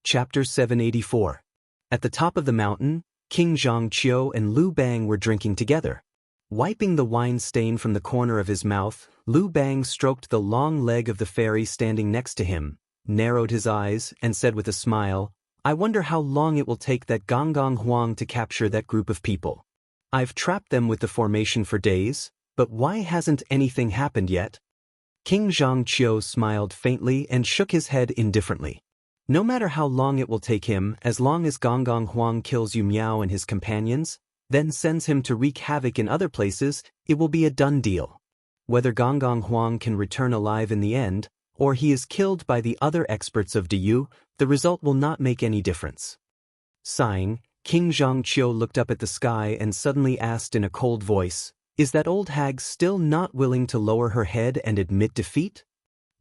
Chapter 784. At the top of the mountain, King Zhangqiu and Lu Bang were drinking together. Wiping the wine stain from the corner of his mouth, Lu Bang stroked the long leg of the fairy standing next to him, narrowed his eyes, and said with a smile, "I wonder how long it will take that Ganggong Huang to capture that group of people. I've trapped them with the formation for days, but why hasn't anything happened yet?" King Zhangqiu smiled faintly and shook his head indifferently. No matter how long it will take him, as long as Ganggong Huang kills Yu Miao and his companions, then sends him to wreak havoc in other places, it will be a done deal. Whether Ganggong Huang can return alive in the end, or he is killed by the other experts of Diyu, the result will not make any difference. Sighing, King Zhangqiu looked up at the sky and suddenly asked in a cold voice, "Is that old hag still not willing to lower her head and admit defeat?"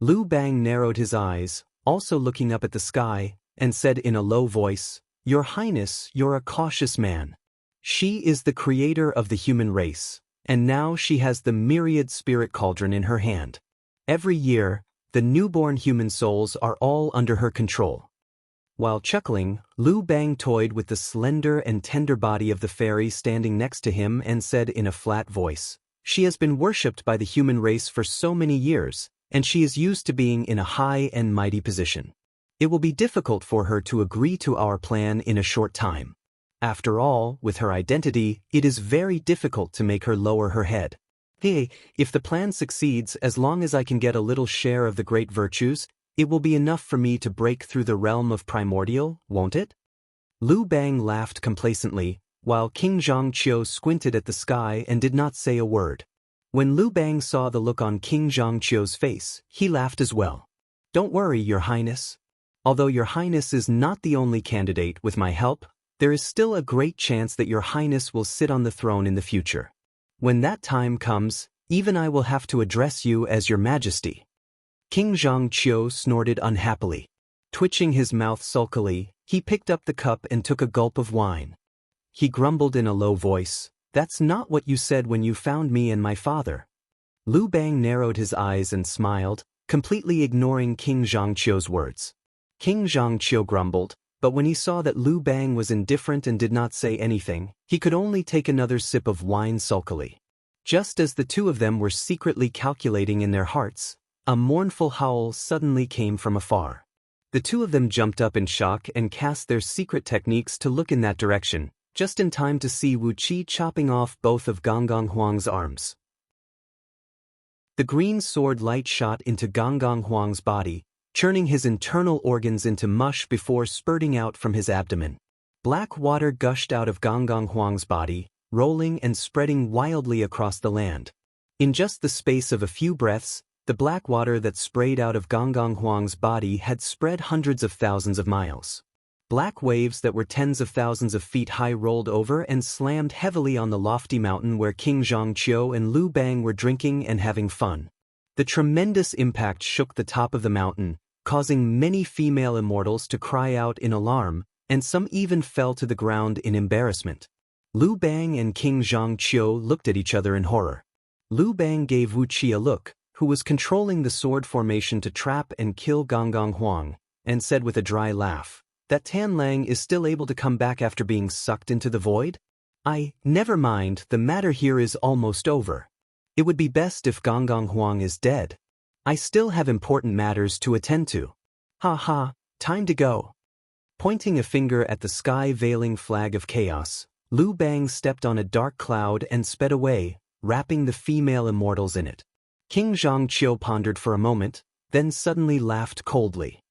Lu Bang narrowed his eyes, also looking up at the sky, and said in a low voice, "Your Highness, you're a cautious man. She is the creator of the human race, and now she has the myriad spirit cauldron in her hand. Every year, the newborn human souls are all under her control." While chuckling, Lu Bang toyed with the slender and tender body of the fairy standing next to him and said in a flat voice, "She has been worshipped by the human race for so many years, and she is used to being in a high and mighty position. It will be difficult for her to agree to our plan in a short time. After all, with her identity, it is very difficult to make her lower her head. Hey, if the plan succeeds, as long as I can get a little share of the great virtues, it will be enough for me to break through the realm of primordial, won't it?" Lu Bang laughed complacently, while King Zhangqiu squinted at the sky and did not say a word. When Lu Bang saw the look on King Zhangqiu's face, he laughed as well. "Don't worry, Your Highness. Although Your Highness is not the only candidate, with my help, there is still a great chance that Your Highness will sit on the throne in the future. When that time comes, even I will have to address you as Your Majesty." King Zhangqiu snorted unhappily. Twitching his mouth sulkily, he picked up the cup and took a gulp of wine. He grumbled in a low voice, "That's not what you said when you found me and my father." Lu Bang narrowed his eyes and smiled, completely ignoring King Zhangqiu's words. King Zhangqiu grumbled, but when he saw that Lu Bang was indifferent and did not say anything, he could only take another sip of wine sulkily. Just as the two of them were secretly calculating in their hearts, a mournful howl suddenly came from afar. The two of them jumped up in shock and cast their secret techniques to look in that direction, just in time to see Wu Qi chopping off both of Ganggong Huang's arms. The green sword light shot into Ganggong Huang's body, churning his internal organs into mush before spurting out from his abdomen. Black water gushed out of Ganggong Huang's body, rolling and spreading wildly across the land. In just the space of a few breaths, the black water that sprayed out of Ganggong Huang's body had spread hundreds of thousands of miles. Black waves that were tens of thousands of feet high rolled over and slammed heavily on the lofty mountain where King Zhangqiu and Lu Bang were drinking and having fun. The tremendous impact shook the top of the mountain, causing many female immortals to cry out in alarm, and some even fell to the ground in embarrassment. Lu Bang and King Zhangqiu looked at each other in horror. Lu Bang gave Wu Qi a look, who was controlling the sword formation to trap and kill Ganggong Huang, and said with a dry laugh, "That Tan Lang is still able to come back after being sucked into the void? Never mind, the matter here is almost over. It would be best if Ganggong Huang is dead. I still have important matters to attend to. Ha ha, time to go." Pointing a finger at the sky-veiling flag of chaos, Lu Bang stepped on a dark cloud and sped away, wrapping the female immortals in it. King Zhangqiu pondered for a moment, then suddenly laughed coldly.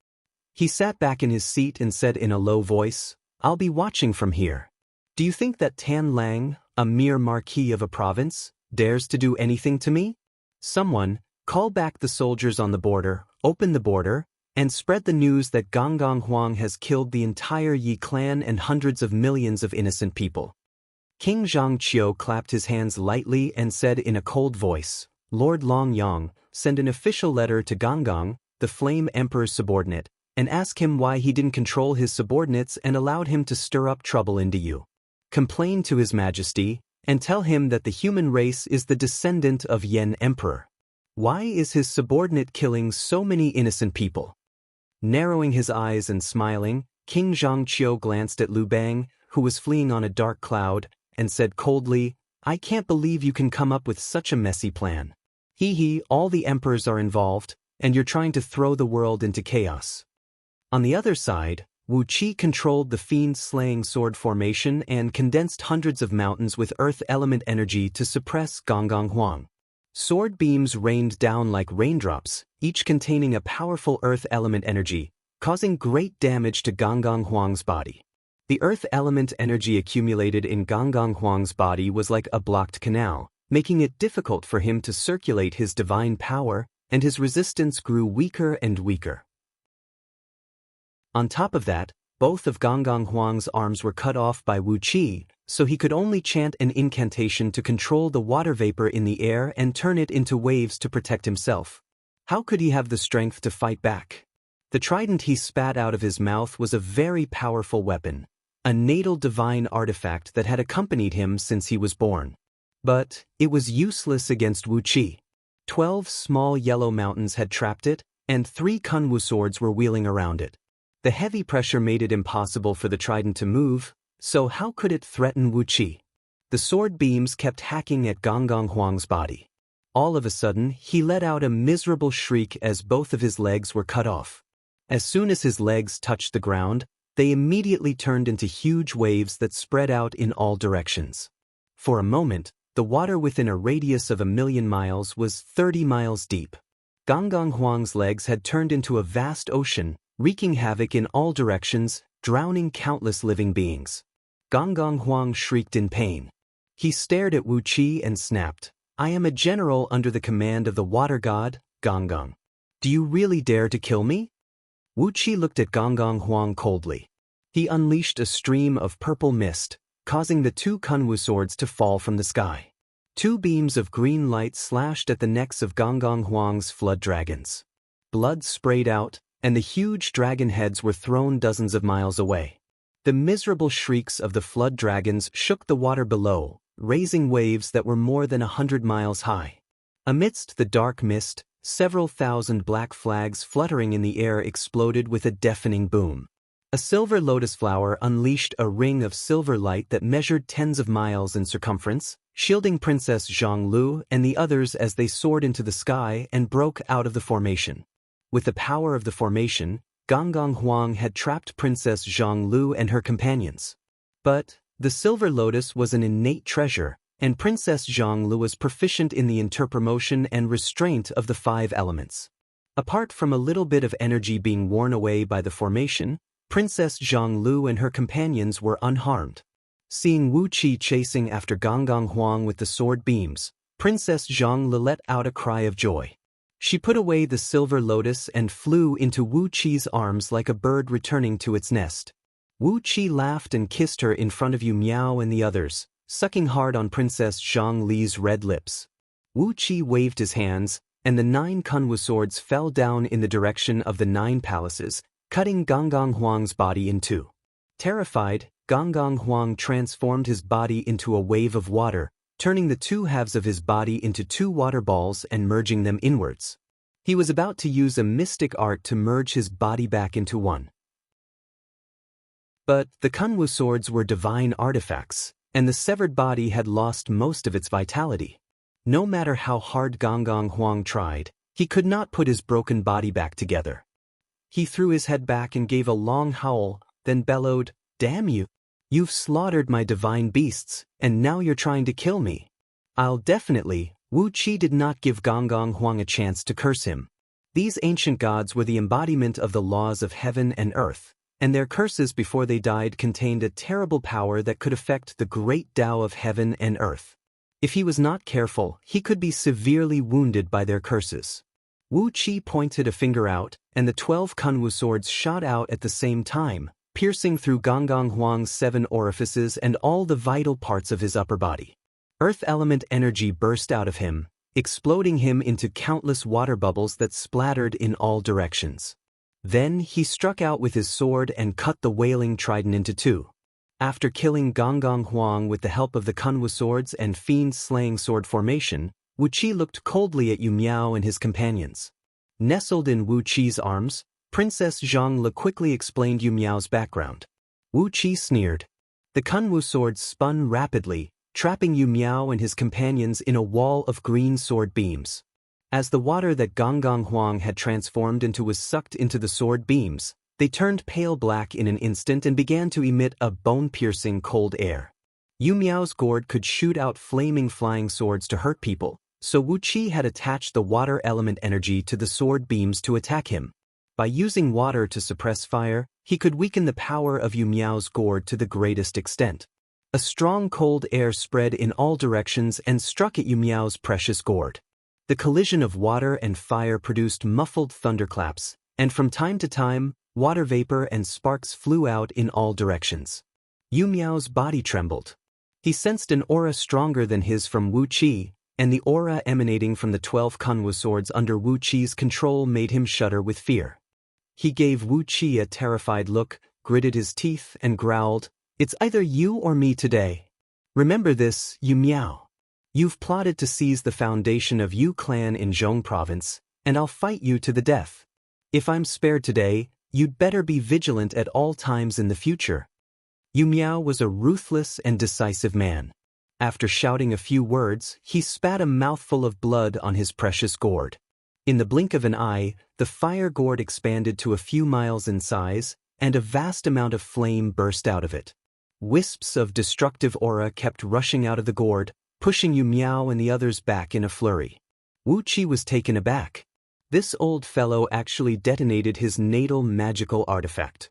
He sat back in his seat and said in a low voice, "I'll be watching from here. Do you think that Tan Lang, a mere marquis of a province, dares to do anything to me? Someone, call back the soldiers on the border, open the border, and spread the news that Ganggong Huang has killed the entire Yi clan and hundreds of millions of innocent people." King Zhangqiu clapped his hands lightly and said in a cold voice, "Lord Longyang, send an official letter to Ganggong, the Flame Emperor's subordinate, and ask him why he didn't control his subordinates and allowed him to stir up trouble in Diyu. Complain to His Majesty, and tell him that the human race is the descendant of Yan Emperor. Why is his subordinate killing so many innocent people?" Narrowing his eyes and smiling, King Zhangqiu glanced at Lu Bang, who was fleeing on a dark cloud, and said coldly, "I can't believe you can come up with such a messy plan. All the emperors are involved, and you're trying to throw the world into chaos." On the other side, Wu Qi controlled the fiend-slaying sword formation and condensed hundreds of mountains with earth element energy to suppress Gongong Huang. Sword beams rained down like raindrops, each containing a powerful earth element energy, causing great damage to Gongong Huang's body. The earth element energy accumulated in Gongong Huang's body was like a blocked canal, making it difficult for him to circulate his divine power, and his resistance grew weaker and weaker. On top of that, both of Gongong Huang's arms were cut off by Wu Qi, so he could only chant an incantation to control the water vapor in the air and turn it into waves to protect himself. How could he have the strength to fight back? The trident he spat out of his mouth was a very powerful weapon, a natal divine artifact that had accompanied him since he was born. But it was useless against Wu Qi. 12 small yellow mountains had trapped it, and 3 Kunwu swords were wheeling around it. The heavy pressure made it impossible for the trident to move, so how could it threaten Wu Qi? The sword beams kept hacking at Gongong Huang's body. All of a sudden, he let out a miserable shriek as both of his legs were cut off. As soon as his legs touched the ground, they immediately turned into huge waves that spread out in all directions. For a moment, the water within a radius of 1,000,000 miles was 30 miles deep. Gongong Huang's legs had turned into a vast ocean, wreaking havoc in all directions, drowning countless living beings. Gongong Huang shrieked in pain. He stared at Wu Qi and snapped, "I am a general under the command of the water god, Gongong. Do you really dare to kill me?" Wu Qi looked at Gongong Huang coldly. He unleashed a stream of purple mist, causing the 2 Kunwu swords to fall from the sky. 2 beams of green light slashed at the necks of Gongong Huang's flood dragons. Blood sprayed out, and the huge dragon heads were thrown dozens of miles away. The miserable shrieks of the flood dragons shook the water below, raising waves that were more than 100 miles high. Amidst the dark mist, several thousand black flags fluttering in the air exploded with a deafening boom. A silver lotus flower unleashed a ring of silver light that measured tens of miles in circumference, shielding Princess Zhonglu and the others as they soared into the sky and broke out of the formation. With the power of the formation, Gongong Huang had trapped Princess Zhonglu and her companions. But the silver lotus was an innate treasure, and Princess Zhonglu was proficient in the interpromotion and restraint of the 5 elements. Apart from a little bit of energy being worn away by the formation, Princess Zhonglu and her companions were unharmed. Seeing Wu Qi chasing after Gongong Huang with the sword beams, Princess Zhonglu let out a cry of joy. She put away the silver lotus and flew into Wu Qi's arms like a bird returning to its nest. Wu Qi laughed and kissed her in front of Yu Miao and the others, sucking hard on Princess Zhongli's red lips. Wu Qi waved his hands, and the 9 Kunwu swords fell down in the direction of the 9 palaces, cutting Gongong Huang's body in 2. Terrified, Gongong Huang transformed his body into a wave of water, turning the 2 halves of his body into 2 water balls and merging them inwards. He was about to use a mystic art to merge his body back into one. But the Kunwu swords were divine artifacts, and the severed body had lost most of its vitality. No matter how hard Gongong Huang tried, he could not put his broken body back together. He threw his head back and gave a long howl, then bellowed, "Damn you! You've slaughtered my divine beasts, and now you're trying to kill me." Wu Qi did not give Gongong Huang a chance to curse him. These ancient gods were the embodiment of the laws of heaven and earth, and their curses before they died contained a terrible power that could affect the great Tao of heaven and earth. If he was not careful, he could be severely wounded by their curses. Wu Qi pointed a finger out, and the 12 Kunwu swords shot out at the same time, piercing through Gongong Huang's 7 orifices and all the vital parts of his upper body. Earth element energy burst out of him, exploding him into countless water bubbles that splattered in all directions. Then he struck out with his sword and cut the wailing trident into 2. After killing Gongong Huang with the help of the Kunwu swords and fiend-slaying sword formation, Wu Qi looked coldly at Yu Miao and his companions. Nestled in Wu Qi's arms, Princess Zhang quickly explained Yu Miao's background. Wu Qi sneered. The Kunwu sword spun rapidly, trapping Yu Miao and his companions in a wall of green sword beams. As the water that Gonggong Huang had transformed into was sucked into the sword beams, they turned pale black in an instant and began to emit a bone-piercing cold air. Yu Miao's gourd could shoot out flaming flying swords to hurt people, so Wu Qi had attached the water element energy to the sword beams to attack him. By using water to suppress fire, he could weaken the power of Yu Miao's gourd to the greatest extent. A strong cold air spread in all directions and struck at Yu Miao's precious gourd. The collision of water and fire produced muffled thunderclaps, and from time to time, water vapor and sparks flew out in all directions. Yu Miao's body trembled. He sensed an aura stronger than his from Wu Qi, and the aura emanating from the 12 Kunwu swords under Wu Qi's control made him shudder with fear. He gave Wu Qi a terrified look, gritted his teeth, and growled, "It's either you or me today. Remember this, Yu Miao. You've plotted to seize the foundation of Yu clan in Zhong province, and I'll fight you to the death. If I'm spared today, you'd better be vigilant at all times in the future." Yu Miao was a ruthless and decisive man. After shouting a few words, he spat a mouthful of blood on his precious gourd. In the blink of an eye, the fire gourd expanded to a few miles in size, and a vast amount of flame burst out of it. Wisps of destructive aura kept rushing out of the gourd, pushing Yu Miao and the others back in a flurry. Wu Qi was taken aback. This old fellow actually detonated his natal magical artifact.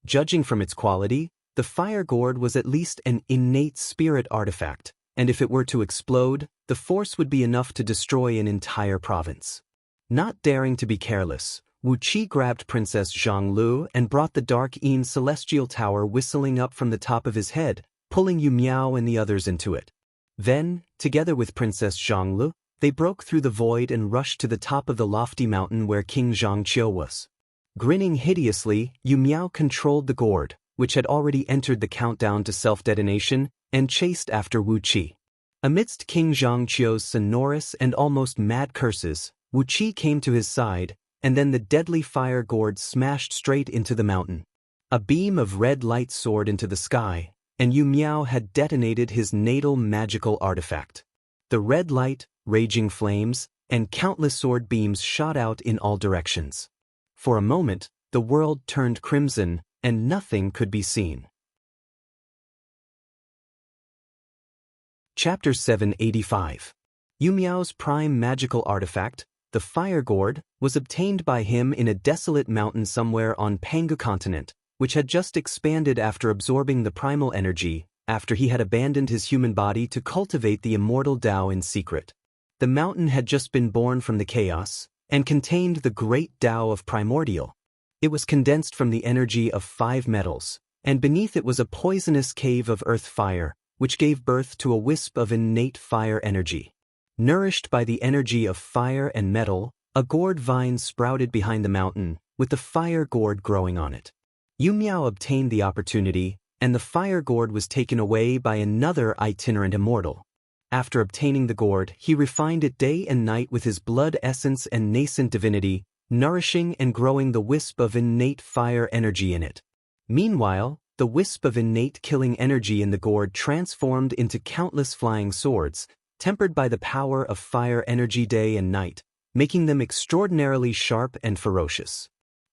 Judging from its quality, the fire gourd was at least an innate spirit artifact, and if it were to explode, the force would be enough to destroy an entire province. Not daring to be careless, Wu Qi grabbed Princess Zhang and brought the Dark Yin celestial tower whistling up from the top of his head, pulling Yu Miao and the others into it. Then, together with Princess Zhang, they broke through the void and rushed to the top of the lofty mountain where King Zhangqiu was. Grinning hideously, Yu Miao controlled the gourd, which had already entered the countdown to self-detonation, and chased after Wu Qi. Amidst King Zhangqiu's sonorous and almost mad curses, Wu Qi came to his side, and then the deadly fire gourd smashed straight into the mountain. A beam of red light soared into the sky, and Yu Miao had detonated his natal magical artifact. The red light, raging flames, and countless sword beams shot out in all directions. For a moment, the world turned crimson, and nothing could be seen. Chapter 785. Yu Miao's prime magical artifact, the fire gourd, was obtained by him in a desolate mountain somewhere on Pangu continent, which had just expanded after absorbing the primal energy, after he had abandoned his human body to cultivate the immortal Tao in secret. The mountain had just been born from the chaos, and contained the great Tao of primordial. It was condensed from the energy of 5 metals, and beneath it was a poisonous cave of earth fire, which gave birth to a wisp of innate fire energy. Nourished by the energy of fire and metal, a gourd vine sprouted behind the mountain, with the fire gourd growing on it. Yu Miao obtained the opportunity, and the fire gourd was taken away by another itinerant immortal. After obtaining the gourd, he refined it day and night with his blood essence and nascent divinity, nourishing and growing the wisp of innate fire energy in it. Meanwhile, the wisp of innate killing energy in the gourd transformed into countless flying swords, tempered by the power of fire energy day and night, making them extraordinarily sharp and ferocious.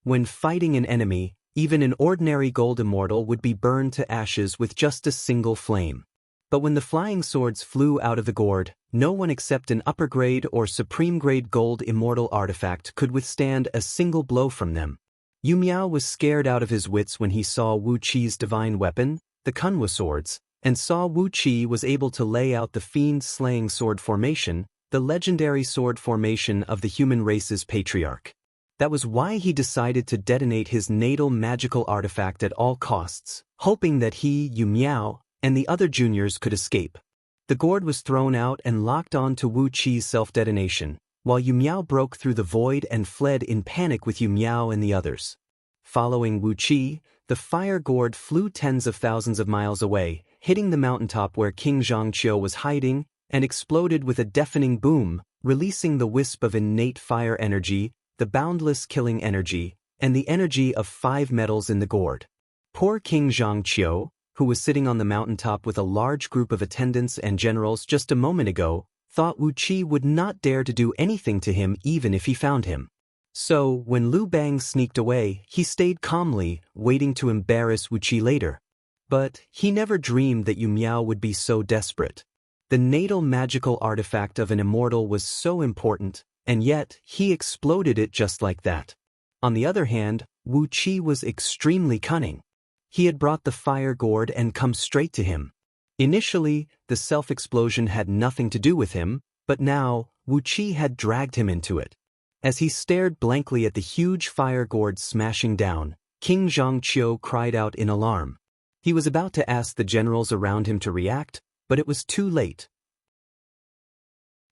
When fighting an enemy, even an ordinary gold immortal would be burned to ashes with just a single flame. But when the flying swords flew out of the gourd, no one except an upper-grade or supreme-grade gold immortal artifact could withstand a single blow from them. Yu Miao was scared out of his wits when he saw Wu Qi's divine weapon, the Kunwu swords, and saw Wu Qi was able to lay out the fiend-slaying sword formation, the legendary sword formation of the human race's patriarch. That was why he decided to detonate his natal magical artifact at all costs, hoping that he, Yu Miao, and the other juniors could escape. The gourd was thrown out and locked on to Wu Qi's self-detonation, while Yu Miao broke through the void and fled in panic with Yu Miao and the others. Following Wu Qi, the fire gourd flew tens of thousands of miles away, hitting the mountaintop where King Zhangqiu was hiding, and exploded with a deafening boom, releasing the wisp of innate fire energy, the boundless killing energy, and the energy of 5 metals in the gourd. Poor King Zhangqiu, who was sitting on the mountaintop with a large group of attendants and generals just a moment ago, thought Wu Qi would not dare to do anything to him even if he found him. So, when Liu Bang sneaked away, he stayed calmly, waiting to embarrass Wu Qi later. But he never dreamed that Yu Miao would be so desperate. The natal magical artifact of an immortal was so important, and yet he exploded it just like that. On the other hand, Wu Qi was extremely cunning. He had brought the fire gourd and come straight to him. Initially, the self-explosion had nothing to do with him, but now, Wu Qi had dragged him into it. As he stared blankly at the huge fire gourd smashing down, King Zhangqiu cried out in alarm. He was about to ask the generals around him to react, but it was too late.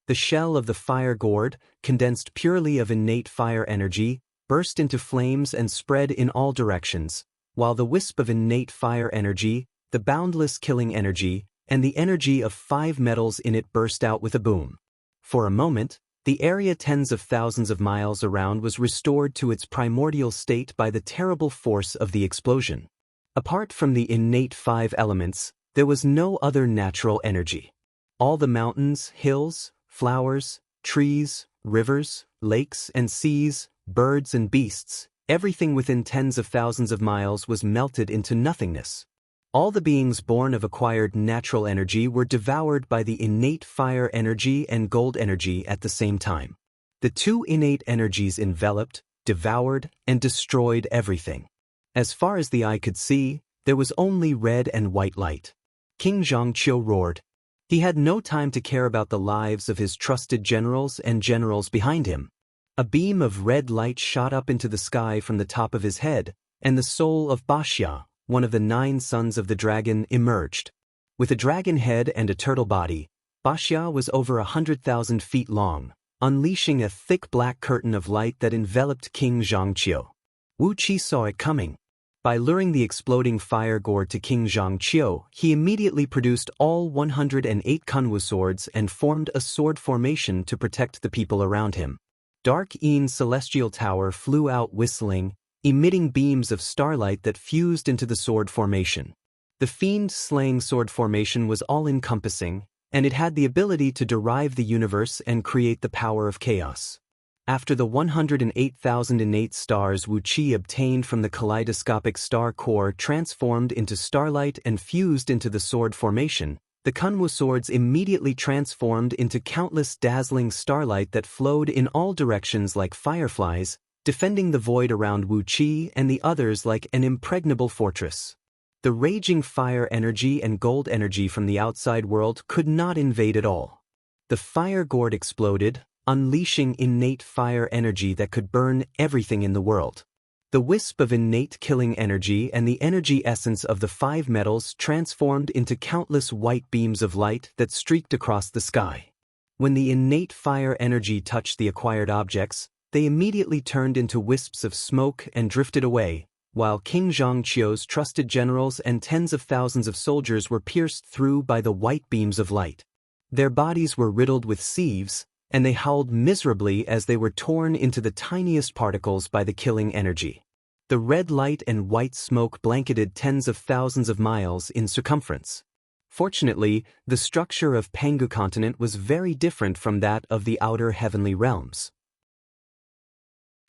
The shell of the fire gourd, condensed purely of innate fire energy, burst into flames and spread in all directions, while the wisp of innate fire energy, the boundless killing energy, and the energy of 5 metals in it burst out with a boom. For a moment, the area tens of thousands of miles around was restored to its primordial state by the terrible force of the explosion. Apart from the innate 5 elements, there was no other natural energy. All the mountains, hills, flowers, trees, rivers, lakes and seas, birds and beasts, everything within tens of thousands of miles was melted into nothingness. All the beings born of acquired natural energy were devoured by the innate fire energy and gold energy at the same time. The 2 innate energies enveloped, devoured, and destroyed everything. As far as the eye could see, there was only red and white light. King Zhangqiu roared. He had no time to care about the lives of his trusted generals and generals behind him. A beam of red light shot up into the sky from the top of his head, and the soul of Baxia, one of the 9 sons of the dragon, emerged. With a dragon head and a turtle body, Baxia was over 100,000 feet long, unleashing a thick black curtain of light that enveloped King Zhangqiu. Wu Qi saw it coming. By luring the exploding fire gourd to King Zhangqiu, he immediately produced all 108 Kunwu swords and formed a sword formation to protect the people around him. Dark Een Celestial Tower flew out whistling, emitting beams of starlight that fused into the sword formation. The fiend-slaying sword formation was all-encompassing, and it had the ability to derive the universe and create the power of chaos. After the 108,000 innate stars Wu Qi obtained from the kaleidoscopic star core transformed into starlight and fused into the sword formation, the Kunwu swords immediately transformed into countless dazzling starlight that flowed in all directions like fireflies, defending the void around Wu Qi and the others like an impregnable fortress. The raging fire energy and gold energy from the outside world could not invade at all. The fire gourd exploded, unleashing innate fire energy that could burn everything in the world. The wisp of innate killing energy and the energy essence of the 5 metals transformed into countless white beams of light that streaked across the sky. When the innate fire energy touched the acquired objects, they immediately turned into wisps of smoke and drifted away, while King Zhangqiu's trusted generals and tens of thousands of soldiers were pierced through by the white beams of light. Their bodies were riddled with sieves, and they howled miserably as they were torn into the tiniest particles by the killing energy. The red light and white smoke blanketed tens of thousands of miles in circumference. Fortunately, the structure of Pangu continent was very different from that of the outer heavenly realms.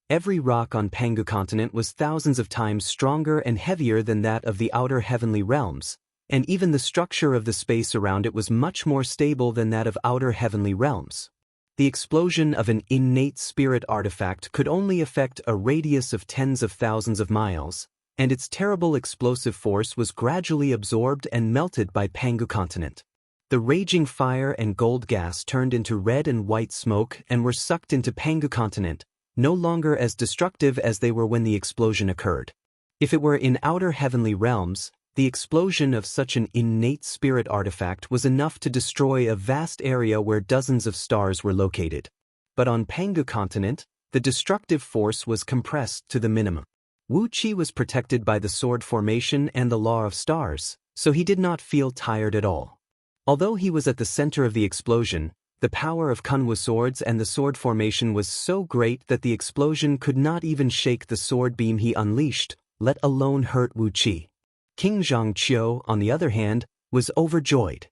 Every rock on Pangu continent was thousands of times stronger and heavier than that of the outer heavenly realms, and even the structure of the space around it was much more stable than that of outer heavenly realms. The explosion of an innate spirit artifact could only affect a radius of tens of thousands of miles, and its terrible explosive force was gradually absorbed and melted by Pangu continent. The raging fire and gold gas turned into red and white smoke and were sucked into Pangu continent, no longer as destructive as they were when the explosion occurred. If it were in outer heavenly realms, the explosion of such an innate spirit artifact was enough to destroy a vast area where dozens of stars were located. But on Pangu continent, the destructive force was compressed to the minimum. Wu Qi was protected by the sword formation and the law of stars, so he did not feel tired at all. Although he was at the center of the explosion, The power of Kunwu swords and the sword formation was so great that the explosion could not even shake the sword beam he unleashed, let alone hurt Wu Qi. King Zhangqiu, on the other hand, was overjoyed.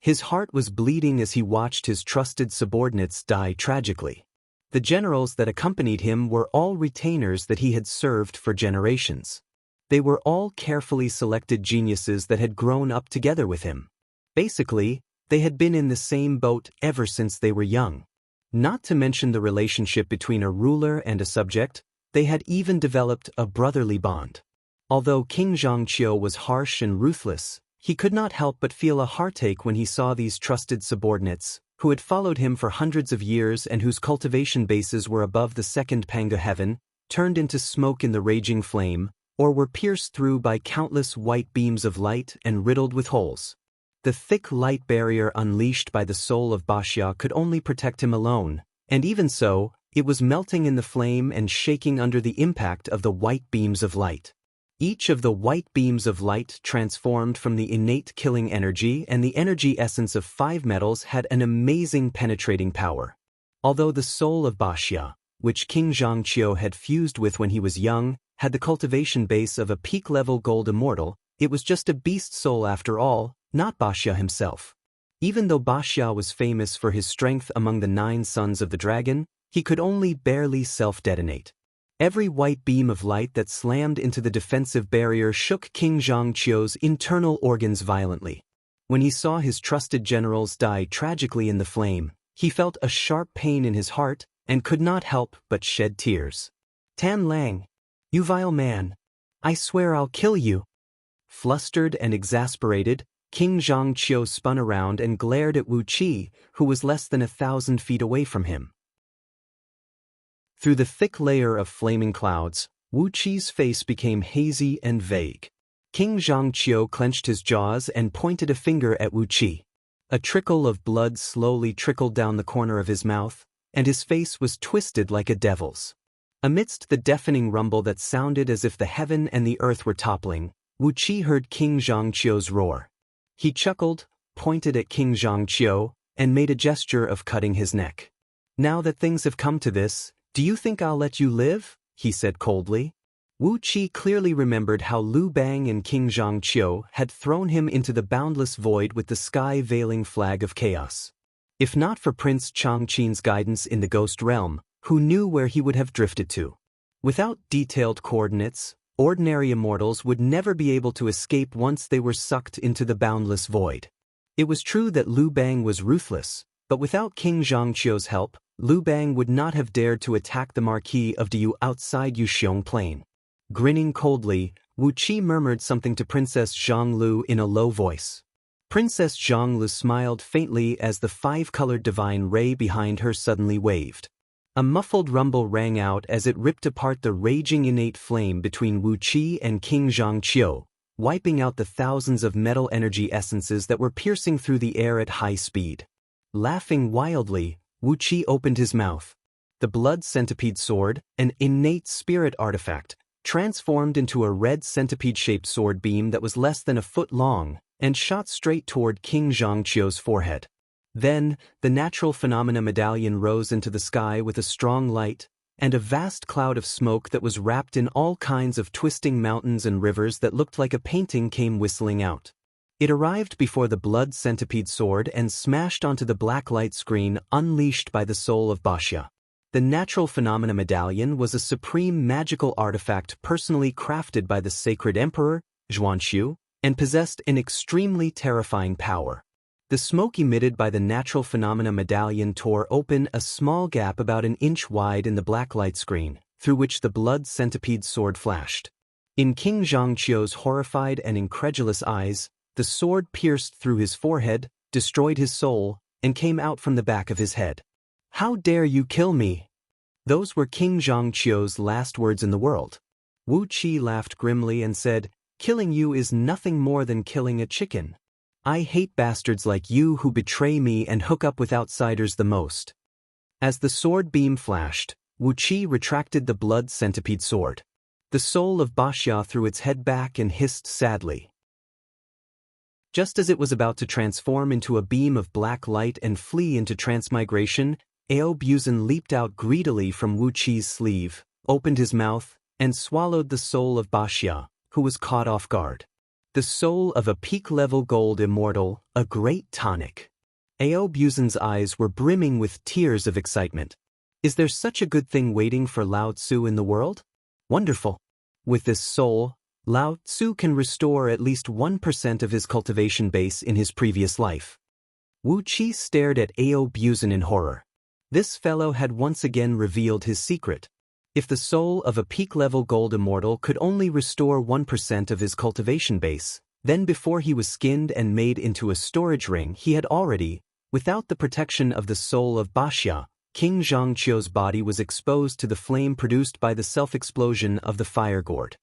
His heart was bleeding as he watched his trusted subordinates die tragically. The generals that accompanied him were all retainers that he had served for generations. They were all carefully selected geniuses that had grown up together with him. Basically, they had been in the same boat ever since they were young. Not to mention the relationship between a ruler and a subject, they had even developed a brotherly bond. Although King Zhangqiu was harsh and ruthless, he could not help but feel a heartache when he saw these trusted subordinates, who had followed him for hundreds of years and whose cultivation bases were above the second Panga heaven, turned into smoke in the raging flame, or were pierced through by countless white beams of light and riddled with holes. The thick light barrier unleashed by the soul of Baxia could only protect him alone, and even so, it was melting in the flame and shaking under the impact of the white beams of light. Each of the white beams of light transformed from the innate killing energy, and the energy essence of 5 metals had an amazing penetrating power. Although the soul of Baxia, which King Zhangqiu had fused with when he was young, had the cultivation base of a peak-level gold immortal, it was just a beast soul after all, not Baxia himself. Even though Baxia was famous for his strength among the 9 sons of the dragon, he could only barely self-detonate. Every white beam of light that slammed into the defensive barrier shook King Zhangqiu's internal organs violently. When he saw his trusted generals die tragically in the flame, he felt a sharp pain in his heart and could not help but shed tears. "Tan Lang, you vile man! I swear I'll kill you!" Flustered and exasperated, King Zhangqiu spun around and glared at Wu Qi, who was less than 1,000 feet away from him. Through the thick layer of flaming clouds, Wu Qi's face became hazy and vague. King Zhangqiu clenched his jaws and pointed a finger at Wu Qi. A trickle of blood slowly trickled down the corner of his mouth, and his face was twisted like a devil's. Amidst the deafening rumble that sounded as if the heaven and the earth were toppling, Wu Qi heard King Zhangqiu's roar. He chuckled, pointed at King Zhangqiu, and made a gesture of cutting his neck. "Now that things have come to this, do you think I'll let you live?" he said coldly. Wu Qi clearly remembered how Liu Bang and King Zhangqiu had thrown him into the boundless void with the sky-veiling flag of chaos. If not for Prince Changqin's guidance in the ghost realm, who knew where he would have drifted to? Without detailed coordinates, ordinary immortals would never be able to escape once they were sucked into the boundless void. It was true that Liu Bang was ruthless, but without King Zhangqiu's help, Liu Bang would not have dared to attack the Marquis of Diyu outside Yuxiong Plain. Grinning coldly, Wu Qi murmured something to Princess Zhanglu in a low voice. Princess Zhanglu smiled faintly as the 5-colored divine ray behind her suddenly waved. A muffled rumble rang out as it ripped apart the raging innate flame between Wu Qi and King Zhangqiu, wiping out the thousands of metal energy essences that were piercing through the air at high speed. Laughing wildly, Wu Qi opened his mouth. The blood centipede sword, an innate spirit artifact, transformed into a red centipede-shaped sword beam that was less than a foot long and shot straight toward King Zhangqiu's forehead. Then, the natural phenomena medallion rose into the sky with a strong light, and a vast cloud of smoke that was wrapped in all kinds of twisting mountains and rivers that looked like a painting came whistling out. It arrived before the blood centipede sword and smashed onto the black light screen unleashed by the soul of Baxia. The natural phenomena medallion was a supreme magical artifact personally crafted by the sacred emperor, Zhuanxu, and possessed an extremely terrifying power. The smoke emitted by the natural phenomena medallion tore open a small gap about an inch wide in the black light screen, through which the blood centipede sword flashed. In King Zhangqiu's horrified and incredulous eyes, the sword pierced through his forehead, destroyed his soul, and came out from the back of his head. "How dare you kill me?" Those were King Zhangqiu's last words in the world. Wu Qi laughed grimly and said, "Killing you is nothing more than killing a chicken. I hate bastards like you who betray me and hook up with outsiders the most." As the sword beam flashed, Wu Qi retracted the blood centipede sword. The soul of Baxia threw its head back and hissed sadly. Just as it was about to transform into a beam of black light and flee into transmigration, Aobuzan leaped out greedily from Wu Qi's sleeve, opened his mouth, and swallowed the soul of Baxia, who was caught off guard. The soul of a peak-level gold immortal, a great tonic. Aobuzan's eyes were brimming with tears of excitement. Is there such a good thing waiting for Lao Tzu in the world? Wonderful. With this soul, Lao Tzu can restore at least 1% of his cultivation base in his previous life. Wu Qi stared at Aobuzan in horror. This fellow had once again revealed his secret. If the soul of a peak-level gold immortal could only restore 1% of his cultivation base, then before he was skinned and made into a storage ring he had already, without the protection of the soul of Baxia, King Zhangqiu's body was exposed to the flame produced by the self-explosion of the fire gourd.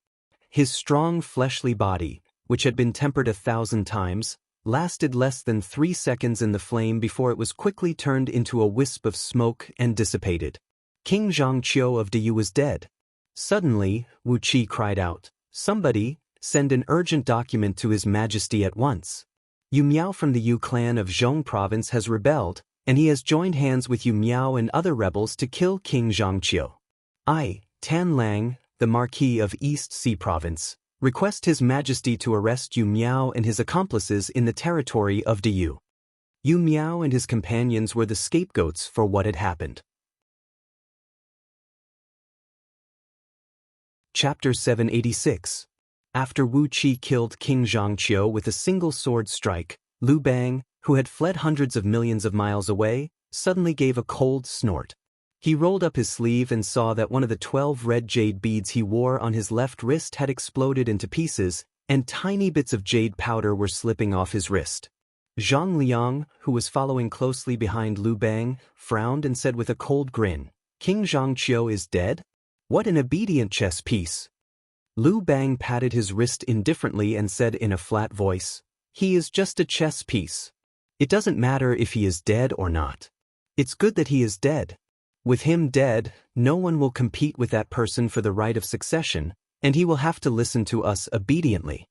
His strong fleshly body, which had been tempered 1,000 times, lasted less than 3 seconds in the flame before it was quickly turned into a wisp of smoke and dissipated. King Zhangqiu of Diyu was dead. Suddenly, Wu Qi cried out, "Somebody, send an urgent document to His Majesty at once. Yu Miao from the Yu clan of Zhong province has rebelled, and he has joined hands with Yu Miao and other rebels to kill King Zhangqiu. I, Tan Lang, the Marquis of East Sea Province, request His Majesty to arrest Yu Miao and his accomplices in the territory of Diyu." Yu Miao and his companions were the scapegoats for what had happened. Chapter 786. After Wu Qi killed King Zhangqiu with a single sword strike, Liu Bang, who had fled hundreds of millions of miles away, suddenly gave a cold snort. He rolled up his sleeve and saw that one of the 12 red jade beads he wore on his left wrist had exploded into pieces, and tiny bits of jade powder were slipping off his wrist. Zhang Liang, who was following closely behind Liu Bang, frowned and said with a cold grin, "King Zhangqiu is dead? What an obedient chess piece." Liu Bang patted his wrist indifferently and said in a flat voice, "He is just a chess piece. It doesn't matter if he is dead or not. It's good that he is dead. With him dead, no one will compete with that person for the right of succession, and he will have to listen to us obediently."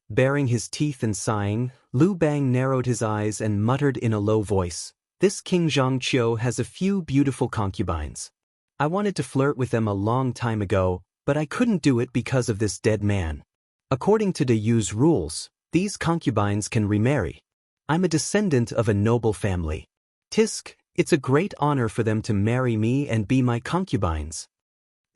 Baring his teeth and sighing, Liu Bang narrowed his eyes and muttered in a low voice, "This King Zhangqiu has a few beautiful concubines. I wanted to flirt with them a long time ago, but I couldn't do it because of this dead man. According to Diyu's rules, these concubines can remarry. I'm a descendant of a noble family. Tisk, it's a great honor for them to marry me and be my concubines."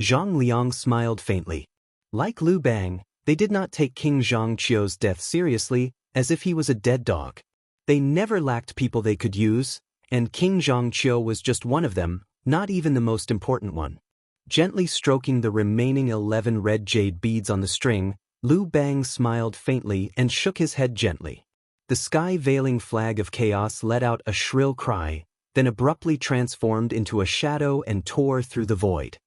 Zhang Liang smiled faintly. Like Liu Bang, they did not take King Zhangqiu's death seriously, as if he was a dead dog. They never lacked people they could use, and King Zhangqiu was just one of them, not even the most important one. Gently stroking the remaining 11 red jade beads on the string, Liu Bang smiled faintly and shook his head gently. The sky-veiling flag of chaos let out a shrill cry, then abruptly transformed into a shadow and tore through the void.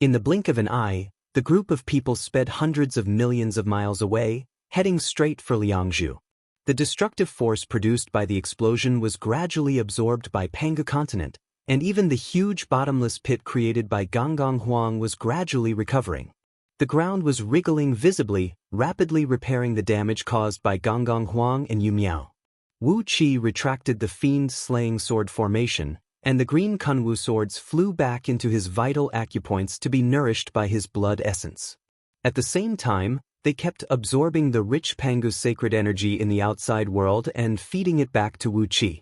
In the blink of an eye, the group of people sped hundreds of millions of miles away, heading straight for Liangzhu. The destructive force produced by the explosion was gradually absorbed by Panga continent, and even the huge bottomless pit created by Ganggong Huang was gradually recovering. The ground was wriggling visibly, rapidly repairing the damage caused by Ganggong Huang and Yu Miao. Wu Qi retracted the fiend-slaying sword formation, and the green Kunwu swords flew back into his vital acupoints to be nourished by his blood essence. At the same time, they kept absorbing the rich Pangu sacred energy in the outside world and feeding it back to Wu Qi.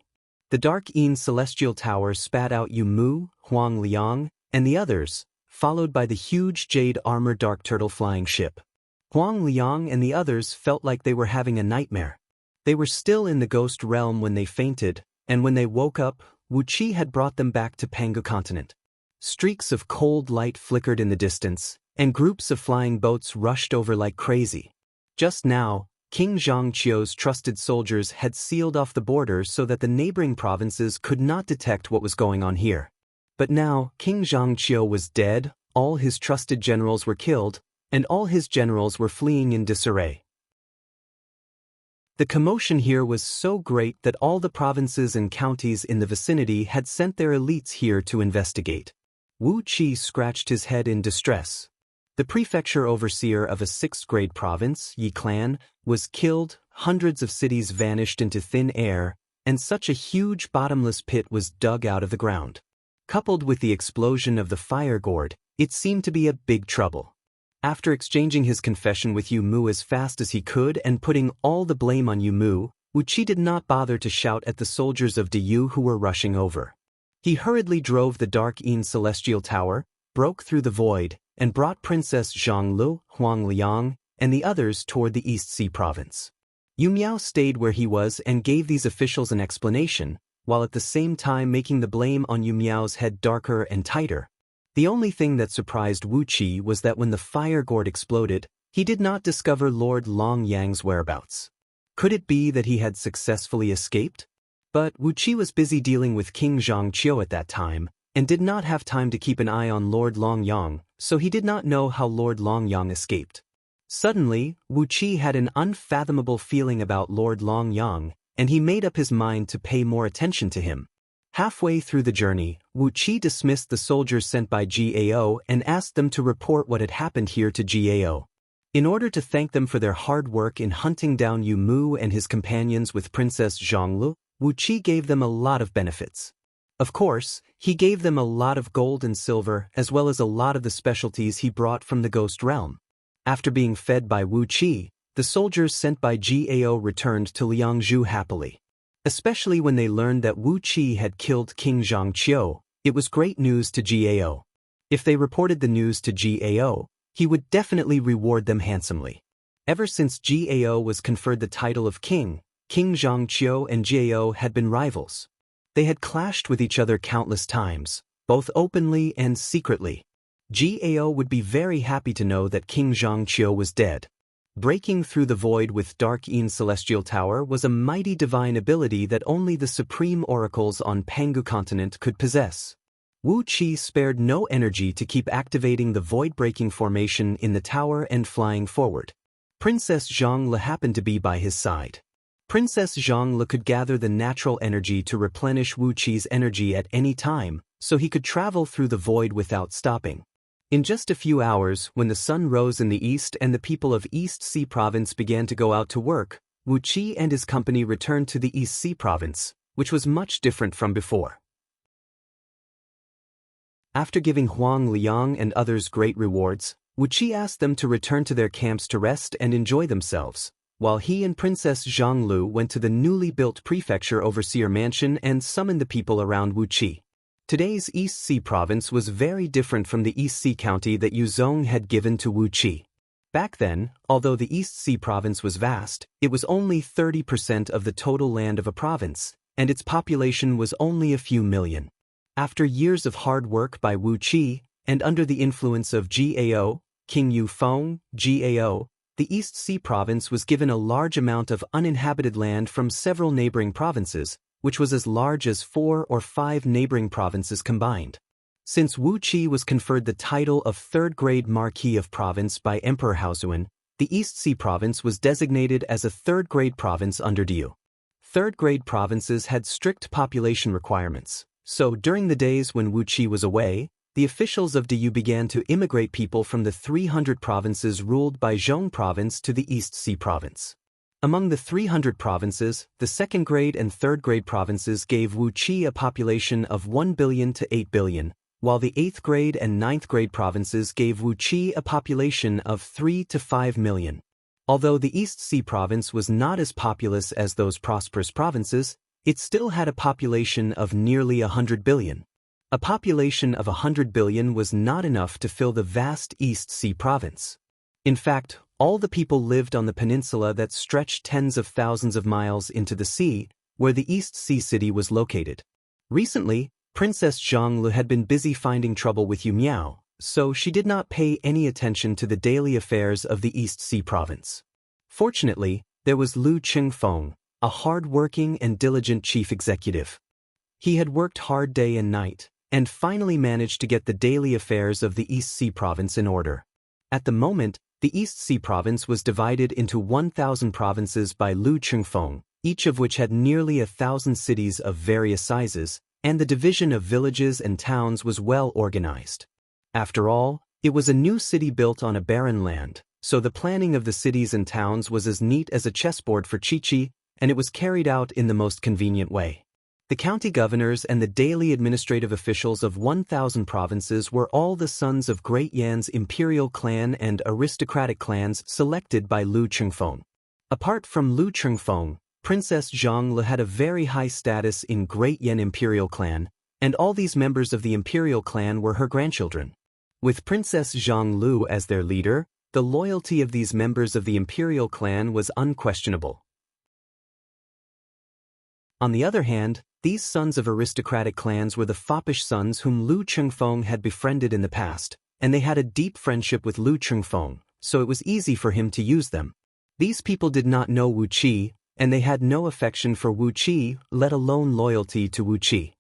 The Dark Yin Celestial Tower spat out Yu Mu, Huang Liang, and the others, followed by the huge jade armored dark turtle flying ship. Huang Liang and the others felt like they were having a nightmare. They were still in the ghost realm when they fainted, and when they woke up, Wu Qi had brought them back to Pangu continent. Streaks of cold light flickered in the distance, and groups of flying boats rushed over like crazy. Just now, King Zhangqiu's trusted soldiers had sealed off the border so that the neighboring provinces could not detect what was going on here. But now, King Zhangqiu was dead, all his trusted generals were killed, and all his generals were fleeing in disarray. The commotion here was so great that all the provinces and counties in the vicinity had sent their elites here to investigate. Wu Qi scratched his head in distress. The prefecture overseer of a 6th-grade province, Yi Clan, was killed, hundreds of cities vanished into thin air, and such a huge bottomless pit was dug out of the ground. Coupled with the explosion of the fire gourd, it seemed to be a big trouble. After exchanging his confession with Yu Mu as fast as he could and putting all the blame on Yu Mu, Wu Qi did not bother to shout at the soldiers of Diyu who were rushing over. He hurriedly drove the dark Yin celestial tower, broke through the void, and brought Princess Zhonglu, Huang Liang, and the others toward the East Sea province. Yu Miao stayed where he was and gave these officials an explanation, while at the same time making the blame on Yu Miao's head darker and tighter. The only thing that surprised Wu Qi was that when the fire gourd exploded, he did not discover Lord Long Yang's whereabouts. Could it be that he had successfully escaped? But Wu Qi was busy dealing with King Zhangqiu at that time, and did not have time to keep an eye on Lord Long Yang, so he did not know how Lord Long Yang escaped. Suddenly, Wu Qi had an unfathomable feeling about Lord Long Yang, and he made up his mind to pay more attention to him. Halfway through the journey, Wu Qi dismissed the soldiers sent by Gao and asked them to report what had happened here to Gao. In order to thank them for their hard work in hunting down Yu Mu and his companions with Princess Zhonglu, Wu Qi gave them a lot of benefits. Of course, he gave them a lot of gold and silver as well as a lot of the specialties he brought from the ghost realm. After being fed by Wu Qi, the soldiers sent by Gao returned to Liangzhu happily. Especially when they learned that Wu Qi had killed King Zhangqiu, it was great news to Gao. If they reported the news to Gao, he would definitely reward them handsomely. Ever since Gao was conferred the title of king, King Zhangqiu and Gao had been rivals. They had clashed with each other countless times, both openly and secretly. Gao would be very happy to know that King Zhangqiu was dead. Breaking through the void with Dark Yin Celestial Tower was a mighty divine ability that only the supreme oracles on Pangu continent could possess. Wu Qi spared no energy to keep activating the void-breaking formation in the tower and flying forward. Princess Zhongli happened to be by his side. Princess Zhongli could gather the natural energy to replenish Wu Qi's energy at any time, so he could travel through the void without stopping. In just a few hours, when the sun rose in the east and the people of East Sea Province began to go out to work, Wu Qi and his company returned to the East Sea Province, which was much different from before. After giving Huang Liang and others great rewards, Wu Qi asked them to return to their camps to rest and enjoy themselves, while he and Princess Zhonglu went to the newly built prefecture overseer mansion and summoned the people around Wu Qi. Today's East Sea Province was very different from the East Sea County that Yuzong had given to Wu Qi. Back then, although the East Sea Province was vast, it was only 30% of the total land of a province, and its population was only a few million. After years of hard work by Wu Qi, and under the influence of Gao, King Yufeng, Gao, the East Sea Province was given a large amount of uninhabited land from several neighboring provinces, which was as large as 4 or 5 neighboring provinces combined. Since Wu Qi was conferred the title of 3rd-grade Marquis of Province by Emperor Haozuan, the East Sea Province was designated as a 3rd-grade province under Diyu. 3rd-grade provinces had strict population requirements, so during the days when Wu Qi was away, the officials of Diyu began to immigrate people from the 300 provinces ruled by Zhong Province to the East Sea Province. Among the 300 provinces, the 2nd-grade and 3rd-grade provinces gave Wu Qi a population of 1 billion to 8 billion, while the 8th-grade and 9th-grade provinces gave Wu Qi a population of 3 to 5 million. Although the East Sea Province was not as populous as those prosperous provinces, it still had a population of nearly 100 billion. A population of 100 billion was not enough to fill the vast East Sea Province. In fact, all the people lived on the peninsula that stretched tens of thousands of miles into the sea, where the East Sea City was located. Recently, Princess Zhonglu had been busy finding trouble with Yu Miao, so she did not pay any attention to the daily affairs of the East Sea Province. Fortunately, there was Lu Qingfeng, a hard-working and diligent chief executive. He had worked hard day and night, and finally managed to get the daily affairs of the East Sea Province in order. At the moment, the East Sea Province was divided into 1,000 provinces by Lu Qingfeng, each of which had nearly 1,000 cities of various sizes, and the division of villages and towns was well organized. After all, It was a new city built on a barren land, so the planning of the cities and towns was as neat as a chessboard for Chi-Chi, and it was carried out in the most convenient way. The county governors and the daily administrative officials of 1,000 provinces were all the sons of Great Yan's imperial clan and aristocratic clans selected by Lu Chengfeng. Apart from Lu Chengfeng, Princess Zhang Li had a very high status in Great Yan imperial clan, and all these members of the imperial clan were her grandchildren. With Princess Zhang Lu as their leader, the loyalty of these members of the imperial clan was unquestionable. On the other hand, these sons of aristocratic clans were the foppish sons whom Lu Chengfeng had befriended in the past, and they had a deep friendship with Lu Chengfeng, so it was easy for him to use them. These people did not know Wu Qi, and they had no affection for Wu Qi, let alone loyalty to Wu Qi.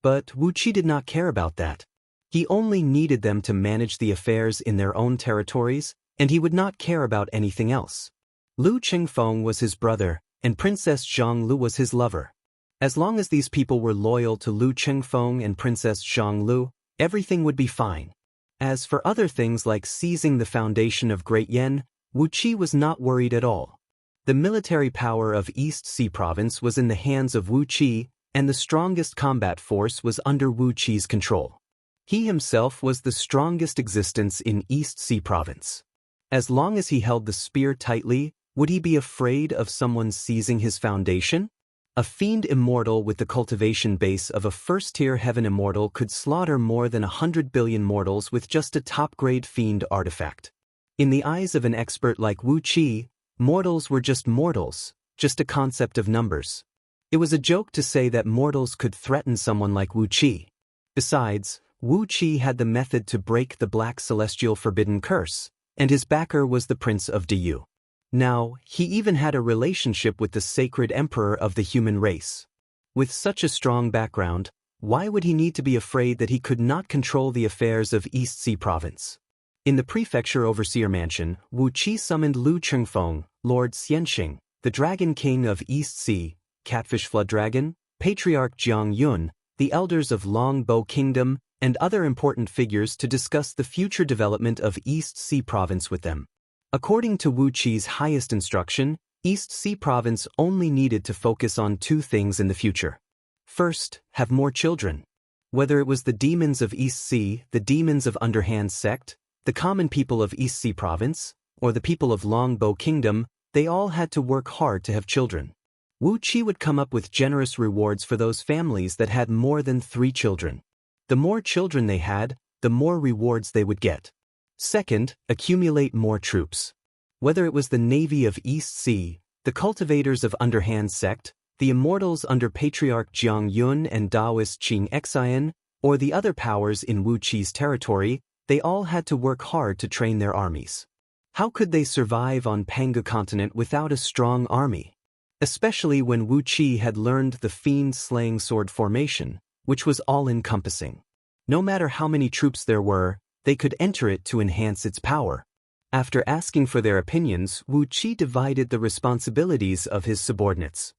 But Wu Qi did not care about that. He only needed them to manage the affairs in their own territories, and he would not care about anything else. Lu Chengfeng was his brother, and Princess Zhang Lu was his lover. As long as these people were loyal to Lu Chengfeng and Princess Zhang Lu, everything would be fine. As for other things like seizing the foundation of Great Yan, Wu Qi was not worried at all. The military power of East Sea Province was in the hands of Wu Qi, and the strongest combat force was under Wu Qi's control. He himself was the strongest existence in East Sea Province. As long as he held the spear tightly, would he be afraid of someone seizing his foundation? A fiend immortal with the cultivation base of a first-tier heaven immortal could slaughter more than 100 billion mortals with just a top-grade fiend artifact. In the eyes of an expert like Wu Qi, mortals were just mortals, just a concept of numbers. It was a joke to say that mortals could threaten someone like Wu Qi. Besides, Wu Qi had the method to break the Black Celestial Forbidden Curse, and his backer was the Prince of Diyu. Now, he even had a relationship with the sacred emperor of the human race. With such a strong background, why would he need to be afraid that he could not control the affairs of East Sea Province? In the prefecture overseer mansion, Wu Qi summoned Lu Chengfeng, Lord Xianxing, the Dragon King of East Sea, Catfish Flood Dragon, Patriarch Jiang Yun, the elders of Longbow Kingdom, and other important figures to discuss the future development of East Sea Province with them. According to Wu Qi's highest instruction, East Sea Province only needed to focus on two things in the future. First, have more children. Whether it was the demons of East Sea, the demons of Underhand Sect, the common people of East Sea Province, or the people of Longbow Kingdom, they all had to work hard to have children. Wu Qi would come up with generous rewards for those families that had more than 3 children. The more children they had, the more rewards they would get. Second, accumulate more troops. Whether it was the Navy of East Sea, the cultivators of Underhand Sect, the immortals under Patriarch Jiang Yun and Taoist Qing Xian, or the other powers in Wu Qi's territory, they all had to work hard to train their armies. How could they survive on Pangu continent without a strong army? Especially when Wu Qi had learned the fiend-slaying sword formation, which was all-encompassing. No matter how many troops there were, they could enter it to enhance its power. After asking for their opinions, Wu Qi divided the responsibilities of his subordinates.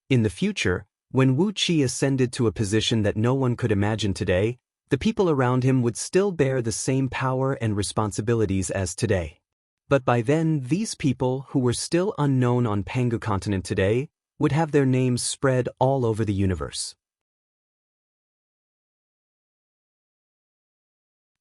In the future, when Wu Qi ascended to a position that no one could imagine today, the people around him would still bear the same power and responsibilities as today. But by then, these people, who were still unknown on Pangu continent today, would have their names spread all over the universe.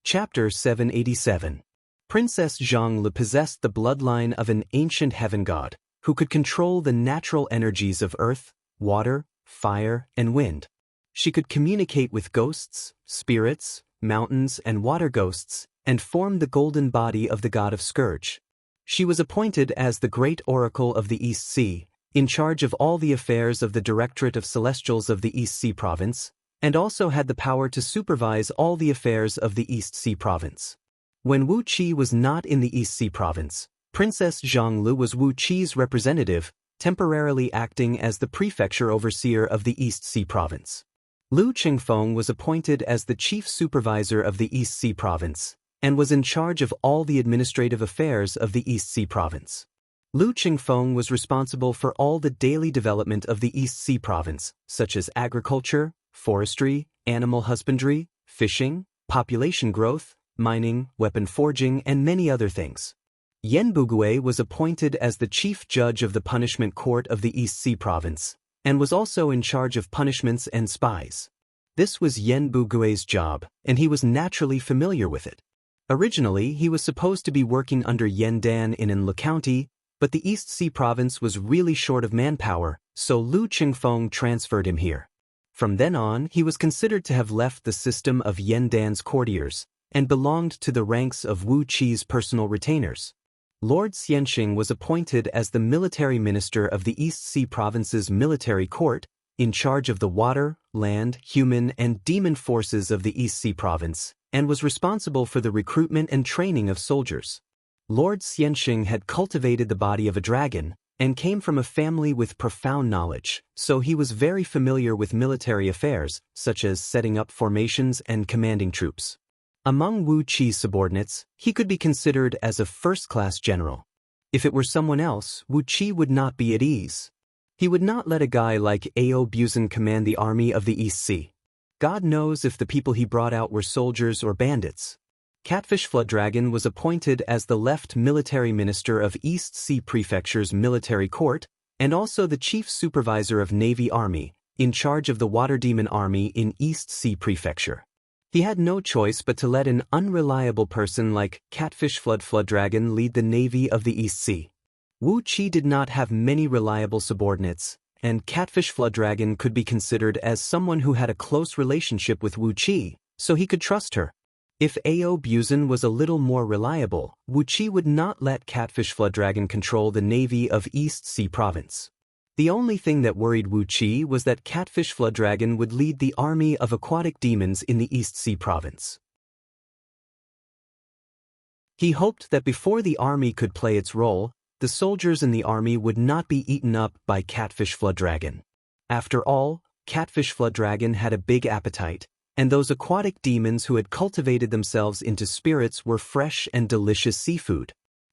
Chapter 787. Princess Zhang Li possessed the bloodline of an ancient heaven god, who could control the natural energies of earth, water, fire, and wind. She could communicate with ghosts, spirits, mountains, and water ghosts, and form the golden body of the god of Scourge. She was appointed as the great oracle of the East Sea, in charge of all the affairs of the Directorate of Celestials of the East Sea Province, and also had the power to supervise all the affairs of the East Sea Province. When Wu Qi was not in the East Sea Province, Princess Zhang Li was Wu Qi's representative, temporarily acting as the prefecture overseer of the East Sea Province. Lu Chengfeng was appointed as the chief supervisor of the East Sea Province, and was in charge of all the administrative affairs of the East Sea Province. Lu Chengfeng was responsible for all the daily development of the East Sea Province, such as agriculture, forestry, animal husbandry, fishing, population growth, mining, weapon forging, and many other things. Yen Bugui was appointed as the chief judge of the punishment court of the East Sea province, and was also in charge of punishments and spies. This was Yen Bugui's job, and he was naturally familiar with it. Originally, he was supposed to be working under Yen Dan in Anlu County, but the East Sea province was really short of manpower, so Lu Qingfeng transferred him here. From then on, he was considered to have left the system of Yen Dan's courtiers, and belonged to the ranks of Wu Qi's personal retainers. Lord Xianxing was appointed as the military minister of the East Sea province's military court, in charge of the water, land, human, and demon forces of the East Sea province, and was responsible for the recruitment and training of soldiers. Lord Xianxing had cultivated the body of a dragon, and came from a family with profound knowledge, so he was very familiar with military affairs, such as setting up formations and commanding troops. Among Wu Qi's subordinates, he could be considered as a first-class general. If it were someone else, Wu Qi would not be at ease. He would not let a guy like Ao Buzan command the army of the East Sea. God knows if the people he brought out were soldiers or bandits. Catfish Flood Dragon was appointed as the left military minister of East Sea Prefecture's military court, and also the chief supervisor of Navy Army, in charge of the Water Demon Army in East Sea Prefecture. He had no choice but to let an unreliable person like Catfish Flood Dragon lead the navy of the East Sea. Wu Qi did not have many reliable subordinates, and Catfish Flood Dragon could be considered as someone who had a close relationship with Wu Qi, so he could trust her. If Ao Buzan was a little more reliable, Wu Qi would not let Catfish Flood Dragon control the navy of East Sea Province. The only thing that worried Wu Qi was that Catfish Flood Dragon would lead the army of aquatic demons in the East Sea Province. He hoped that before the army could play its role, the soldiers in the army would not be eaten up by Catfish Flood Dragon. After all, Catfish Flood Dragon had a big appetite, and those aquatic demons who had cultivated themselves into spirits were fresh and delicious seafood.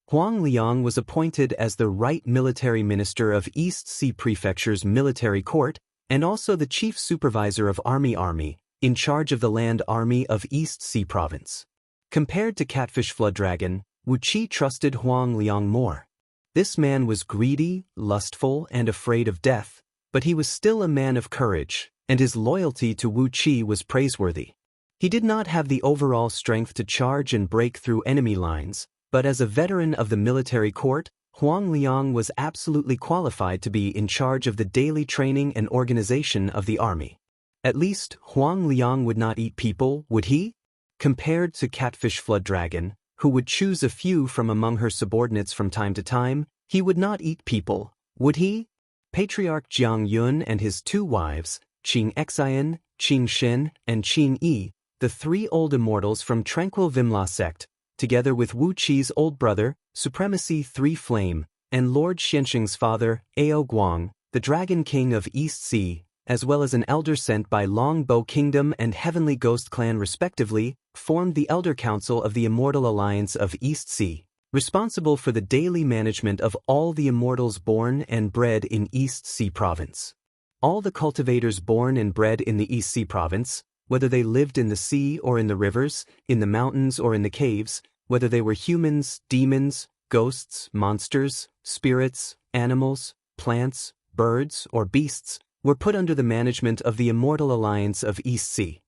Huang Liang was appointed as the right military minister of East Sea Prefecture's military court, and also the chief supervisor of Army, in charge of the land army of East Sea Province. Compared to Catfish Flood Dragon, Wu Qi trusted Huang Liang more. This man was greedy, lustful, and afraid of death, but he was still a man of courage, and his loyalty to Wu Qi was praiseworthy. He did not have the overall strength to charge and break through enemy lines, but as a veteran of the military court, Huang Liang was absolutely qualified to be in charge of the daily training and organization of the army. At least, Huang Liang would not eat people, would he? Compared to Catfish Flood Dragon, who would choose a few from among her subordinates from time to time, he would not eat people, would he? Patriarch Jiang Yun and his two wives, Qing Xian, Qing Shen, and Qing Yi, the three old immortals from Tranquil Vimla sect, together with Wu Qi's old brother, Supremacy 3 Flame, and Lord Xianxing's father, Ao Guang, the Dragon King of East Sea, as well as an elder sent by Longbow Kingdom and Heavenly Ghost Clan respectively, formed the Elder Council of the Immortal Alliance of East Sea, responsible for the daily management of all the immortals born and bred in East Sea Province. All the cultivators born and bred in the East Sea Province, whether they lived in the sea or in the rivers, in the mountains or in the caves, whether they were humans, demons, ghosts, monsters, spirits, animals, plants, birds, or beasts, were put under the management of the Immortal Alliance of East Sea.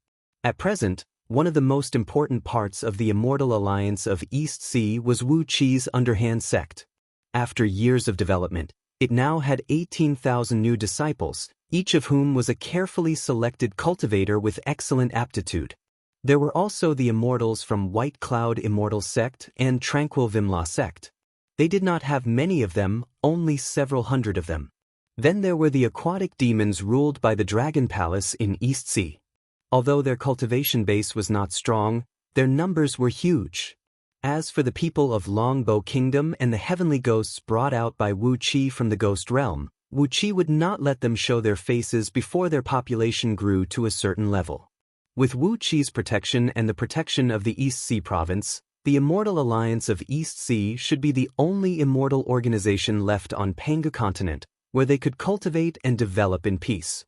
At present, one of the most important parts of the Immortal Alliance of East Sea was Wu Qi's underhand sect. After years of development, it now had 18,000 new disciples, each of whom was a carefully selected cultivator with excellent aptitude. There were also the immortals from White Cloud Immortal Sect and Tranquil Vimla Sect. They did not have many of them, only several hundred of them. Then there were the aquatic demons ruled by the Dragon Palace in East Sea. Although their cultivation base was not strong, their numbers were huge. As for the people of Longbow Kingdom and the heavenly ghosts brought out by Wu Qi from the Ghost Realm, Wu Qi would not let them show their faces before their population grew to a certain level. With Wu Qi's protection and the protection of the East Sea Province, the Immortal Alliance of East Sea should be the only immortal organization left on Panga Continent, where they could cultivate and develop in peace.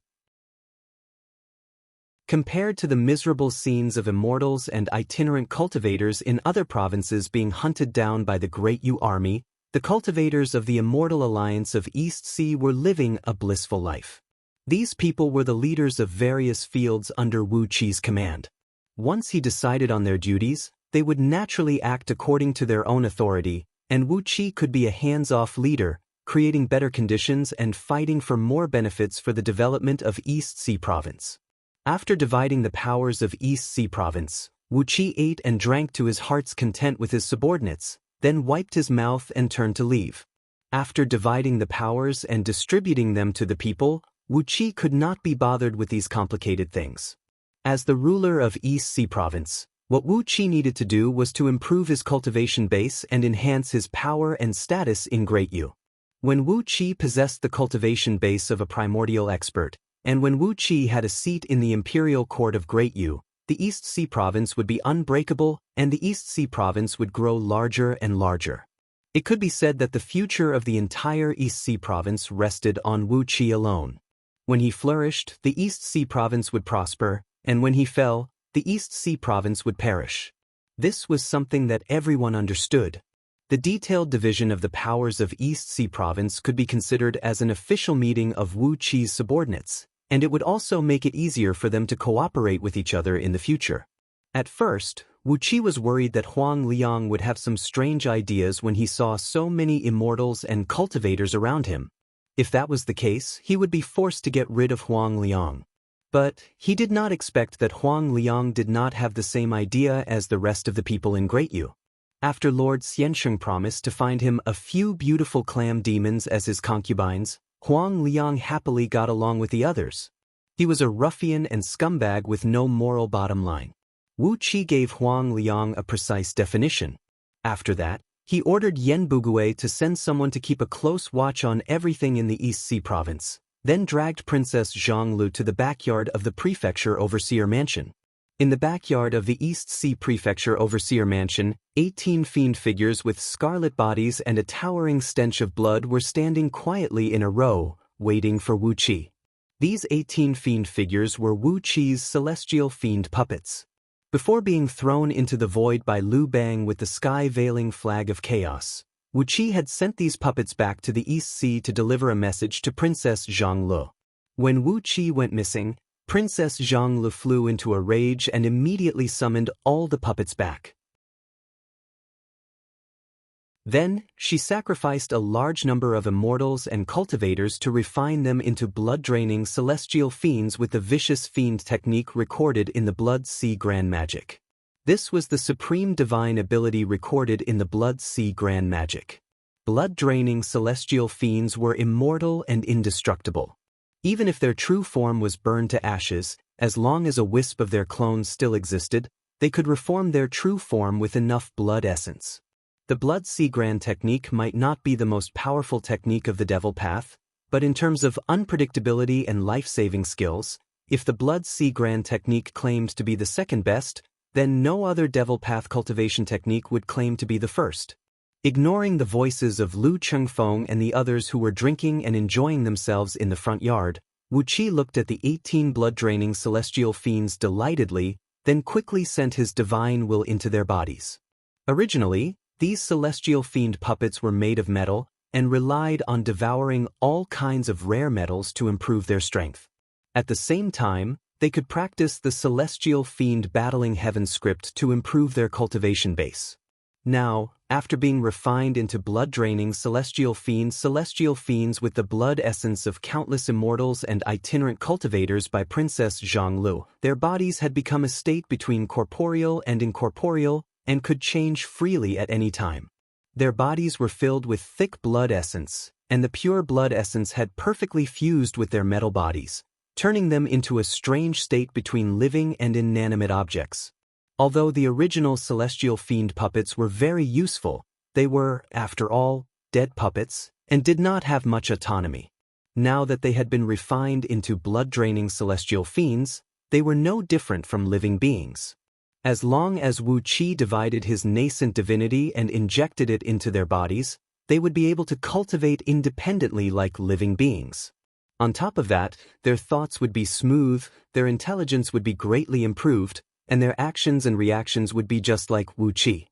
Compared to the miserable scenes of immortals and itinerant cultivators in other provinces being hunted down by the Great Yu army, the cultivators of the Immortal Alliance of East Sea were living a blissful life. These people were the leaders of various fields under Wu Qi's command. Once he decided on their duties, they would naturally act according to their own authority, and Wu Qi could be a hands-off leader, creating better conditions and fighting for more benefits for the development of East Sea Province. After dividing the powers of East Sea Province, Wu Qi ate and drank to his heart's content with his subordinates, then wiped his mouth and turned to leave. After dividing the powers and distributing them to the people, Wu Qi could not be bothered with these complicated things. As the ruler of East Sea Province, what Wu Qi needed to do was to improve his cultivation base and enhance his power and status in Great Yu. When Wu Qi possessed the cultivation base of a primordial expert, and when Wu Qi had a seat in the imperial court of Great Yu, the East Sea Province would be unbreakable and the East Sea Province would grow larger and larger. It could be said that the future of the entire East Sea Province rested on Wu Qi alone. When he flourished, the East Sea Province would prosper, and when he fell, the East Sea Province would perish. This was something that everyone understood. The detailed division of the powers of East Sea Province could be considered as an official meeting of Wu Qi's subordinates, and it would also make it easier for them to cooperate with each other in the future. At first, Wu Qi was worried that Huang Liang would have some strange ideas when he saw so many immortals and cultivators around him. If that was the case, he would be forced to get rid of Huang Liang. But he did not expect that Huang Liang did not have the same idea as the rest of the people in Great Yu. After Lord Xiansheng promised to find him a few beautiful clam demons as his concubines, Huang Liang happily got along with the others. He was a ruffian and scumbag with no moral bottom line. Wu Qi gave Huang Liang a precise definition. After that, he ordered Yan Bugui to send someone to keep a close watch on everything in the East Sea Province, then dragged Princess Zhonglu to the backyard of the Prefecture Overseer Mansion. In the backyard of the East Sea Prefecture Overseer Mansion, 18 fiend figures with scarlet bodies and a towering stench of blood were standing quietly in a row, waiting for Wu Qi. These 18 fiend figures were Wu Qi's celestial fiend puppets. Before being thrown into the void by Liu Bang with the sky-veiling flag of chaos, Wu Qi had sent these puppets back to the East Sea to deliver a message to Princess Zhonglu. When Wu Qi went missing, Princess Zhonglu flew into a rage and immediately summoned all the puppets back. Then, she sacrificed a large number of immortals and cultivators to refine them into blood-draining celestial fiends with the vicious fiend technique recorded in the Blood Sea Grand Magic. This was the supreme divine ability recorded in the Blood Sea Grand Magic. Blood-draining celestial fiends were immortal and indestructible. Even if their true form was burned to ashes, as long as a wisp of their clones still existed, they could reform their true form with enough blood essence. The Blood Sea Grand technique might not be the most powerful technique of the Devil Path, but in terms of unpredictability and life-saving skills, if the Blood Sea Grand technique claimed to be the second best, then no other Devil Path cultivation technique would claim to be the first. Ignoring the voices of Lu Chengfeng and the others who were drinking and enjoying themselves in the front yard, Wu Qi looked at the 18 blood-draining celestial fiends delightedly, then quickly sent his divine will into their bodies. Originally, these celestial fiend puppets were made of metal and relied on devouring all kinds of rare metals to improve their strength. At the same time, they could practice the celestial fiend battling heaven script to improve their cultivation base. Now, after being refined into blood-draining celestial fiends with the blood essence of countless immortals and itinerant cultivators by Princess Zhonglu, their bodies had become a state between corporeal and incorporeal, and could change freely at any time. Their bodies were filled with thick blood essence, and the pure blood essence had perfectly fused with their metal bodies, turning them into a strange state between living and inanimate objects. Although the original celestial fiend puppets were very useful, they were, after all, dead puppets, and did not have much autonomy. Now that they had been refined into blood-draining celestial fiends, they were no different from living beings. As long as Wu Qi divided his nascent divinity and injected it into their bodies, they would be able to cultivate independently like living beings. On top of that, their thoughts would be smooth, their intelligence would be greatly improved, and their actions and reactions would be just like Wu Qi.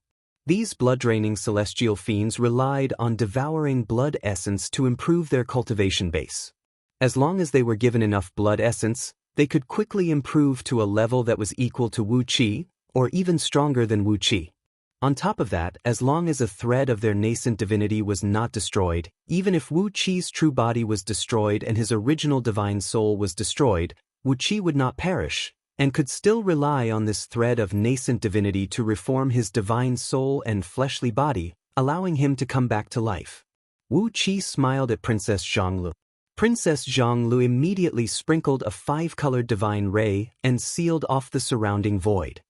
These blood-draining celestial fiends relied on devouring blood essence to improve their cultivation base. As long as they were given enough blood essence, they could quickly improve to a level that was equal to Wu Qi, or even stronger than Wu Qi. On top of that, as long as a thread of their nascent divinity was not destroyed, even if Wu Qi's true body was destroyed and his original divine soul was destroyed, Wu Qi would not perish, and could still rely on this thread of nascent divinity to reform his divine soul and fleshly body, allowing him to come back to life. Wu Qi smiled at Princess Zhonglu. Princess Zhonglu immediately sprinkled a 5-colored divine ray and sealed off the surrounding void.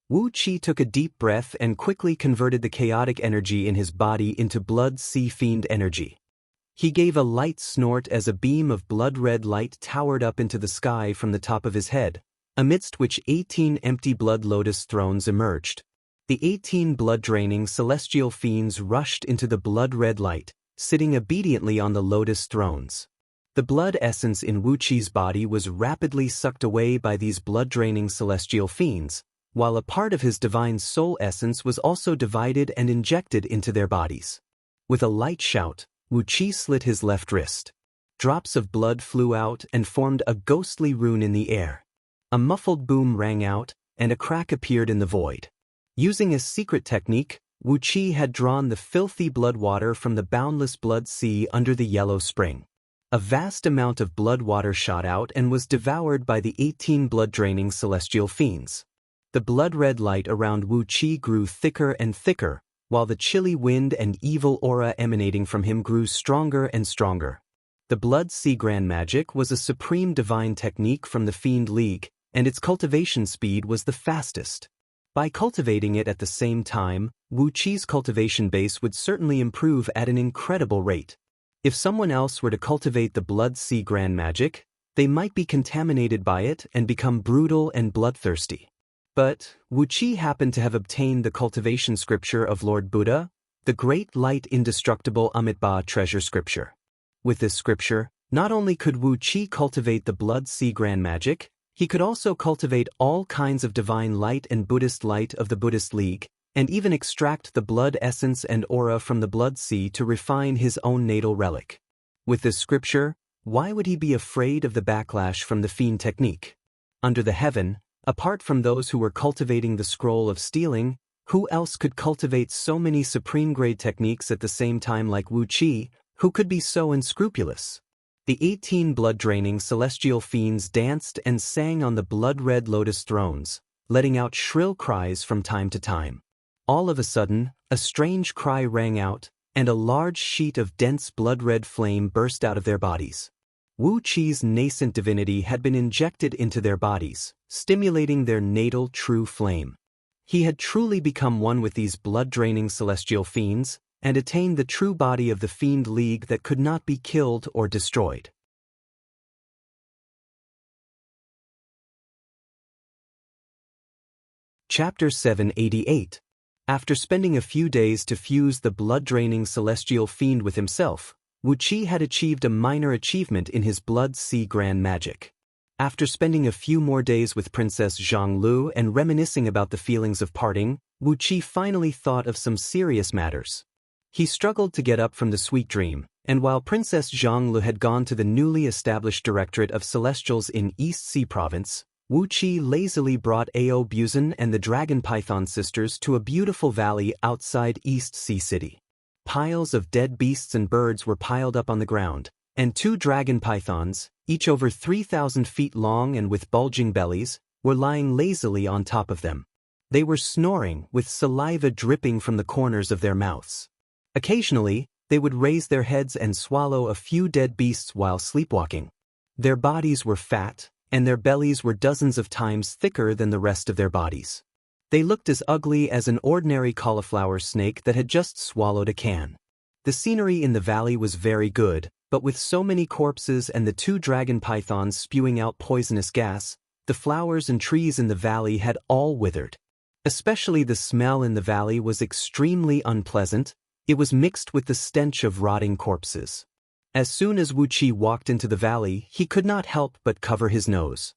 Wu Qi took a deep breath and quickly converted the chaotic energy in his body into blood sea fiend energy. He gave a light snort as a beam of blood-red light towered up into the sky from the top of his head, amidst which 18 empty blood lotus thrones emerged. The 18 blood-draining celestial fiends rushed into the blood-red light, sitting obediently on the lotus thrones. The blood essence in Wu Qi's body was rapidly sucked away by these blood-draining celestial fiends, while a part of his divine soul essence was also divided and injected into their bodies. With a light shout, Wu Qi slit his left wrist. Drops of blood flew out and formed a ghostly rune in the air. A muffled boom rang out, and a crack appeared in the void. Using a secret technique, Wu Qi had drawn the filthy blood water from the boundless blood sea under the yellow spring. A vast amount of blood water shot out and was devoured by the 18 blood-draining celestial fiends. The blood-red light around Wu Qi grew thicker and thicker, while the chilly wind and evil aura emanating from him grew stronger and stronger. The Blood Sea Grand Magic was a supreme divine technique from the Fiend League, and its cultivation speed was the fastest. By cultivating it at the same time, Wu Qi's cultivation base would certainly improve at an incredible rate. If someone else were to cultivate the Blood Sea Grand Magic, they might be contaminated by it and become brutal and bloodthirsty. But Wu Qi happened to have obtained the cultivation scripture of Lord Buddha, the Great Light Indestructible Amitabha Treasure Scripture. With this scripture, not only could Wu Qi cultivate the Blood Sea Grand Magic, he could also cultivate all kinds of divine light and Buddhist light of the Buddhist League, and even extract the blood essence and aura from the Blood Sea to refine his own natal relic. With this scripture, why would he be afraid of the backlash from the fiend technique? Under the heaven, apart from those who were cultivating the scroll of stealing, who else could cultivate so many supreme-grade techniques at the same time like Wu Qi, who could be so unscrupulous? The 18 blood-draining celestial fiends danced and sang on the blood-red lotus thrones, letting out shrill cries from time to time. All of a sudden, a strange cry rang out, and a large sheet of dense blood-red flame burst out of their bodies. Wu Qi's nascent divinity had been injected into their bodies, stimulating their natal true flame. He had truly become one with these blood-draining celestial fiends, and attained the true body of the Fiend League that could not be killed or destroyed. Chapter 788. After spending a few days to fuse the blood-draining celestial fiend with himself, Wu Qi had achieved a minor achievement in his Blood Sea Grand Magic. After spending a few more days with Princess Zhonglu and reminiscing about the feelings of parting, Wu Qi finally thought of some serious matters. He struggled to get up from the sweet dream, and while Princess Zhonglu had gone to the newly established Directorate of Celestials in East Sea Province, Wu Qi lazily brought Ao Buzan and the Dragon Python sisters to a beautiful valley outside East Sea City. Piles of dead beasts and birds were piled up on the ground, and 2 dragon pythons, each over 3,000 feet long and with bulging bellies, were lying lazily on top of them. They were snoring, with saliva dripping from the corners of their mouths. Occasionally, they would raise their heads and swallow a few dead beasts while sleepwalking. Their bodies were fat, and their bellies were dozens of times thicker than the rest of their bodies. They looked as ugly as an ordinary cauliflower snake that had just swallowed a can. The scenery in the valley was very good, but with so many corpses and the 2 dragon pythons spewing out poisonous gas, the flowers and trees in the valley had all withered. Especially the smell in the valley was extremely unpleasant. It was mixed with the stench of rotting corpses. As soon as Wu Qi walked into the valley, he could not help but cover his nose.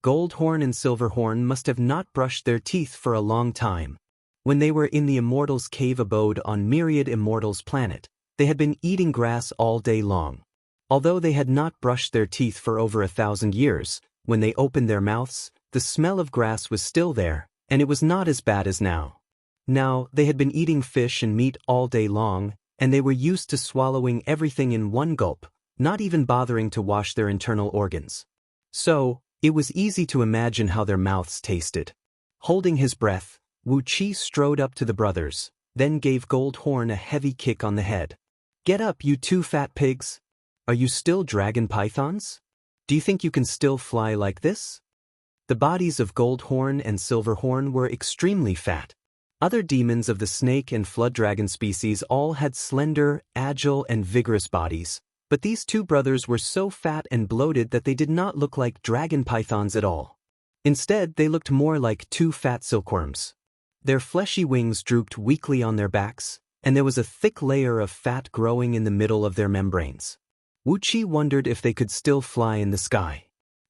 Goldhorn and Silverhorn must have not brushed their teeth for a long time. When they were in the Immortals' cave abode on Myriad Immortals' planet, they had been eating grass all day long. Although they had not brushed their teeth for over 1,000 years, when they opened their mouths, the smell of grass was still there, and it was not as bad as now. Now, they had been eating fish and meat all day long, and they were used to swallowing everything in one gulp, not even bothering to wash their internal organs. So, it was easy to imagine how their mouths tasted. Holding his breath, Wu Qi strode up to the brothers, then gave Goldhorn a heavy kick on the head. "Get up, you two fat pigs! Are you still dragon pythons? Do you think you can still fly like this?" The bodies of Goldhorn and Silverhorn were extremely fat. Other demons of the snake and flood dragon species all had slender, agile, and vigorous bodies, but these two brothers were so fat and bloated that they did not look like dragon pythons at all. Instead, they looked more like two fat silkworms. Their fleshy wings drooped weakly on their backs, and there was a thick layer of fat growing in the middle of their membranes. Wu Qi wondered if they could still fly in the sky.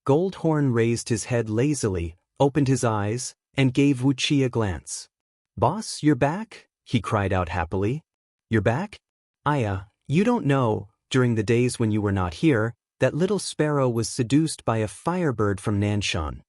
Goldhorn raised his head lazily, opened his eyes, and gave Wu Qi a glance. "Boss, you're back?" he cried out happily. "You're back? You don't know, during the days when you were not here, that little sparrow was seduced by a firebird from Nanshan."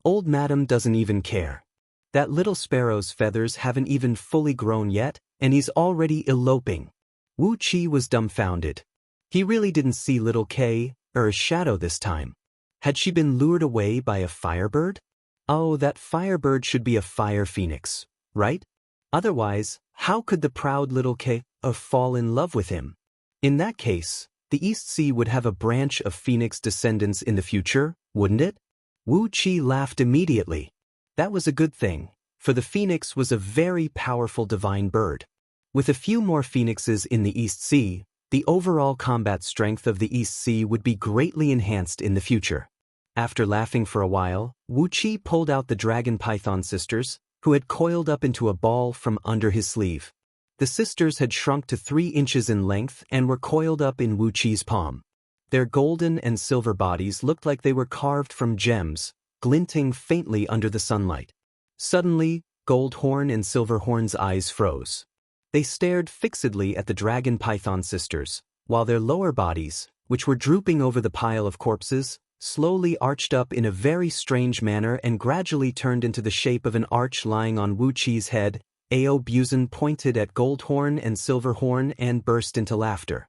Old madam doesn't even care. That little sparrow's feathers haven't even fully grown yet, and he's already eloping. Wu Qi was dumbfounded. He really didn't see little Kay, or a shadow this time. Had she been lured away by a firebird? Oh, that firebird should be a fire phoenix, right? Otherwise, how could the proud little Kay fall in love with him? In that case, the East Sea would have a branch of phoenix descendants in the future, wouldn't it? Wu Qi laughed immediately. That was a good thing, for the phoenix was a very powerful divine bird. With a few more phoenixes in the East Sea, the overall combat strength of the East Sea would be greatly enhanced in the future. After laughing for a while, Wu Qi pulled out the dragon python sisters, who had coiled up into a ball from under his sleeve. The sisters had shrunk to 3 inches in length and were coiled up in Wu Qi's palm. Their golden and silver bodies looked like they were carved from gems, glinting faintly under the sunlight. Suddenly, Goldhorn and Silverhorn's eyes froze. They stared fixedly at the dragon python sisters, while their lower bodies, which were drooping over the pile of corpses, slowly arched up in a very strange manner and gradually turned into the shape of an arch lying on Wu Qi's head. Ao Buzan pointed at Goldhorn and Silverhorn and burst into laughter.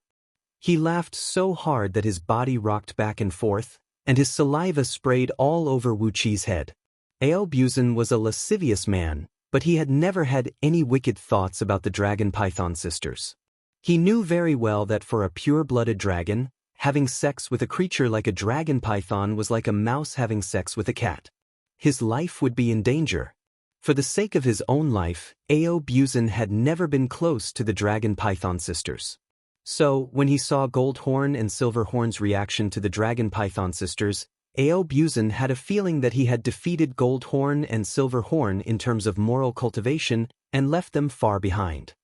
He laughed so hard that his body rocked back and forth, and his saliva sprayed all over Wu Qi's head. Ao Buzan was a lascivious man, but he had never had any wicked thoughts about the dragon python sisters. He knew very well that for a pure-blooded dragon, having sex with a creature like a dragon python was like a mouse having sex with a cat. His life would be in danger. For the sake of his own life, Ao Buzan had never been close to the dragon python sisters. So, when he saw Goldhorn and Silverhorn's reaction to the dragon python sisters, Ao Buzan had a feeling that he had defeated Goldhorn and Silverhorn in terms of moral cultivation and left them far behind.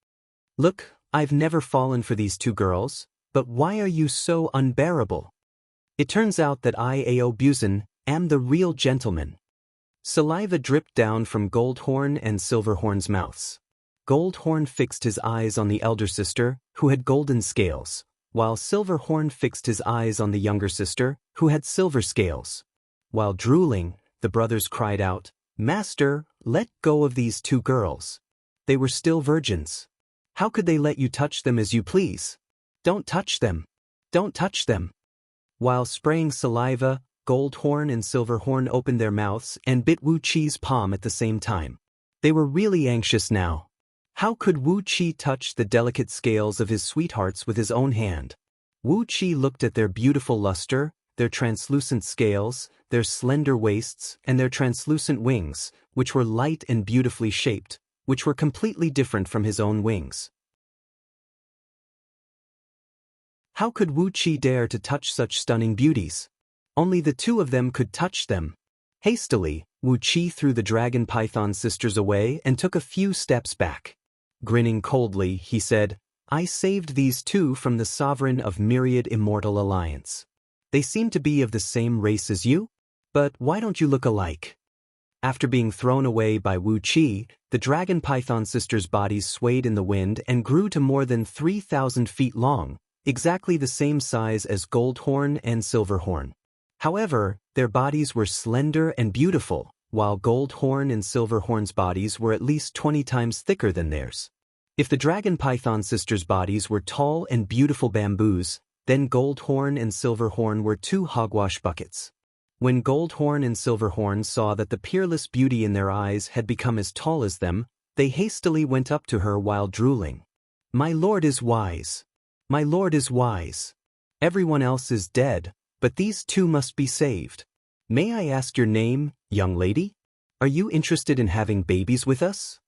"Look, I've never fallen for these two girls, but why are you so unbearable? It turns out that I, Ao Buzan, am the real gentleman." Saliva dripped down from Goldhorn and Silverhorn's mouths. Goldhorn fixed his eyes on the elder sister, who had golden scales, while Silverhorn fixed his eyes on the younger sister, who had silver scales. While drooling, the brothers cried out, "Master, let go of these two girls. They were still virgins. How could they let you touch them as you please? Don't touch them. Don't touch them." While spraying saliva, Goldhorn and Silverhorn opened their mouths and bit Wu Qi's palm at the same time. They were really anxious now. How could Wu Qi touch the delicate scales of his sweethearts with his own hand? Wu Qi looked at their beautiful luster, their translucent scales, their slender waists, and their translucent wings, which were light and beautifully shaped, which were completely different from his own wings. How could Wu Qi dare to touch such stunning beauties? Only the two of them could touch them. Hastily, Wu Qi threw the dragon python sisters away and took a few steps back. Grinning coldly, he said, I saved these two from the sovereign of Myriad Immortal Alliance. They seem to be of the same race as you? But why don't you look alike? After being thrown away by Wu Qi, the dragon python sisters' bodies swayed in the wind and grew to more than 3,000 feet long, exactly the same size as Goldhorn and Silverhorn. However, their bodies were slender and beautiful, while Goldhorn and Silverhorn's bodies were at least 20 times thicker than theirs. If the dragon python sisters' bodies were tall and beautiful bamboos, then Goldhorn and Silverhorn were two hogwash buckets. When Goldhorn and Silverhorn saw that the peerless beauty in their eyes had become as tall as them, they hastily went up to her while drooling. "My lord is wise. My lord is wise. Everyone else is dead, but these two must be saved. May I ask your name, young lady? Are you interested in having babies with us?"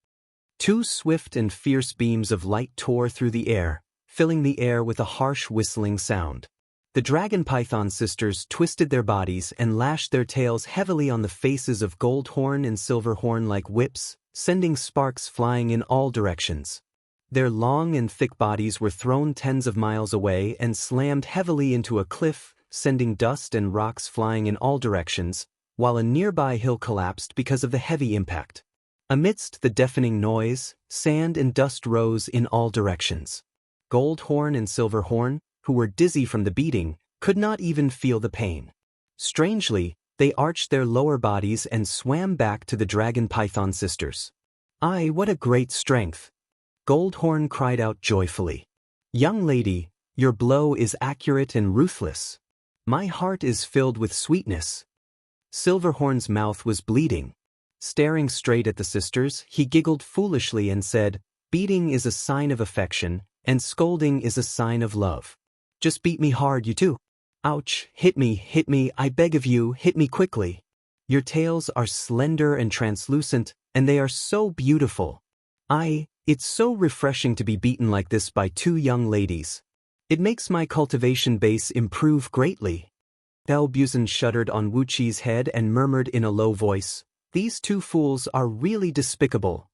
Two swift and fierce beams of light tore through the air, filling the air with a harsh whistling sound. The dragon python sisters twisted their bodies and lashed their tails heavily on the faces of Goldhorn and Silverhorn like whips, sending sparks flying in all directions. Their long and thick bodies were thrown tens of miles away and slammed heavily into a cliff, sending dust and rocks flying in all directions, while a nearby hill collapsed because of the heavy impact. Amidst the deafening noise, sand and dust rose in all directions. Goldhorn and Silverhorn, who were dizzy from the beating, could not even feel the pain. Strangely, they arched their lower bodies and swam back to the dragon python sisters. "Aye, what a great strength!" Goldhorn cried out joyfully. "Young lady, your blow is accurate and ruthless. My heart is filled with sweetness." Silverhorn's mouth was bleeding. Staring straight at the sisters, he giggled foolishly and said, "Beating is a sign of affection, and scolding is a sign of love. Just beat me hard, you two. Ouch, hit me, I beg of you, hit me quickly. Your tails are slender and translucent, and they are so beautiful. It's so refreshing to be beaten like this by two young ladies. It makes my cultivation base improve greatly." Belbuzen shuddered on Wu Qi's head and murmured in a low voice, "These two fools are really despicable."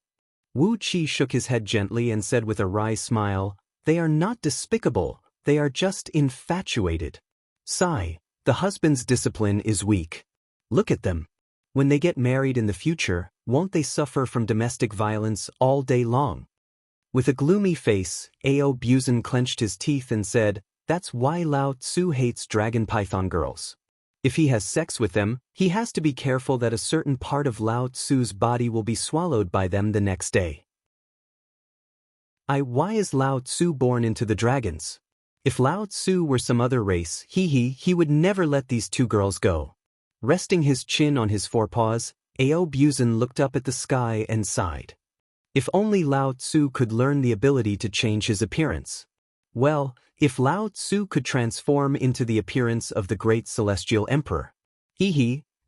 Wu Qi shook his head gently and said with a wry smile, "They are not despicable, they are just infatuated. Sigh, the husband's discipline is weak. Look at them. When they get married in the future, won't they suffer from domestic violence all day long?" With a gloomy face, Ao Buzen clenched his teeth and said, "That's why Lao Tzu hates dragon python girls. If he has sex with them, he has to be careful that a certain part of Lao Tzu's body will be swallowed by them the next day." Why is Lao Tzu born into the dragons? If Lao Tzu were some other race, he would never let these two girls go. Resting his chin on his forepaws, Ao Buzen looked up at the sky and sighed. If only Lao Tzu could learn the ability to change his appearance. Well, if Lao Tzu could transform into the appearance of the great celestial emperor.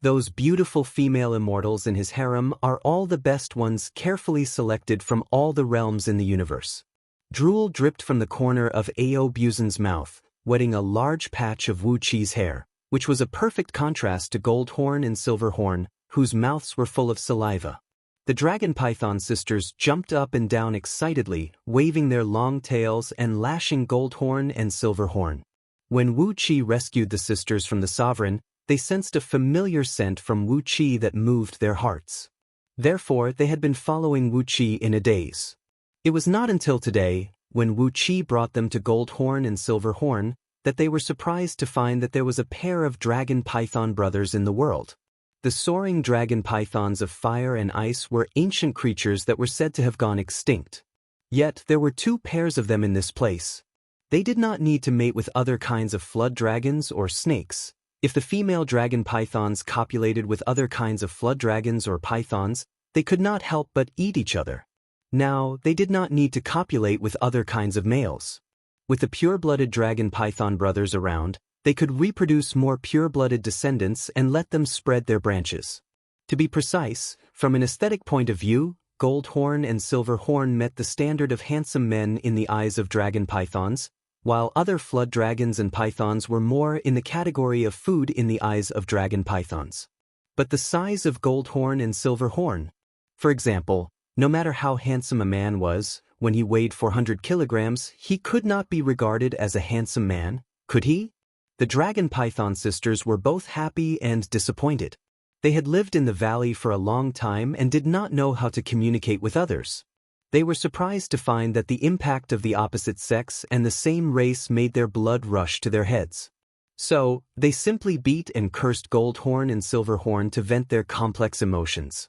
Those beautiful female immortals in his harem are all the best ones carefully selected from all the realms in the universe. Drool dripped from the corner of Ao Buzen's mouth, wetting a large patch of Wu Qi's hair, which was a perfect contrast to Goldhorn and Silverhorn, whose mouths were full of saliva. The dragon python sisters jumped up and down excitedly, waving their long tails and lashing Goldhorn and Silverhorn. When Wu Qi rescued the sisters from the sovereign, they sensed a familiar scent from Wu Qi that moved their hearts. Therefore, they had been following Wu Qi in a daze. It was not until today, when Wu Qi brought them to Goldhorn and Silverhorn, that they were surprised to find that there was a pair of dragon python brothers in the world. The soaring dragon pythons of fire and ice were ancient creatures that were said to have gone extinct. Yet there were two pairs of them in this place. They did not need to mate with other kinds of flood dragons or snakes. If the female dragon pythons copulated with other kinds of flood dragons or pythons, they could not help but eat each other. Now, they did not need to copulate with other kinds of males. With the pure-blooded dragon python brothers around, they could reproduce more pure-blooded descendants and let them spread their branches. To be precise, from an aesthetic point of view, Goldhorn and Silverhorn met the standard of handsome men in the eyes of dragon pythons, while other flood dragons and pythons were more in the category of food in the eyes of dragon pythons. But the size of Goldhorn and Silverhorn. For example, no matter how handsome a man was, When he weighed 400 kilograms, he could not be regarded as a handsome man, could he? The dragon python sisters were both happy and disappointed. They had lived in the valley for a long time and did not know how to communicate with others. They were surprised to find that the impact of the opposite sex and the same race made their blood rush to their heads. So, they simply beat and cursed Goldhorn and Silverhorn to vent their complex emotions.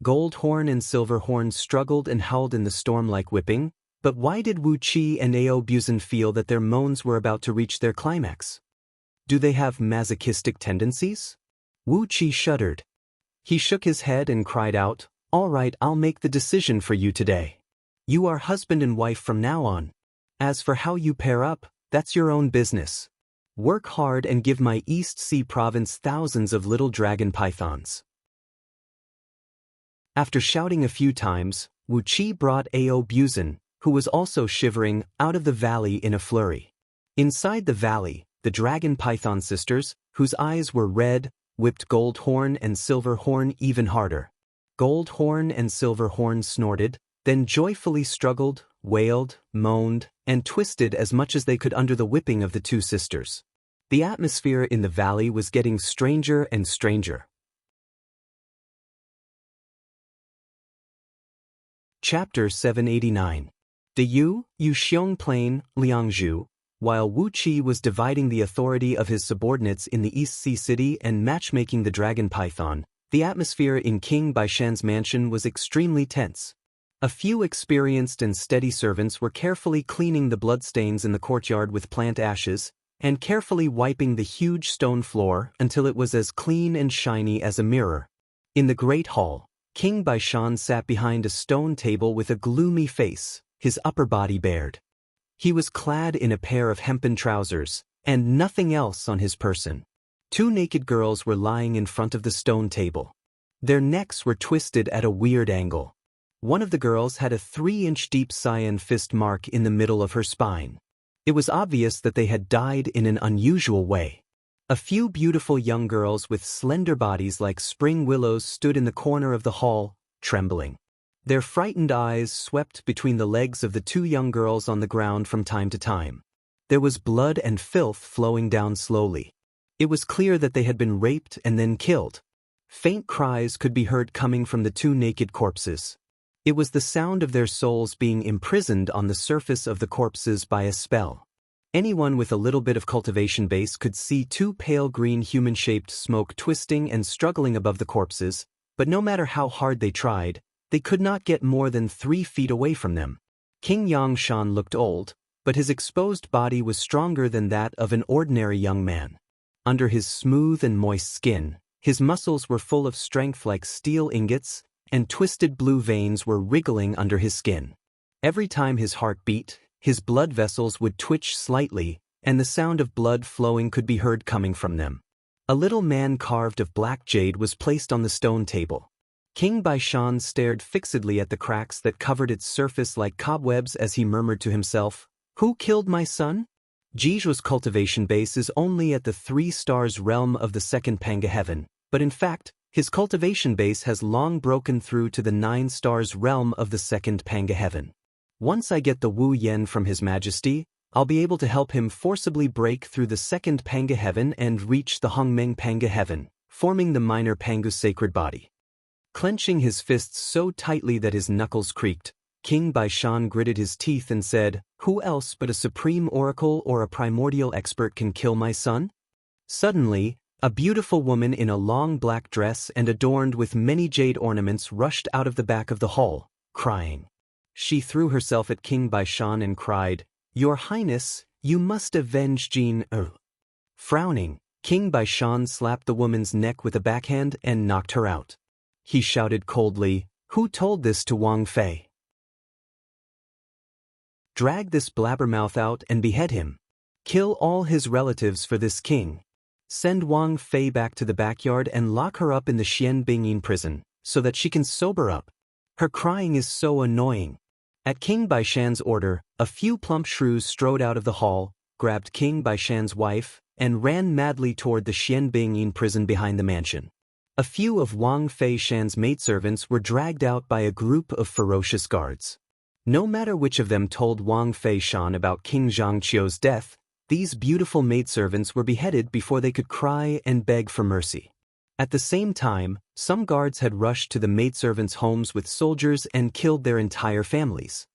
Goldhorn and Silverhorn struggled and howled in the storm like whipping, but why did Wu Qi and Ao Buzan feel that their moans were about to reach their climax? Do they have masochistic tendencies? Wu Qi shuddered. He shook his head and cried out, "All right, I'll make the decision for you today. You are husband and wife from now on. As for how you pair up, that's your own business. Work hard and give my East Sea province thousands of little dragon pythons." After shouting a few times, Wu Qi brought Ao Buzan, who was also shivering, out of the valley in a flurry. Inside the valley, the dragon python sisters, whose eyes were red, whipped Goldhorn and Silverhorn even harder. Goldhorn and Silverhorn snorted, then joyfully struggled, wailed, moaned, and twisted as much as they could under the whipping of the two sisters. The atmosphere in the valley was getting stranger and stranger. Chapter 789. De Yu Xiong Plain, Liangzhu. While Wu Qi was dividing the authority of his subordinates in the East Sea City and matchmaking the dragon python, the atmosphere in King Baishan's mansion was extremely tense. A few experienced and steady servants were carefully cleaning the bloodstains in the courtyard with plant ashes, and carefully wiping the huge stone floor until it was as clean and shiny as a mirror. In the great hall, King Baishan sat behind a stone table with a gloomy face, his upper body bared. He was clad in a pair of hempen trousers, and nothing else on his person. Two naked girls were lying in front of the stone table. Their necks were twisted at a weird angle. One of the girls had a 3-inch deep cyan fist mark in the middle of her spine. It was obvious that they had died in an unusual way. A few beautiful young girls with slender bodies like spring willows stood in the corner of the hall, trembling. Their frightened eyes swept between the legs of the two young girls on the ground from time to time. There was blood and filth flowing down slowly. It was clear that they had been raped and then killed. Faint cries could be heard coming from the two naked corpses. It was the sound of their souls being imprisoned on the surface of the corpses by a spell. Anyone with a little bit of cultivation base could see two pale green human-shaped smoke twisting and struggling above the corpses, but no matter how hard they tried, they could not get more than 3 feet away from them. King Yangshan looked old, but his exposed body was stronger than that of an ordinary young man. Under his smooth and moist skin, his muscles were full of strength like steel ingots, and twisted blue veins were wriggling under his skin. Every time his heart beat, his blood vessels would twitch slightly, and the sound of blood flowing could be heard coming from them. A little man carved of black jade was placed on the stone table. King Baishan stared fixedly at the cracks that covered its surface like cobwebs as he murmured to himself, "Who killed my son?" Jiju's cultivation base is only at the 3 stars realm of the second Panga heaven, but in fact, his cultivation base has long broken through to the 9 stars realm of the second Panga heaven. Once I get the Wu Yen from His Majesty, I'll be able to help him forcibly break through the second Panga heaven and reach the Hongmeng Panga heaven, forming the minor Pangu's sacred body. Clenching his fists so tightly that his knuckles creaked, King Baishan gritted his teeth and said, "Who else but a supreme oracle or a primordial expert can kill my son?" Suddenly, a beautiful woman in a long black dress and adorned with many jade ornaments rushed out of the back of the hall, crying. She threw herself at King Baishan and cried, "Your Highness, you must avenge Jin." Frowning, King Baishan slapped the woman's neck with a backhand and knocked her out. He shouted coldly, "Who told this to Wang Fei? Drag this blabbermouth out and behead him. Kill all his relatives for this king. Send Wang Fei back to the backyard and lock her up in the Xianbingyin prison, so that she can sober up. Her crying is so annoying." At King Baishan's order, a few plump shrews strode out of the hall, grabbed King Baishan's wife, and ran madly toward the Xianbingyin prison behind the mansion. A few of Wang Fei Shan's maidservants were dragged out by a group of ferocious guards. No matter which of them told Wang Feishan about King Zhangqiu's death, these beautiful maidservants were beheaded before they could cry and beg for mercy. At the same time, some guards had rushed to the maidservants' homes with soldiers and killed their entire families.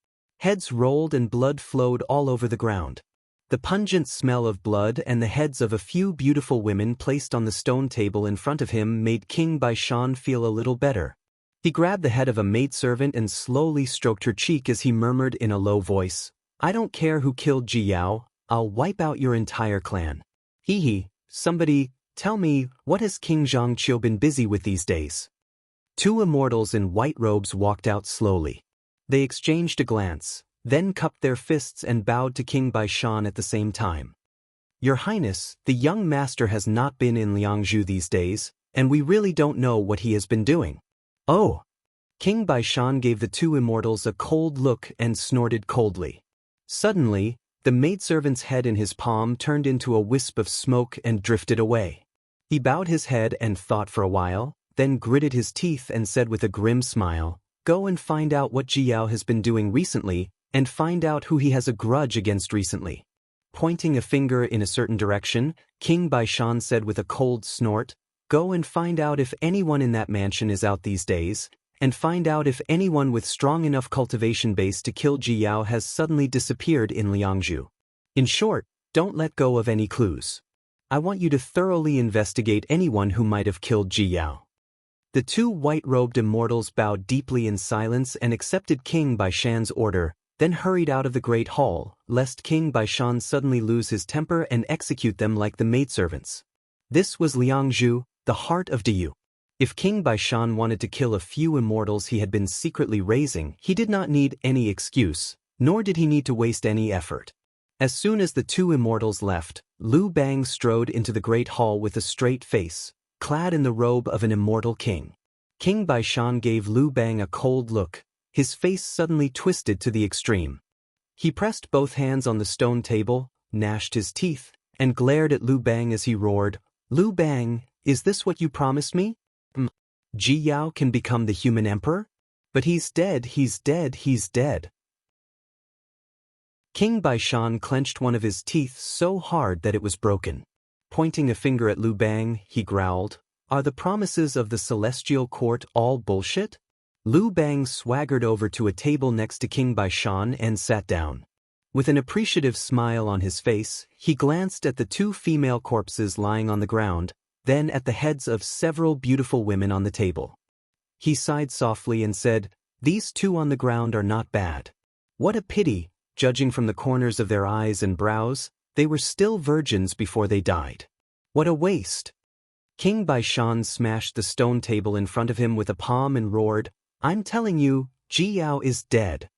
Heads rolled and blood flowed all over the ground. The pungent smell of blood and the heads of a few beautiful women placed on the stone table in front of him made King Baishan feel a little better. He grabbed the head of a maidservant and slowly stroked her cheek as he murmured in a low voice, "I don't care who killed Ji Yao, I'll wipe out your entire clan. Hee, somebody, tell me, what has King Zhangqiu been busy with these days?" Two immortals in white robes walked out slowly. They exchanged a glance, then cupped their fists and bowed to King Baishan at the same time. "Your Highness, the young master has not been in Liangzhu these days, and we really don't know what he has been doing." "Oh!" King Baishan gave the two immortals a cold look and snorted coldly. Suddenly, the maidservant's head in his palm turned into a wisp of smoke and drifted away. He bowed his head and thought for a while, then gritted his teeth and said with a grim smile, "Go and find out what Ji Yao has been doing recently, and find out who he has a grudge against recently." Pointing a finger in a certain direction, King Baishan said with a cold snort, "Go and find out if anyone in that mansion is out these days, and find out if anyone with strong enough cultivation base to kill Ji Yao has suddenly disappeared in Liangzhu. In short, don't let go of any clues. I want you to thoroughly investigate anyone who might have killed Ji Yao." The two white-robed immortals bowed deeply in silence and accepted King Baishan's order, then hurried out of the great hall, lest King Baishan suddenly lose his temper and execute them like the maidservants. This was Liangzhu, the heart of Diyu. If King Baishan wanted to kill a few immortals he had been secretly raising, he did not need any excuse, nor did he need to waste any effort. As soon as the two immortals left, Lu Bang strode into the great hall with a straight face, clad in the robe of an immortal king. King Baishan gave Lu Bang a cold look, his face suddenly twisted to the extreme. He pressed both hands on the stone table, gnashed his teeth, and glared at Lu Bang as he roared, "Lu Bang, is this what you promised me? Ji Yao can become the human emperor? But he's dead, he's dead, he's dead." King Baishan clenched one of his teeth so hard that it was broken. Pointing a finger at Lu Bang, he growled, "Are the promises of the celestial court all bullshit?" Lu Bang swaggered over to a table next to King Baishan and sat down. With an appreciative smile on his face, he glanced at the two female corpses lying on the ground, then at the heads of several beautiful women on the table. He sighed softly and said, "These two on the ground are not bad. What a pity, judging from the corners of their eyes and brows, they were still virgins before they died. What a waste." King Baishan smashed the stone table in front of him with a palm and roared, "I'm telling you, Ji Yao is dead."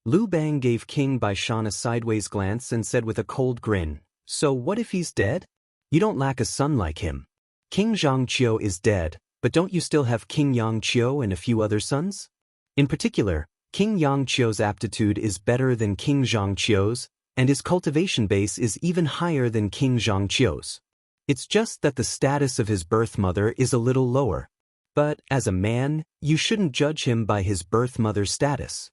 Lu Bang gave King Baishan a sideways glance and said with a cold grin, "So what if he's dead? You don't lack a son like him. King Zhangqiu is dead, but don't you still have King Yangqiu and a few other sons? In particular, King Yangqiu's aptitude is better than King Zhangqiu's, and his cultivation base is even higher than King Zhangqiu's. It's just that the status of his birth mother is a little lower. But, as a man, you shouldn't judge him by his birth mother's status."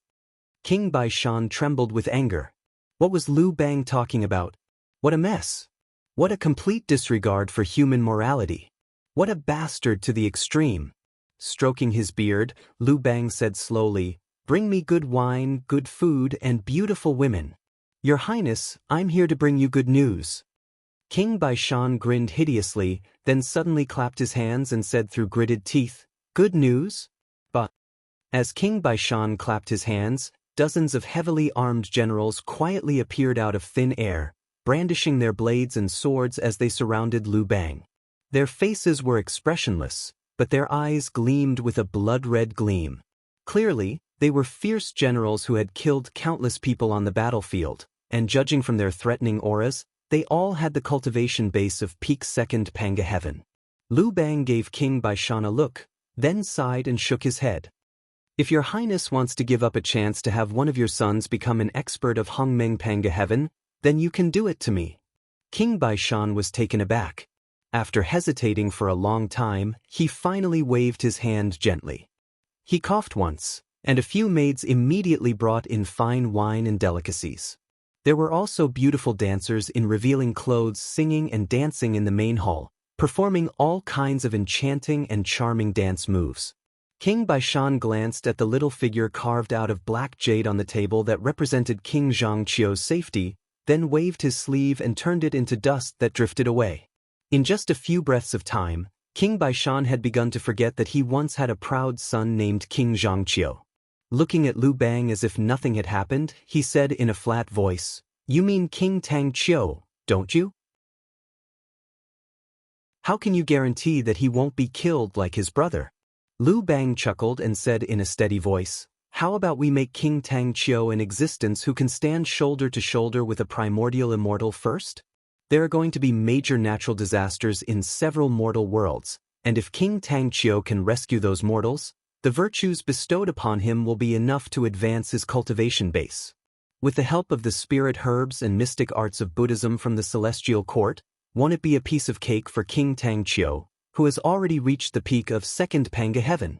King Baishan trembled with anger. What was Lu Bang talking about? What a mess! What a complete disregard for human morality! What a bastard to the extreme! Stroking his beard, Lu Bang said slowly, "Bring me good wine, good food, and beautiful women. Your Highness, I'm here to bring you good news." King Baishan grinned hideously, then suddenly clapped his hands and said through gritted teeth, "Good news? But..." As King Baishan clapped his hands, dozens of heavily armed generals quietly appeared out of thin air, brandishing their blades and swords as they surrounded Lu Bang. Their faces were expressionless, but their eyes gleamed with a blood-red gleam. Clearly, they were fierce generals who had killed countless people on the battlefield, and judging from their threatening auras, they all had the cultivation base of peak second Panga heaven. Lu Bang gave King Baishan a look, then sighed and shook his head. "If your Highness wants to give up a chance to have one of your sons become an expert of Hongmeng Panga heaven, then you can do it to me." King Baishan was taken aback. After hesitating for a long time, he finally waved his hand gently. He coughed once, and a few maids immediately brought in fine wine and delicacies. There were also beautiful dancers in revealing clothes singing and dancing in the main hall, performing all kinds of enchanting and charming dance moves. King Baishan glanced at the little figure carved out of black jade on the table that represented King Zhangqiu's safety, then waved his sleeve and turned it into dust that drifted away. In just a few breaths of time, King Baishan had begun to forget that he once had a proud son named King Zhangqiu. Looking at Liu Bang as if nothing had happened, he said in a flat voice, "You mean King Tang Qiu, don't you? How can you guarantee that he won't be killed like his brother?" Liu Bang chuckled and said in a steady voice, "How about we make King Tang Qiu an existence who can stand shoulder to shoulder with a primordial immortal first? There are going to be major natural disasters in several mortal worlds, and if King Tang Qiu can rescue those mortals, the virtues bestowed upon him will be enough to advance his cultivation base. With the help of the spirit herbs and mystic arts of Buddhism from the celestial court, won't it be a piece of cake for King Tang Qiu, who has already reached the peak of second Panga heaven?"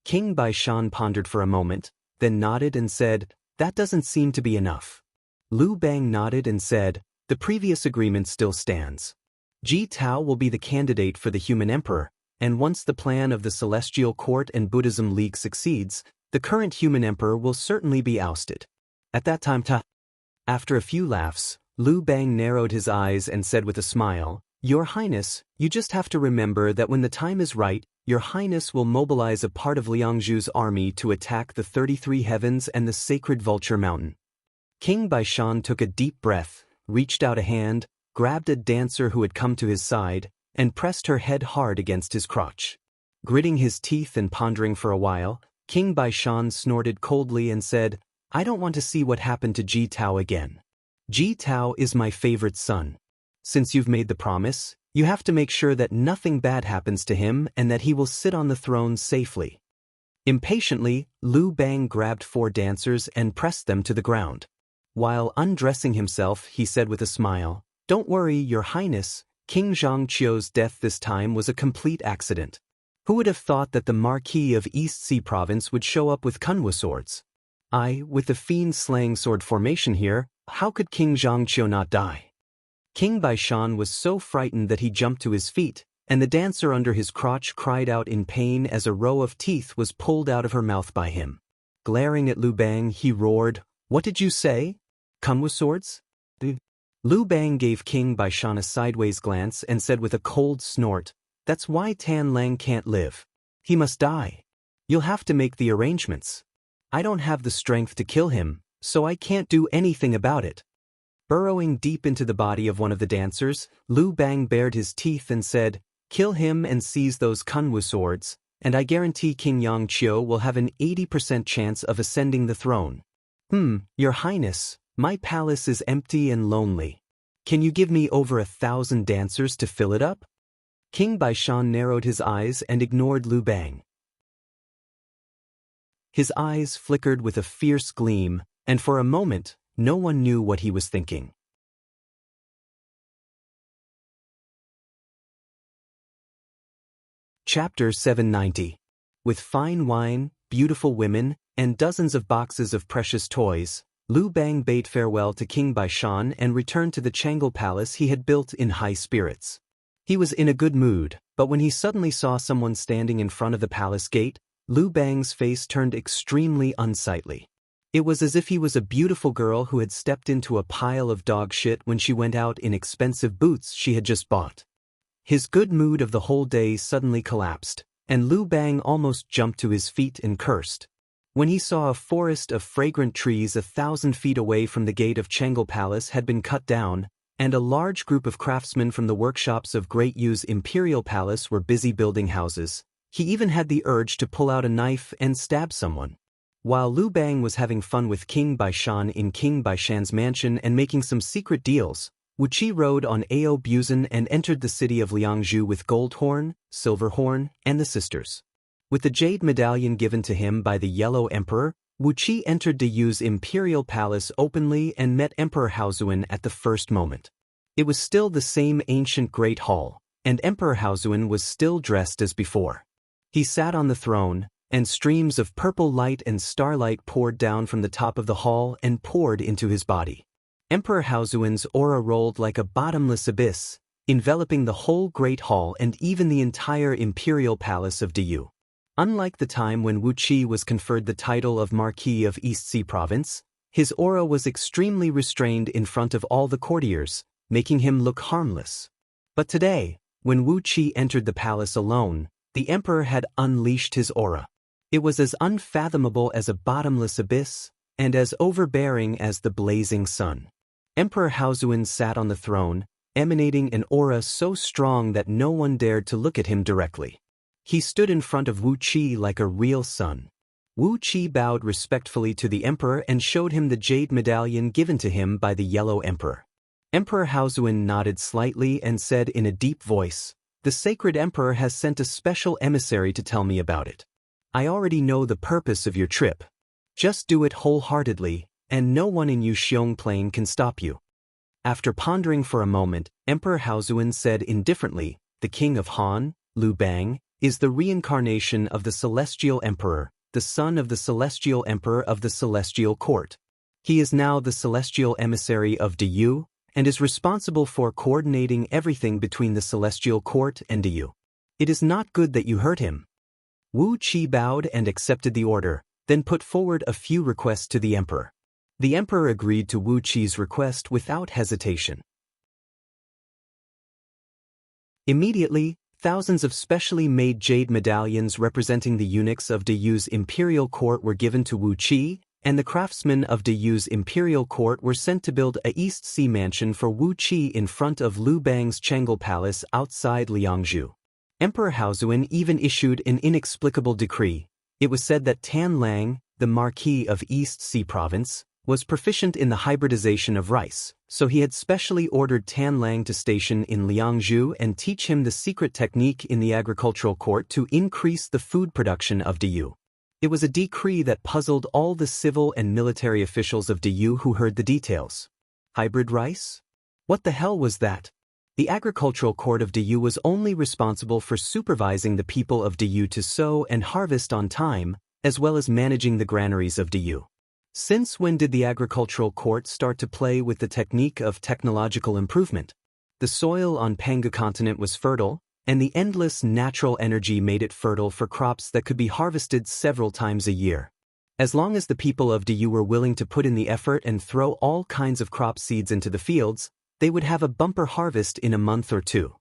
King Baishan pondered for a moment, then nodded and said, "That doesn't seem to be enough." Liu Bang nodded and said, "The previous agreement still stands. Ji Tao will be the candidate for the human emperor, and once the plan of the Celestial Court and Buddhism League succeeds, the current human emperor will certainly be ousted. At that time After a few laughs, Liu Bang narrowed his eyes and said with a smile, "Your Highness, you just have to remember that when the time is right, Your Highness will mobilize a part of Liangzhu's army to attack the 33 heavens and the sacred Vulture Mountain." King Baishan took a deep breath, reached out a hand, grabbed a dancer who had come to his side, and pressed her head hard against his crotch. Gritting his teeth and pondering for a while, King Baishan snorted coldly and said, "I don't want to see what happened to Ji Tao again. Ji Tao is my favorite son. Since you've made the promise, you have to make sure that nothing bad happens to him and that he will sit on the throne safely." Impatiently, Liu Bang grabbed 4 dancers and pressed them to the ground. While undressing himself, he said with a smile, "Don't worry, Your Highness, King Zhangqiu's death this time was a complete accident. Who would have thought that the Marquis of East Sea Province would show up with Kunwa swords? With the fiend slaying sword formation here, how could King Zhangqiu not die?" King Baishan was so frightened that he jumped to his feet, and the dancer under his crotch cried out in pain as a row of teeth was pulled out of her mouth by him. Glaring at Liu Bang, he roared, "What did you say? Kunwa swords?" Liu Bang gave King Baishan a sideways glance and said with a cold snort, "That's why Tan Lang can't live. He must die. You'll have to make the arrangements. I don't have the strength to kill him, so I can't do anything about it." Burrowing deep into the body of one of the dancers, Liu Bang bared his teeth and said, "Kill him and seize those Kunwa swords, and I guarantee King Yangqiu will have an 80% chance of ascending the throne." Your Highness, my palace is empty and lonely. Can you give me over 1,000 dancers to fill it up?" King Baishan narrowed his eyes and ignored Liu Bang. His eyes flickered with a fierce gleam, and for a moment, no one knew what he was thinking. Chapter 790. With fine wine, beautiful women, and dozens of boxes of precious toys, Liu Bang bade farewell to King Baishan and returned to the Changle Palace he had built in high spirits. He was in a good mood, but when he suddenly saw someone standing in front of the palace gate, Liu Bang's face turned extremely unsightly. It was as if he was a beautiful girl who had stepped into a pile of dog shit when she went out in expensive boots she had just bought. His good mood of the whole day suddenly collapsed, and Liu Bang almost jumped to his feet and cursed. When he saw a forest of fragrant trees 1,000 feet away from the gate of Changle Palace had been cut down, and a large group of craftsmen from the workshops of Great Yu's Imperial Palace were busy building houses, he even had the urge to pull out a knife and stab someone. While Liu Bang was having fun with King Baishan in King Baishan's mansion and making some secret deals, Wu Qi rode on Ao Buzan and entered the city of Liangzhu with Goldhorn, Silverhorn, and the sisters. With the jade medallion given to him by the Yellow Emperor, Wu Qi entered the Yu's imperial palace openly and met Emperor Haozuan at the first moment. It was still the same ancient Great Hall, and Emperor Haozuan was still dressed as before. He sat on the throne, and streams of purple light and starlight poured down from the top of the hall and poured into his body. Emperor Haozuen's aura rolled like a bottomless abyss, enveloping the whole Great Hall and even the entire imperial palace of Diyu. Unlike the time when Wu Qi was conferred the title of Marquis of East Sea Province, his aura was extremely restrained in front of all the courtiers, making him look harmless. But today, when Wu Qi entered the palace alone, the emperor had unleashed his aura. It was as unfathomable as a bottomless abyss, and as overbearing as the blazing sun. Emperor Haozuen sat on the throne, emanating an aura so strong that no one dared to look at him directly. He stood in front of Wu Qi like a real sun. Wu Qi bowed respectfully to the emperor and showed him the jade medallion given to him by the Yellow Emperor. Emperor Haozuen nodded slightly and said in a deep voice, "The sacred emperor has sent a special emissary to tell me about it. I already know the purpose of your trip. Just do it wholeheartedly, and no one in Yuxiong Plain can stop you." After pondering for a moment, Emperor Haozuen said indifferently, "The king of Han, Liu Bang, is the reincarnation of the celestial emperor, the son of the celestial emperor of the celestial court. He is now the celestial emissary of Diyu, and is responsible for coordinating everything between the celestial court and Diyu. It is not good that you hurt him." Wu Qi bowed and accepted the order, then put forward a few requests to the emperor. The emperor agreed to Wu Qi's request without hesitation. Immediately, thousands of specially made jade medallions representing the eunuchs of Diyu's imperial court were given to Wu Qi, and the craftsmen of Diyu's imperial court were sent to build a East Sea mansion for Wu Qi in front of Liu Bang's Changel Palace outside Liangzhu. Emperor Haozuen even issued an inexplicable decree. It was said that Tan Lang, the Marquis of East Sea Province, was proficient in the hybridization of rice, so he had specially ordered Tan Lang to station in Liangzhu and teach him the secret technique in the agricultural court to increase the food production of Diyu. It was a decree that puzzled all the civil and military officials of Diyu who heard the details. Hybrid rice? What the hell was that? The agricultural court of Diyu was only responsible for supervising the people of Diyu to sow and harvest on time, as well as managing the granaries of Diyu. Since when did the agricultural court start to play with the technique of technological improvement? The soil on Panga continent was fertile, and the endless natural energy made it fertile for crops that could be harvested several times a year. As long as the people of Diyu were willing to put in the effort and throw all kinds of crop seeds into the fields, they would have a bumper harvest in a month or two.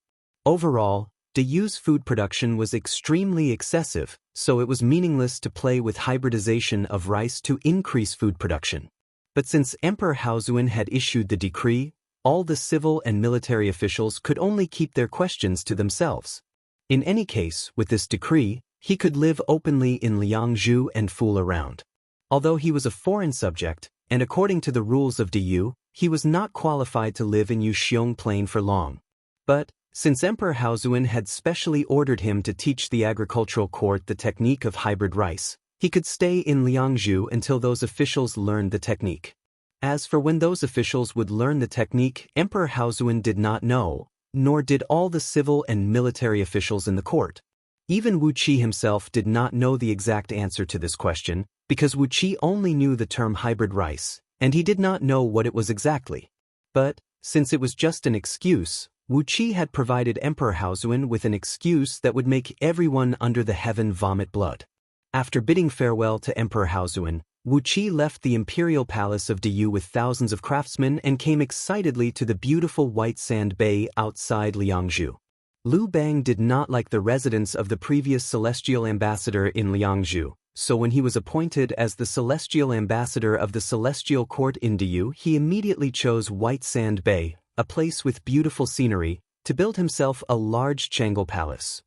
Overall, Diyu's food production was extremely excessive, so it was meaningless to play with hybridization of rice to increase food production. But since Emperor Haozuen had issued the decree, all the civil and military officials could only keep their questions to themselves. In any case, with this decree, he could live openly in Liangzhu and fool around. Although he was a foreign subject, and according to the rules of Diyu, he was not qualified to live in Yuxiong Plain for long. But, since Emperor Haozuen had specially ordered him to teach the agricultural court the technique of hybrid rice, he could stay in Liangzhu until those officials learned the technique. As for when those officials would learn the technique, Emperor Haozuen did not know, nor did all the civil and military officials in the court. Even Wu Qi himself did not know the exact answer to this question, because Wu Qi only knew the term hybrid rice, and he did not know what it was exactly. But, since it was just an excuse, Wu Qi had provided Emperor Haozuen with an excuse that would make everyone under the heaven vomit blood. After bidding farewell to Emperor Haozuen, Wu Qi left the imperial palace of Diyu with thousands of craftsmen and came excitedly to the beautiful white sand bay outside Liangzhu. Liu Bang did not like the residence of the previous celestial ambassador in Liangzhu, so when he was appointed as the celestial ambassador of the celestial court in Diyu, he immediately chose White Sand Bay, a place with beautiful scenery, to build himself a large Changel palace.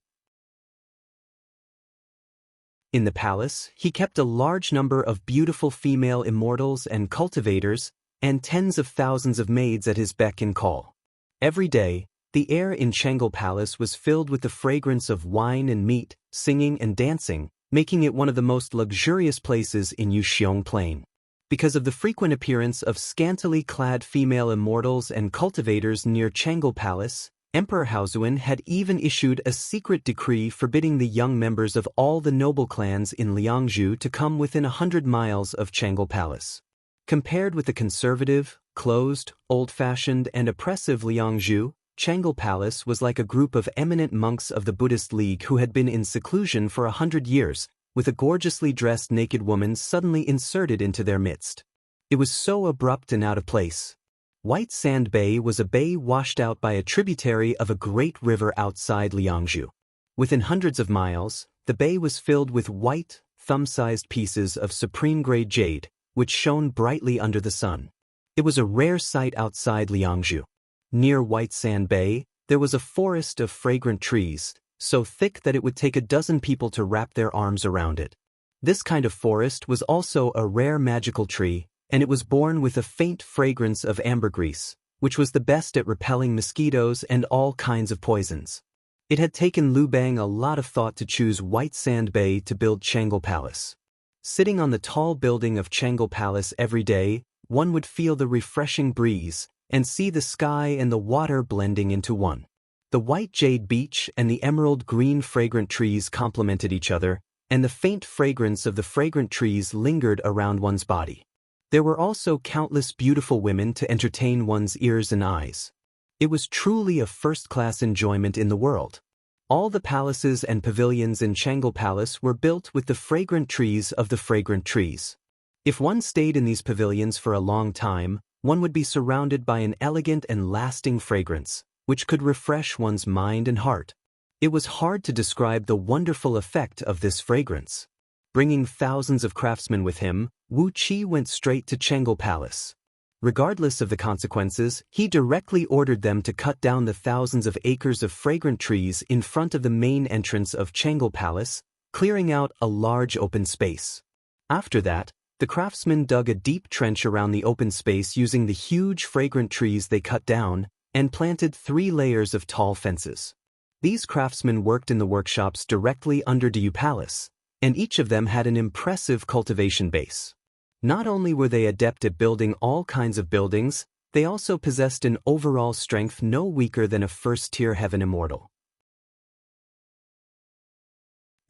In the palace, he kept a large number of beautiful female immortals and cultivators, and tens of thousands of maids at his beck and call. Every day, the air in Changel Palace was filled with the fragrance of wine and meat, singing and dancing, making it one of the most luxurious places in Yuxiong Plain. Because of the frequent appearance of scantily clad female immortals and cultivators near Changel Palace, Emperor Haozuan had even issued a secret decree forbidding the young members of all the noble clans in Liangzhu to come within 100 miles of Changle Palace. Compared with the conservative, closed, old-fashioned and oppressive Liangzhu, Changle Palace was like a group of eminent monks of the Buddhist League who had been in seclusion for 100 years, with a gorgeously dressed naked woman suddenly inserted into their midst. It was so abrupt and out of place. White Sand Bay was a bay washed out by a tributary of a great river outside Liangzhu. Within hundreds of miles, the bay was filled with white, thumb-sized pieces of supreme-grade jade, which shone brightly under the sun. It was a rare sight outside Liangzhu. Near White Sand Bay, there was a forest of fragrant trees, so thick that it would take a dozen people to wrap their arms around it. This kind of forest was also a rare magical tree, and it was born with a faint fragrance of ambergris, which was the best at repelling mosquitoes and all kinds of poisons. It had taken Liu Bang a lot of thought to choose White Sand Bay to build Changle Palace. Sitting on the tall building of Changle Palace every day, one would feel the refreshing breeze, and see the sky and the water blending into one. The white jade beach and the emerald green fragrant trees complemented each other, and the faint fragrance of the fragrant trees lingered around one's body. There were also countless beautiful women to entertain one's ears and eyes. It was truly a first-class enjoyment in the world. All the palaces and pavilions in Changle Palace were built with the fragrant trees of the fragrant trees. If one stayed in these pavilions for a long time, one would be surrounded by an elegant and lasting fragrance, which could refresh one's mind and heart. It was hard to describe the wonderful effect of this fragrance. Bringing thousands of craftsmen with him, Wu Qi went straight to Changle Palace. Regardless of the consequences, he directly ordered them to cut down the thousands of acres of fragrant trees in front of the main entrance of Changle Palace, clearing out a large open space. After that, the craftsmen dug a deep trench around the open space using the huge fragrant trees they cut down, and planted 3 layers of tall fences. These craftsmen worked in the workshops directly under Diyu Palace, and each of them had an impressive cultivation base. Not only were they adept at building all kinds of buildings, they also possessed an overall strength no weaker than a first-tier heaven immortal.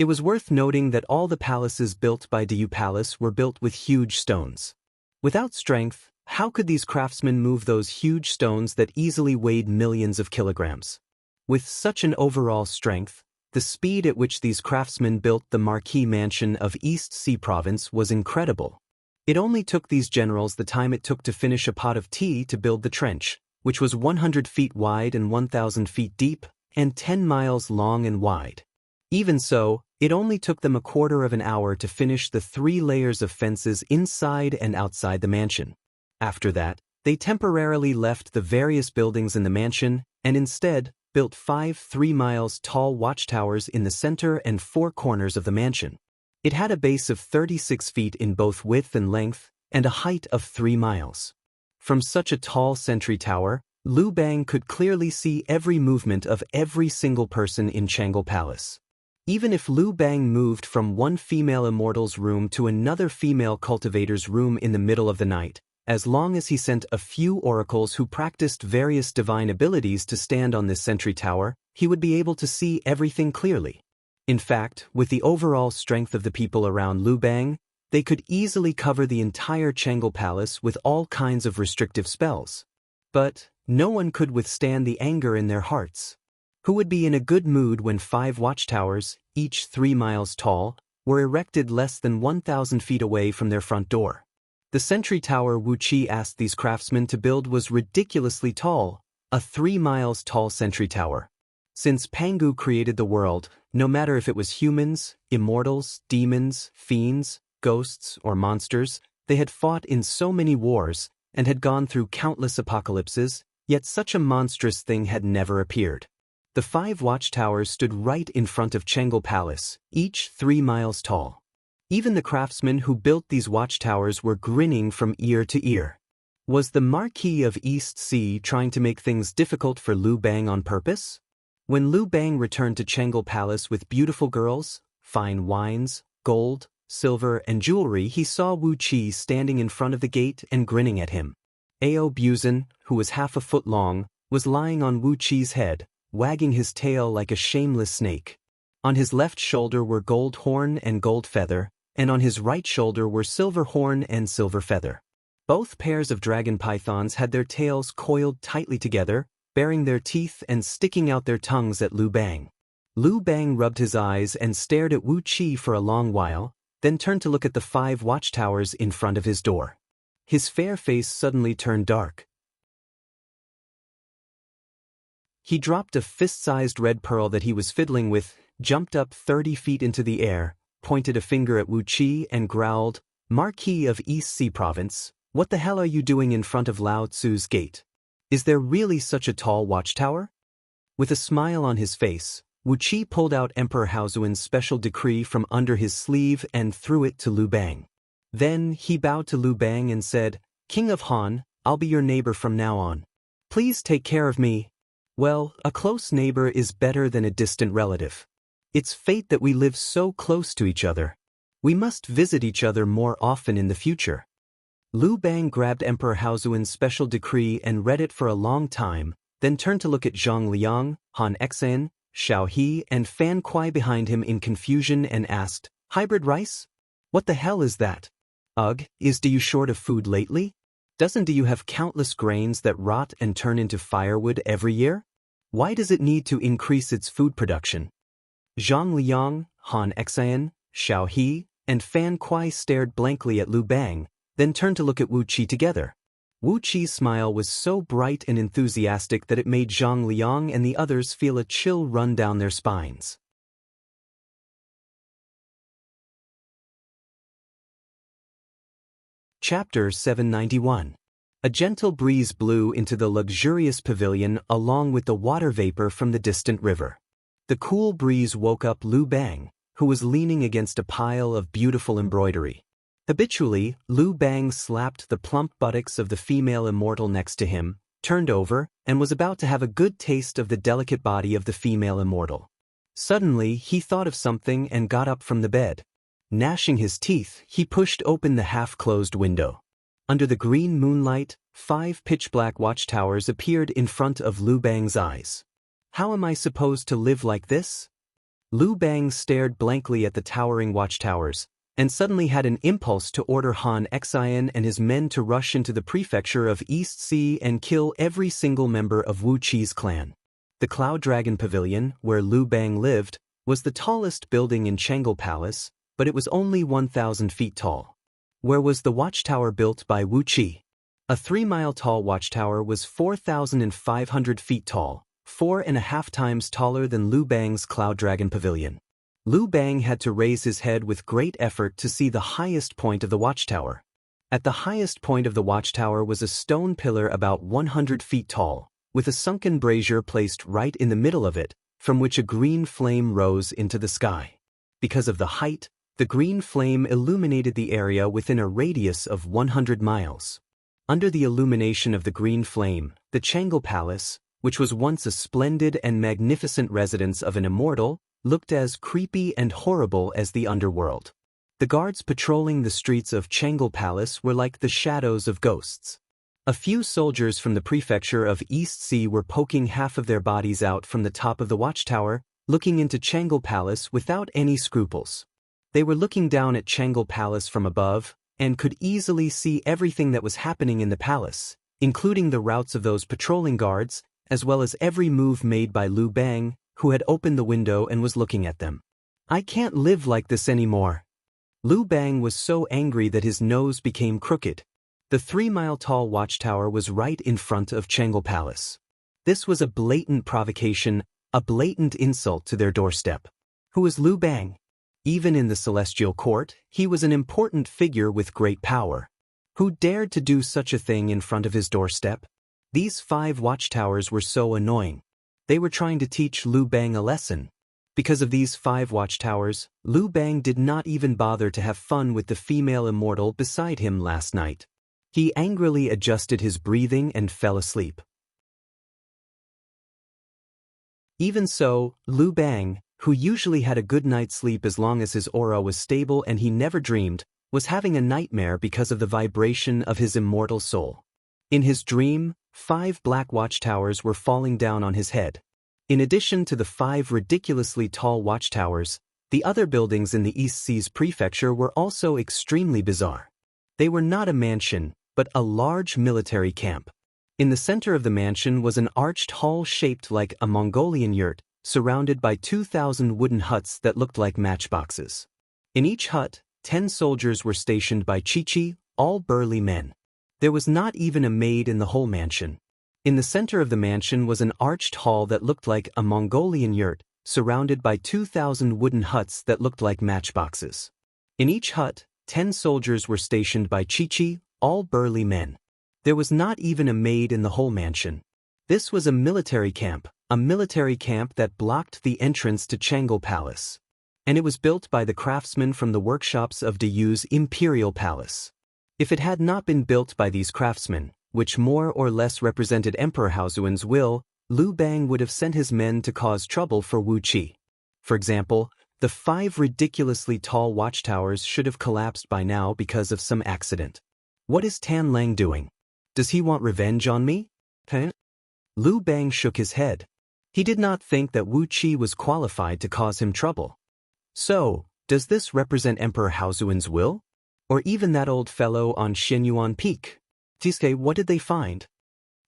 It was worth noting that all the palaces built by Diyu Palace were built with huge stones. Without strength, how could these craftsmen move those huge stones that easily weighed millions of kilograms? With such an overall strength, the speed at which these craftsmen built the Marquis Mansion of East Sea Province was incredible. It only took these generals the time it took to finish a pot of tea to build the trench, which was 100 feet wide and 1,000 feet deep, and 10 miles long and wide. Even so, it only took them a quarter of an hour to finish the 3 layers of fences inside and outside the mansion. After that, they temporarily left the various buildings in the mansion, and instead, built 5 3-miles-tall watchtowers in the center and 4 corners of the mansion. It had a base of 36 feet in both width and length, and a height of 3 miles. From such a tall sentry tower, Liu Bang could clearly see every movement of every single person in Changle Palace. Even if Liu Bang moved from one female immortal's room to another female cultivator's room in the middle of the night, as long as he sent a few oracles who practiced various divine abilities to stand on this sentry tower, he would be able to see everything clearly. In fact, with the overall strength of the people around Liu Bang, they could easily cover the entire Changle Palace with all kinds of restrictive spells. But no one could withstand the anger in their hearts. Who would be in a good mood when 5 watchtowers, each 3 miles tall, were erected less than 1,000 feet away from their front door? The sentry tower Wu Qi asked these craftsmen to build was ridiculously tall, a 3 miles tall sentry tower. Since Pangu created the world, no matter if it was humans, immortals, demons, fiends, ghosts, or monsters, they had fought in so many wars, and had gone through countless apocalypses, yet such a monstrous thing had never appeared. The 5 watchtowers stood right in front of Changle Palace, each 3 miles tall. Even the craftsmen who built these watchtowers were grinning from ear to ear. Was the Marquis of East Sea trying to make things difficult for Liu Bang on purpose? When Liu Bang returned to Changle Palace with beautiful girls, fine wines, gold, silver, and jewelry, he saw Wu Qi standing in front of the gate and grinning at him. Ao Buzan, who was half a foot long, was lying on Wu Qi's head, wagging his tail like a shameless snake. On his left shoulder were gold horn and gold feather, and on his right shoulder were silver horn and silver feather. Both pairs of dragon pythons had their tails coiled tightly together, baring their teeth and sticking out their tongues at Lu Bang. Lu Bang rubbed his eyes and stared at Wu Qi for a long while, then turned to look at the 5 watchtowers in front of his door. His fair face suddenly turned dark. He dropped a fist-sized red pearl that he was fiddling with, jumped up 30 feet into the air, pointed a finger at Wu Qi and growled, "Marquis of East Sea Province, what the hell are you doing in front of Lao Tzu's gate? Is there really such a tall watchtower?" With a smile on his face, Wu Qi pulled out Emperor Haozuan's special decree from under his sleeve and threw it to Lu Bang. Then he bowed to Lu Bang and said, "King of Han, I'll be your neighbor from now on. Please take care of me." Well, a close neighbor is better than a distant relative. It's fate that we live so close to each other. We must visit each other more often in the future. Lu Bang grabbed Emperor Haozuan's special decree and read it for a long time, then turned to look at Zhang Liang, Han Xan, Xiao He and Fan Kuai behind him in confusion and asked, "Hybrid rice? What the hell is that? Ugh, do you short of food lately? Do you have countless grains that rot and turn into firewood every year? Why does it need to increase its food production?" Zhang Liang, Han Xan, Xiao He, and Fan Kuai stared blankly at Lu Bang, then turned to look at Wu Qi together. Wu Qi's smile was so bright and enthusiastic that it made Zhang Liang and the others feel a chill run down their spines. Chapter 791. A gentle breeze blew into the luxurious pavilion along with the water vapor from the distant river. The cool breeze woke up Lu Bang, who was leaning against a pile of beautiful embroidery. Habitually, Lu Bang slapped the plump buttocks of the female immortal next to him, turned over, and was about to have a good taste of the delicate body of the female immortal. Suddenly, he thought of something and got up from the bed. Gnashing his teeth, he pushed open the half-closed window. Under the green moonlight, 5 pitch-black watchtowers appeared in front of Lu Bang's eyes. How am I supposed to live like this? Lu Bang stared blankly at the towering watchtowers, and suddenly had an impulse to order Han Xian and his men to rush into the prefecture of East Sea and kill every single member of Wu Qi's clan. The Cloud Dragon Pavilion, where Lu Bang lived, was the tallest building in Changel Palace, but it was only 1,000 feet tall. Where was the watchtower built by Wu Qi? A 3-mile-tall watchtower was 4,500 feet tall, 4.5 times taller than Lu Bang's Cloud Dragon Pavilion. Lu Bang had to raise his head with great effort to see the highest point of the watchtower. At the highest point of the watchtower was a stone pillar about 100 feet tall, with a sunken brazier placed right in the middle of it, from which a green flame rose into the sky. Because of the height, the green flame illuminated the area within a radius of 100 miles. Under the illumination of the green flame, the Changel Palace, which was once a splendid and magnificent residence of an immortal, looked as creepy and horrible as the underworld. The guards patrolling the streets of Changel Palace were like the shadows of ghosts. A few soldiers from the prefecture of East Sea were poking half of their bodies out from the top of the watchtower, looking into Changel Palace without any scruples. They were looking down at Changel Palace from above, and could easily see everything that was happening in the palace, including the routes of those patrolling guards, as well as every move made by Lu Bang, who had opened the window and was looking at them. "I can't live like this anymore." Lu Bang was so angry that his nose became crooked. The 3-mile-tall watchtower was right in front of Changel Palace. This was a blatant provocation, a blatant insult to their doorstep. Who was Lu Bang? Even in the Celestial Court, he was an important figure with great power. Who dared to do such a thing in front of his doorstep? These 5 watchtowers were so annoying. They were trying to teach Lu Bang a lesson. Because of these 5 watchtowers, Lu Bang did not even bother to have fun with the female immortal beside him last night. He angrily adjusted his breathing and fell asleep. Even so, Lu Bang, who usually had a good night's sleep as long as his aura was stable and he never dreamed, was having a nightmare because of the vibration of his immortal soul. In his dream, 5 black watchtowers were falling down on his head. In addition to the 5 ridiculously tall watchtowers, the other buildings in the East Seas Prefecture were also extremely bizarre. They were not a mansion, but a large military camp. In the center of the mansion was an arched hall shaped like a Mongolian yurt, surrounded by 2,000 wooden huts that looked like matchboxes. In each hut, 10 soldiers were stationed by chichi, all burly men. There was not even a maid in the whole mansion. In the center of the mansion was an arched hall that looked like a Mongolian yurt, surrounded by 2,000 wooden huts that looked like matchboxes. In each hut, 10 soldiers were stationed by chichi, all burly men. There was not even a maid in the whole mansion. This was a military camp that blocked the entrance to Changal Palace. And it was built by the craftsmen from the workshops of Dayu's imperial palace. If it had not been built by these craftsmen, which more or less represented Emperor Haozuan's will, Liu Bang would have sent his men to cause trouble for Wu Qi. For example, the 5 ridiculously tall watchtowers should have collapsed by now because of some accident. What is Tan Lang doing? Does he want revenge on me? Liu Bang shook his head. He did not think that Wu Qi was qualified to cause him trouble. So, does this represent Emperor Haozuan's will? Or even that old fellow on Xianyuan Peak? Tiske, what did they find?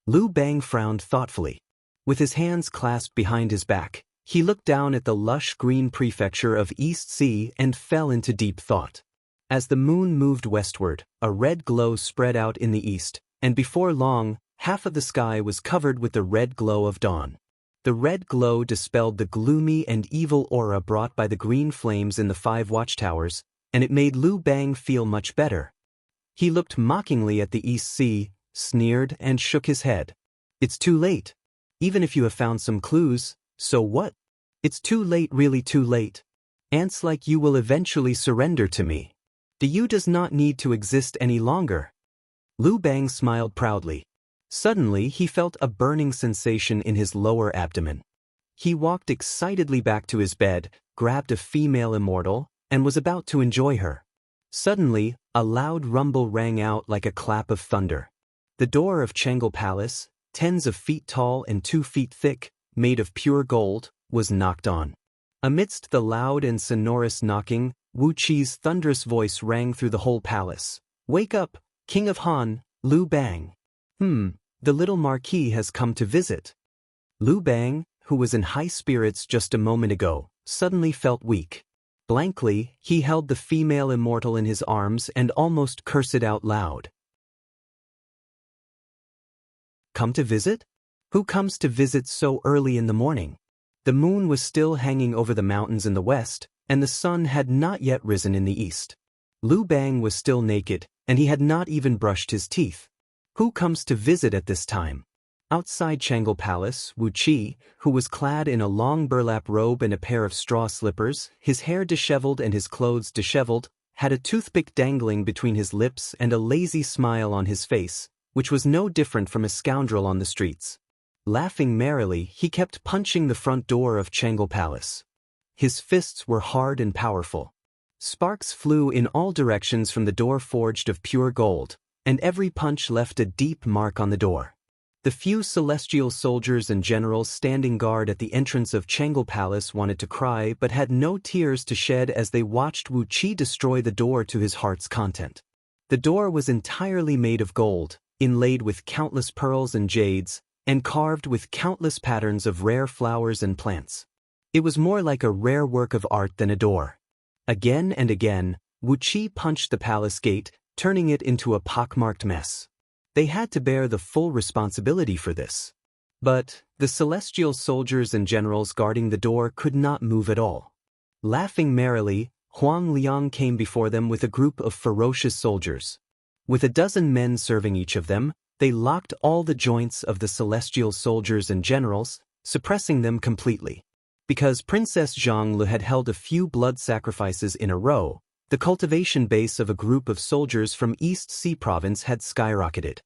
Liu Bang frowned thoughtfully. With his hands clasped behind his back, he looked down at the lush green prefecture of East Sea and fell into deep thought. As the moon moved westward, a red glow spread out in the east, and before long, half of the sky was covered with the red glow of dawn. The red glow dispelled the gloomy and evil aura brought by the green flames in the 5 watchtowers, and it made Liu Bang feel much better. He looked mockingly at the East Sea, sneered, and shook his head. It's too late. Even if you have found some clues, so what? It's too late, really too late. Ants like you will eventually surrender to me. Dayu does not need to exist any longer. Liu Bang smiled proudly. Suddenly he felt a burning sensation in his lower abdomen. He walked excitedly back to his bed, grabbed a female immortal, and was about to enjoy her. Suddenly, a loud rumble rang out like a clap of thunder. The door of Changal Palace, tens of feet tall and 2 feet thick, made of pure gold, was knocked on. Amidst the loud and sonorous knocking, Wu Qi's thunderous voice rang through the whole palace. "Wake up, King of Han, Liu Bang. The little marquis has come to visit." Liu Bang, who was in high spirits just a moment ago, suddenly felt weak. Blankly, he held the female immortal in his arms and almost cursed it out loud. Come to visit? Who comes to visit so early in the morning? The moon was still hanging over the mountains in the west, and the sun had not yet risen in the east. Liu Bang was still naked, and he had not even brushed his teeth. Who comes to visit at this time? Outside Changal Palace, Wu Qi, who was clad in a long burlap robe and a pair of straw slippers, his hair disheveled and his clothes disheveled, had a toothpick dangling between his lips and a lazy smile on his face, which was no different from a scoundrel on the streets. Laughing merrily, he kept punching the front door of Changal Palace. His fists were hard and powerful. Sparks flew in all directions from the door forged of pure gold, and every punch left a deep mark on the door. The few celestial soldiers and generals standing guard at the entrance of Changal Palace wanted to cry but had no tears to shed as they watched Wu Qi destroy the door to his heart's content. The door was entirely made of gold, inlaid with countless pearls and jades, and carved with countless patterns of rare flowers and plants. It was more like a rare work of art than a door. Again and again, Wu Qi punched the palace gate, turning it into a pockmarked mess. They had to bear the full responsibility for this. But the celestial soldiers and generals guarding the door could not move at all. Laughing merrily, Huang Liang came before them with a group of ferocious soldiers. With a dozen men serving each of them, they locked all the joints of the celestial soldiers and generals, suppressing them completely. Because Princess Zhongli had held a few blood sacrifices in a row, the cultivation base of a group of soldiers from East Sea Province had skyrocketed.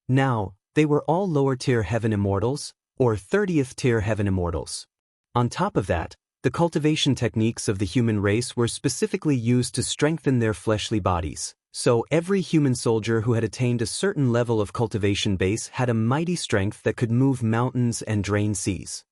Now, they were all lower-tier heaven immortals, or 30th-tier heaven immortals. On top of that, the cultivation techniques of the human race were specifically used to strengthen their fleshly bodies, so every human soldier who had attained a certain level of cultivation base had a mighty strength that could move mountains and drain seas.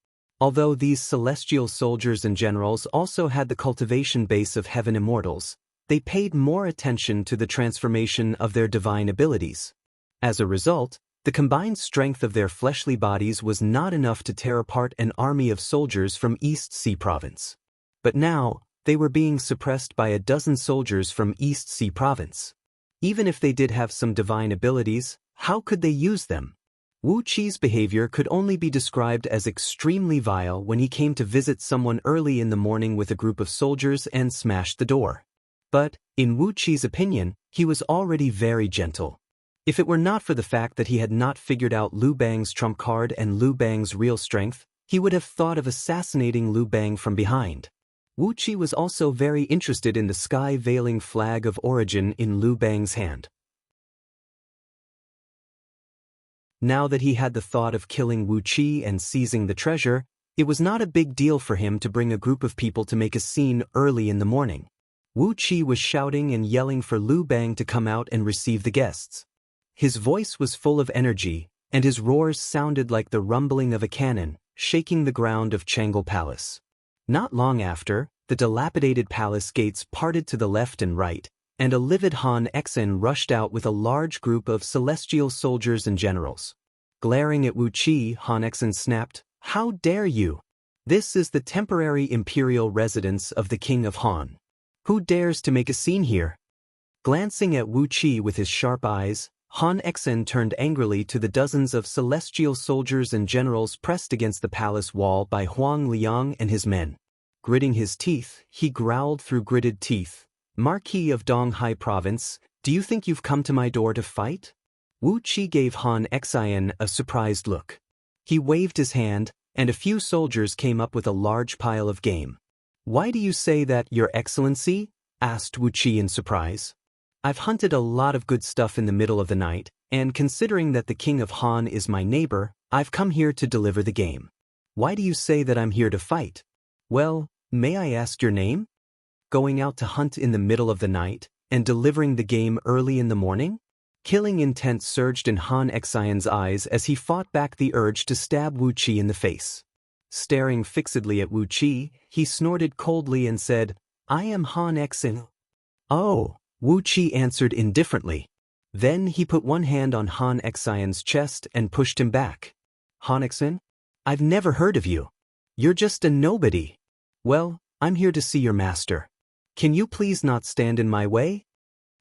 Although these celestial soldiers and generals also had the cultivation base of heaven immortals, they paid more attention to the transformation of their divine abilities. As a result, the combined strength of their fleshly bodies was not enough to tear apart an army of soldiers from East Sea Province. But now, they were being suppressed by a dozen soldiers from East Sea Province. Even if they did have some divine abilities, how could they use them? Wu Qi's behavior could only be described as extremely vile when he came to visit someone early in the morning with a group of soldiers and smashed the door. But, in Wu Qi's opinion, he was already very gentle. If it were not for the fact that he had not figured out Liu Bang's trump card and Liu Bang's real strength, he would have thought of assassinating Liu Bang from behind. Wu Qi was also very interested in the sky-veiling flag of origin in Liu Bang's hand. Now that he had the thought of killing Wu Qi and seizing the treasure, it was not a big deal for him to bring a group of people to make a scene early in the morning. Wu Qi was shouting and yelling for Liu Bang to come out and receive the guests. His voice was full of energy, and his roars sounded like the rumbling of a cannon, shaking the ground of Changle Palace. Not long after, the dilapidated palace gates parted to the left and right, and a livid Han Exen rushed out with a large group of celestial soldiers and generals. Glaring at Wu Qi, Han Exen snapped, "How dare you? This is the temporary imperial residence of the King of Han. Who dares to make a scene here?" Glancing at Wu Qi with his sharp eyes, Han Exen turned angrily to the dozens of celestial soldiers and generals pressed against the palace wall by Huang Liang and his men. Gritting his teeth, he growled through gritted teeth, "Marquis of Donghai Province, do you think you've come to my door to fight?" Wu Qi gave Han Exen a surprised look. He waved his hand, and a few soldiers came up with a large pile of game. "Why do you say that, Your Excellency?" asked Wu Qi in surprise. "I've hunted a lot of good stuff in the middle of the night, and considering that the King of Han is my neighbor, I've come here to deliver the game. Why do you say that I'm here to fight?" "Well, may I ask your name? Going out to hunt in the middle of the night, and delivering the game early in the morning?" Killing intent surged in Han Exen's eyes as he fought back the urge to stab Wu Qi in the face. Staring fixedly at Wu Qi, he snorted coldly and said, "I am Han Exen." "Oh," Wu Qi answered indifferently. Then he put one hand on Han Exen's chest and pushed him back. "Han Exen? I've never heard of you. You're just a nobody. Well, I'm here to see your master. Can you please not stand in my way?"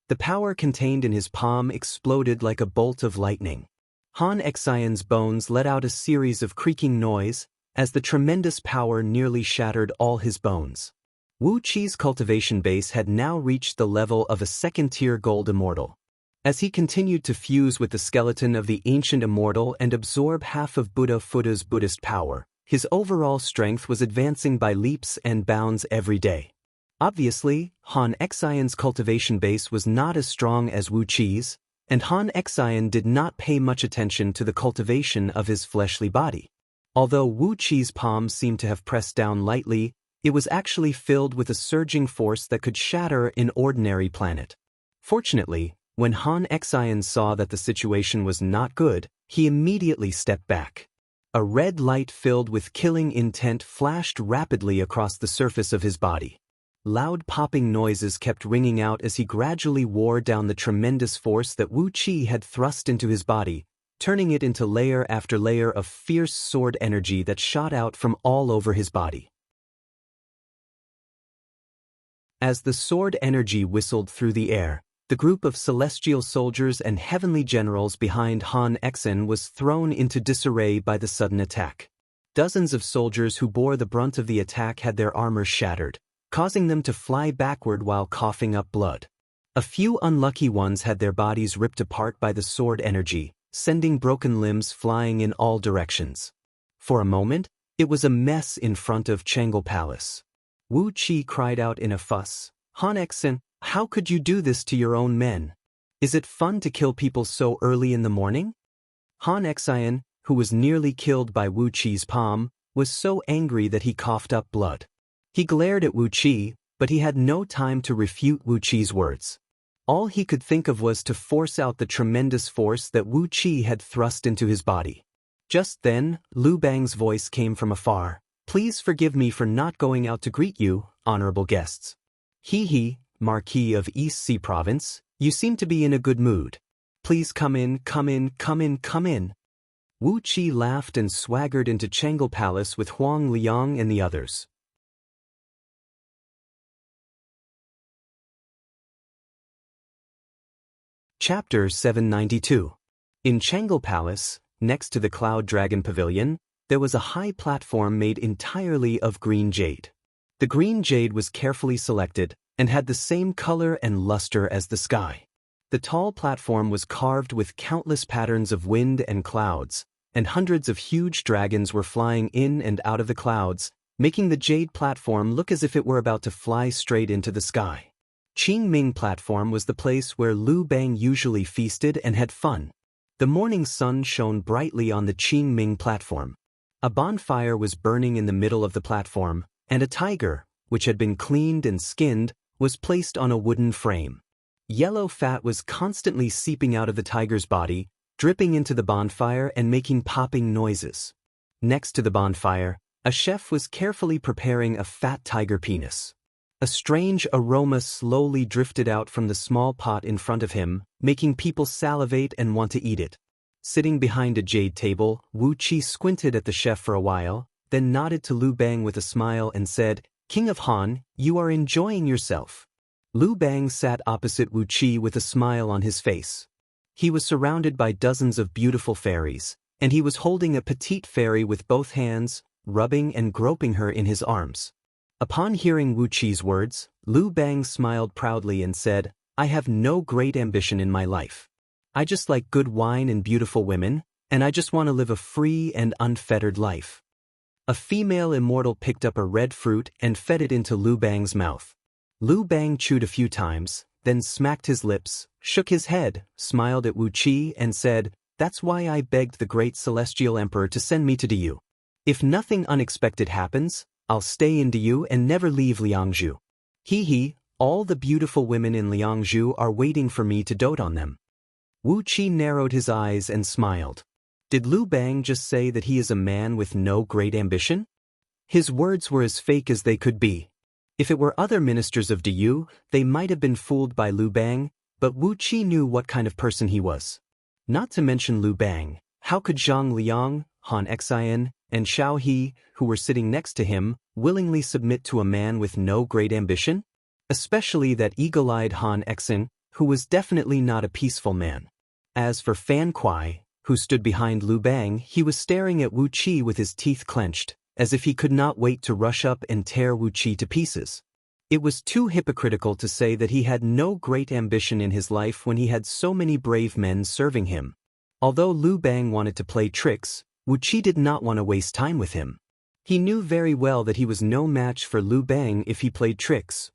The power contained in his palm exploded like a bolt of lightning. Han Exen's bones let out a series of creaking noise, as the tremendous power nearly shattered all his bones. Wu Qi's cultivation base had now reached the level of a second-tier gold immortal. As he continued to fuse with the skeleton of the ancient immortal and absorb half of Buddha Fuda's Buddhist power, his overall strength was advancing by leaps and bounds every day. Obviously, Han Exen's cultivation base was not as strong as Wu Qi's, and Han Exen did not pay much attention to the cultivation of his fleshly body. Although Wu Qi's palm seemed to have pressed down lightly, it was actually filled with a surging force that could shatter an ordinary planet. Fortunately, when Han Exen saw that the situation was not good, he immediately stepped back. A red light filled with killing intent flashed rapidly across the surface of his body. Loud popping noises kept ringing out as he gradually wore down the tremendous force that Wu Qi had thrust into his body, turning it into layer after layer of fierce sword energy that shot out from all over his body. As the sword energy whistled through the air, the group of celestial soldiers and heavenly generals behind Han Exen was thrown into disarray by the sudden attack. Dozens of soldiers who bore the brunt of the attack had their armor shattered, causing them to fly backward while coughing up blood. A few unlucky ones had their bodies ripped apart by the sword energy, sending broken limbs flying in all directions. For a moment, it was a mess in front of Changle Palace. Wu Qi cried out in a fuss, "Han Exen, how could you do this to your own men? Is it fun to kill people so early in the morning?" Han Exen, who was nearly killed by Wu Qi's palm, was so angry that he coughed up blood. He glared at Wu Qi, but he had no time to refute Wu Qi's words. All he could think of was to force out the tremendous force that Wu Qi had thrust into his body. Just then, Liu Bang's voice came from afar, Please forgive me for not going out to greet you, honorable guests. He, Marquis of East Sea Province, you seem to be in a good mood. Please come in, come in, come in, come in. Wu Qi laughed and swaggered into Changle Palace with Huang Liang and the others. Chapter 792. In Changle Palace, next to the Cloud Dragon Pavilion, there was a high platform made entirely of green jade. The green jade was carefully selected and had the same color and luster as the sky. The tall platform was carved with countless patterns of wind and clouds, and hundreds of huge dragons were flying in and out of the clouds, making the jade platform look as if it were about to fly straight into the sky. Qingming Platform was the place where Lu Bang usually feasted and had fun. The morning sun shone brightly on the Qingming Platform. A bonfire was burning in the middle of the platform, and a tiger, which had been cleaned and skinned, was placed on a wooden frame. Yellow fat was constantly seeping out of the tiger's body, dripping into the bonfire and making popping noises. Next to the bonfire, a chef was carefully preparing a fat tiger penis. A strange aroma slowly drifted out from the small pot in front of him, making people salivate and want to eat it. Sitting behind a jade table, Wu Qi squinted at the chef for a while, then nodded to Lu Bang with a smile and said, "King of Han, you are enjoying yourself." Lu Bang sat opposite Wu Qi with a smile on his face. He was surrounded by dozens of beautiful fairies, and he was holding a petite fairy with both hands, rubbing and groping her in his arms. Upon hearing Wu Qi's words, Lu Bang smiled proudly and said, "I have no great ambition in my life. I just like good wine and beautiful women, and I just want to live a free and unfettered life." A female immortal picked up a red fruit and fed it into Lu Bang's mouth. Lu Bang chewed a few times, then smacked his lips, shook his head, smiled at Wu Qi and said, "That's why I begged the great celestial emperor to send me to Diyu. If nothing unexpected happens, I'll stay in Diyu and never leave Liangzhu. All the beautiful women in Liangzhu are waiting for me to dote on them." Wu Qi narrowed his eyes and smiled. Did Lu Bang just say that he is a man with no great ambition? His words were as fake as they could be. If it were other ministers of Diyu, they might have been fooled by Lu Bang, but Wu Qi knew what kind of person he was. Not to mention Lu Bang, how could Zhang Liang, Han Xian, and Xiao He, who were sitting next to him, willingly submit to a man with no great ambition? Especially that eagle-eyed Han Xian, who was definitely not a peaceful man. As for Fan Kuai, who stood behind Lu Bang, he was staring at Wu Qi with his teeth clenched, as if he could not wait to rush up and tear Wu Qi to pieces. It was too hypocritical to say that he had no great ambition in his life when he had so many brave men serving him. Although Lu Bang wanted to play tricks, Wu Qi did not want to waste time with him. He knew very well that he was no match for Lu Bang if he played tricks.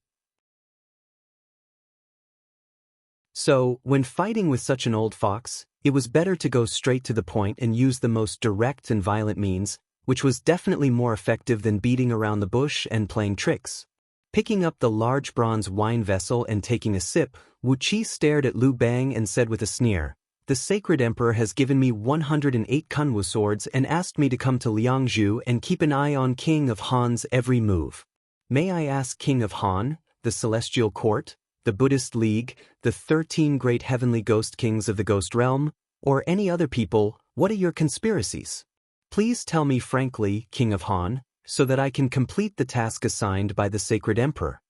So, when fighting with such an old fox, it was better to go straight to the point and use the most direct and violent means, which was definitely more effective than beating around the bush and playing tricks. Picking up the large bronze wine vessel and taking a sip, Wu Qi stared at Lu Bang and said with a sneer, "The sacred emperor has given me 108 Kunwu swords and asked me to come to Liangzhu and keep an eye on King of Han's every move. May I ask King of Han, the Celestial Court, the Buddhist League, the 13 great heavenly ghost kings of the ghost realm, or any other people, what are your conspiracies? Please tell me frankly, King of Han, so that I can complete the task assigned by the sacred emperor."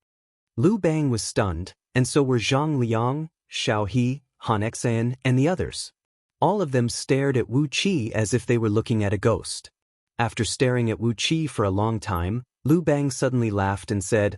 Lu Bang was stunned, and so were Zhang Liang, Xiao He, Han Xian, and the others. All of them stared at Wu Qi as if they were looking at a ghost. After staring at Wu Qi for a long time, Lu Bang suddenly laughed and said,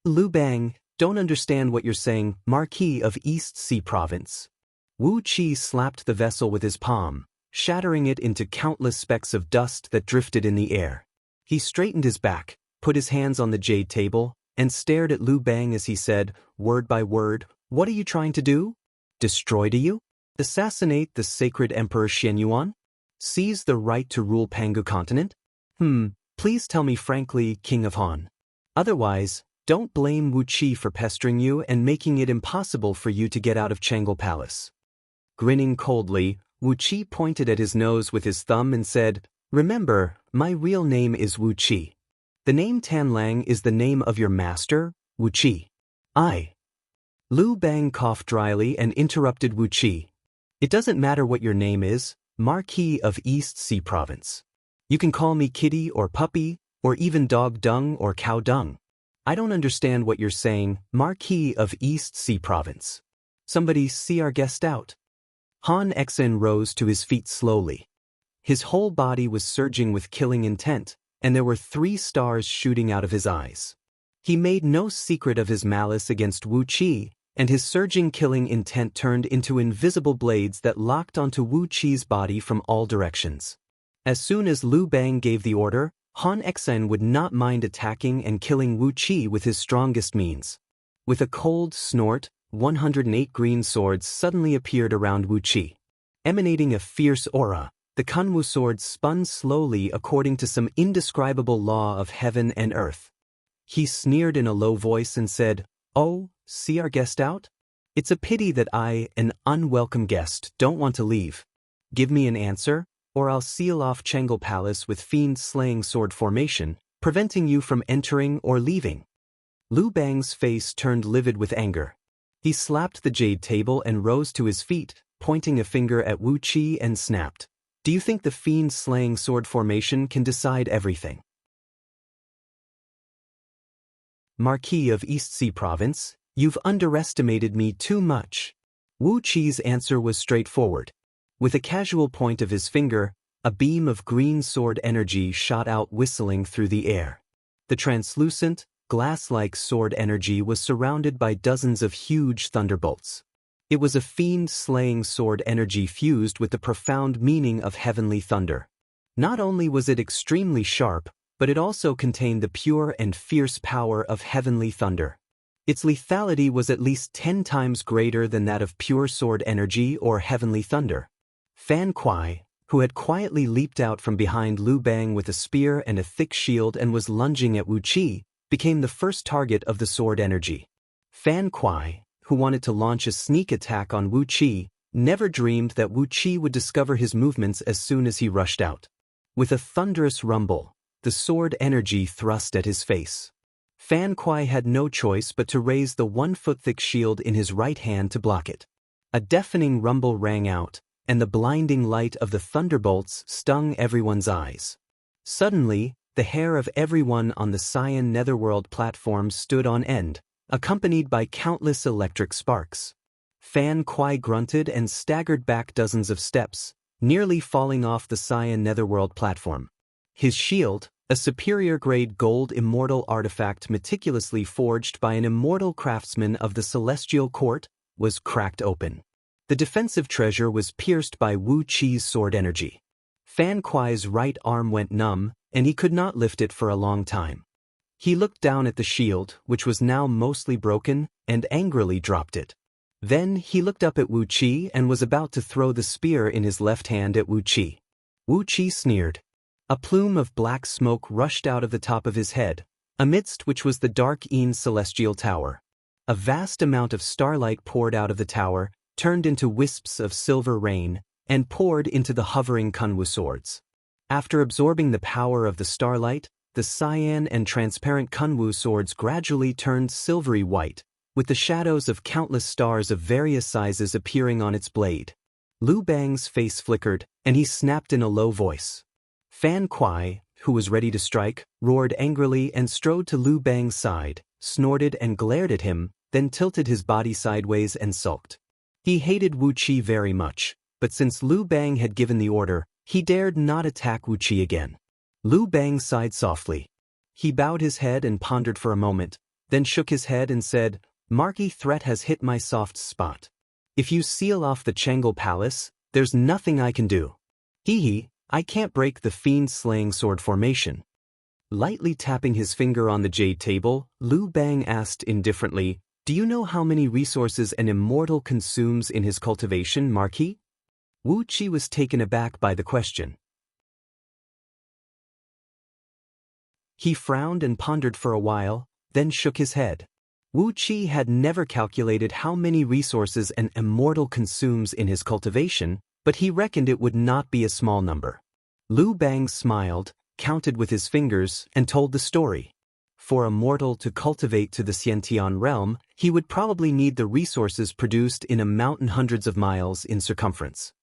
Lu Bang, don't understand what you're saying, Marquis of East Sea Province." Wu Qi slapped the vessel with his palm, shattering it into countless specks of dust that drifted in the air. He straightened his back, put his hands on the jade table, and stared at Lu Bang as he said, word by word, "What are you trying to do? Destroy Diyu? Assassinate the sacred Emperor Xianyuan? Seize the right to rule Pangu continent? Please tell me frankly, King of Han. Otherwise, don't blame Wu Qi for pestering you and making it impossible for you to get out of Changle Palace." Grinning coldly, Wu Qi pointed at his nose with his thumb and said, "Remember, My real name is Wu Qi. The name Tanlang is the name of your master, Wu Qi. Lu Bang coughed dryly and interrupted Wu Qi. It doesn't matter what your name is, Marquis of East Sea Province. You can call me kitty or puppy, or even dog dung or cow dung. I don't understand what you're saying, Marquis of East Sea Province. Somebody see our guest out. Han Exen rose to his feet slowly. His whole body was surging with killing intent, and there were 3 stars shooting out of his eyes. He made no secret of his malice against Wu Qi, and his surging killing intent turned into invisible blades that locked onto Wu Qi's body from all directions. As soon as Lu Bang gave the order, Han Exen would not mind attacking and killing Wu Qi with his strongest means. With a cold snort, 108 green swords suddenly appeared around Wu Qi. Emanating a fierce aura, the Kunwu sword spun slowly according to some indescribable law of heaven and earth. He sneered in a low voice and said, "Oh, see our guest out? It's a pity that I, an unwelcome guest, don't want to leave. Give me an answer, or I'll seal off Changel Palace with fiend-slaying sword formation, preventing you from entering or leaving." Lu Bang's face turned livid with anger. He slapped the jade table and rose to his feet, pointing a finger at Wu Qi and snapped, "Do you think the fiend-slaying sword formation can decide everything? Marquis of East Sea Province, you've underestimated me too much." Wu Qi's answer was straightforward. With a casual point of his finger, a beam of green sword energy shot out whistling through the air. The translucent, glass-like sword energy was surrounded by dozens of huge thunderbolts. It was a fiend-slaying sword energy fused with the profound meaning of heavenly thunder. Not only was it extremely sharp, but it also contained the pure and fierce power of heavenly thunder. Its lethality was at least 10 times greater than that of pure sword energy or heavenly thunder. Fan Kuai, who had quietly leaped out from behind Lu Bang with a spear and a thick shield and was lunging at Wu Qi, became the first target of the sword energy. Fan Kuai, who wanted to launch a sneak attack on Wu Qi, never dreamed that Wu Qi would discover his movements as soon as he rushed out. With a thunderous rumble, the sword energy thrust at his face. Fan Kuai had no choice but to raise the 1-foot-thick shield in his right hand to block it. A deafening rumble rang out, and the blinding light of the thunderbolts stung everyone's eyes. Suddenly, the hair of everyone on the Cyan Netherworld platform stood on end, accompanied by countless electric sparks. Fan Kuai grunted and staggered back dozens of steps, nearly falling off the Cyan Netherworld platform. His shield, a superior-grade gold immortal artifact meticulously forged by an immortal craftsman of the Celestial Court, was cracked open. The defensive treasure was pierced by Wu Qi's sword energy. Fan Kuai's right arm went numb, and he could not lift it for a long time. He looked down at the shield, which was now mostly broken, and angrily dropped it. Then he looked up at Wu Qi and was about to throw the spear in his left hand at Wu Qi. Wu Qi sneered. A plume of black smoke rushed out of the top of his head, amidst which was the dark Een Celestial Tower. A vast amount of starlight poured out of the tower, turned into wisps of silver rain, and poured into the hovering Kunwu swords. After absorbing the power of the starlight, the cyan and transparent Kunwu swords gradually turned silvery white, with the shadows of countless stars of various sizes appearing on its blade. Lu Bang's face flickered, and he snapped in a low voice. Fan Kuai, who was ready to strike, roared angrily and strode to Lu Bang's side, snorted and glared at him, then tilted his body sideways and sulked. He hated Wu Qi very much, but since Lu Bang had given the order, he dared not attack Wu Qi again. Lu Bang sighed softly. He bowed his head and pondered for a moment, then shook his head and said, "Marquis threat has hit my soft spot. If you seal off the Changel Palace, there's nothing I can do. Hee, I can't break the fiend-slaying sword formation." Lightly tapping his finger on the jade table, Lu Bang asked indifferently, "Do you know how many resources an immortal consumes in his cultivation, Marquis?" Wu Qi was taken aback by the question. He frowned and pondered for a while, then shook his head. Wu Qi had never calculated how many resources an immortal consumes in his cultivation, but he reckoned it would not be a small number. Lu Bang smiled, counted with his fingers, and told the story. For a mortal to cultivate to the Xiantian realm, he would probably need the resources produced in a mountain hundreds of miles in circumference.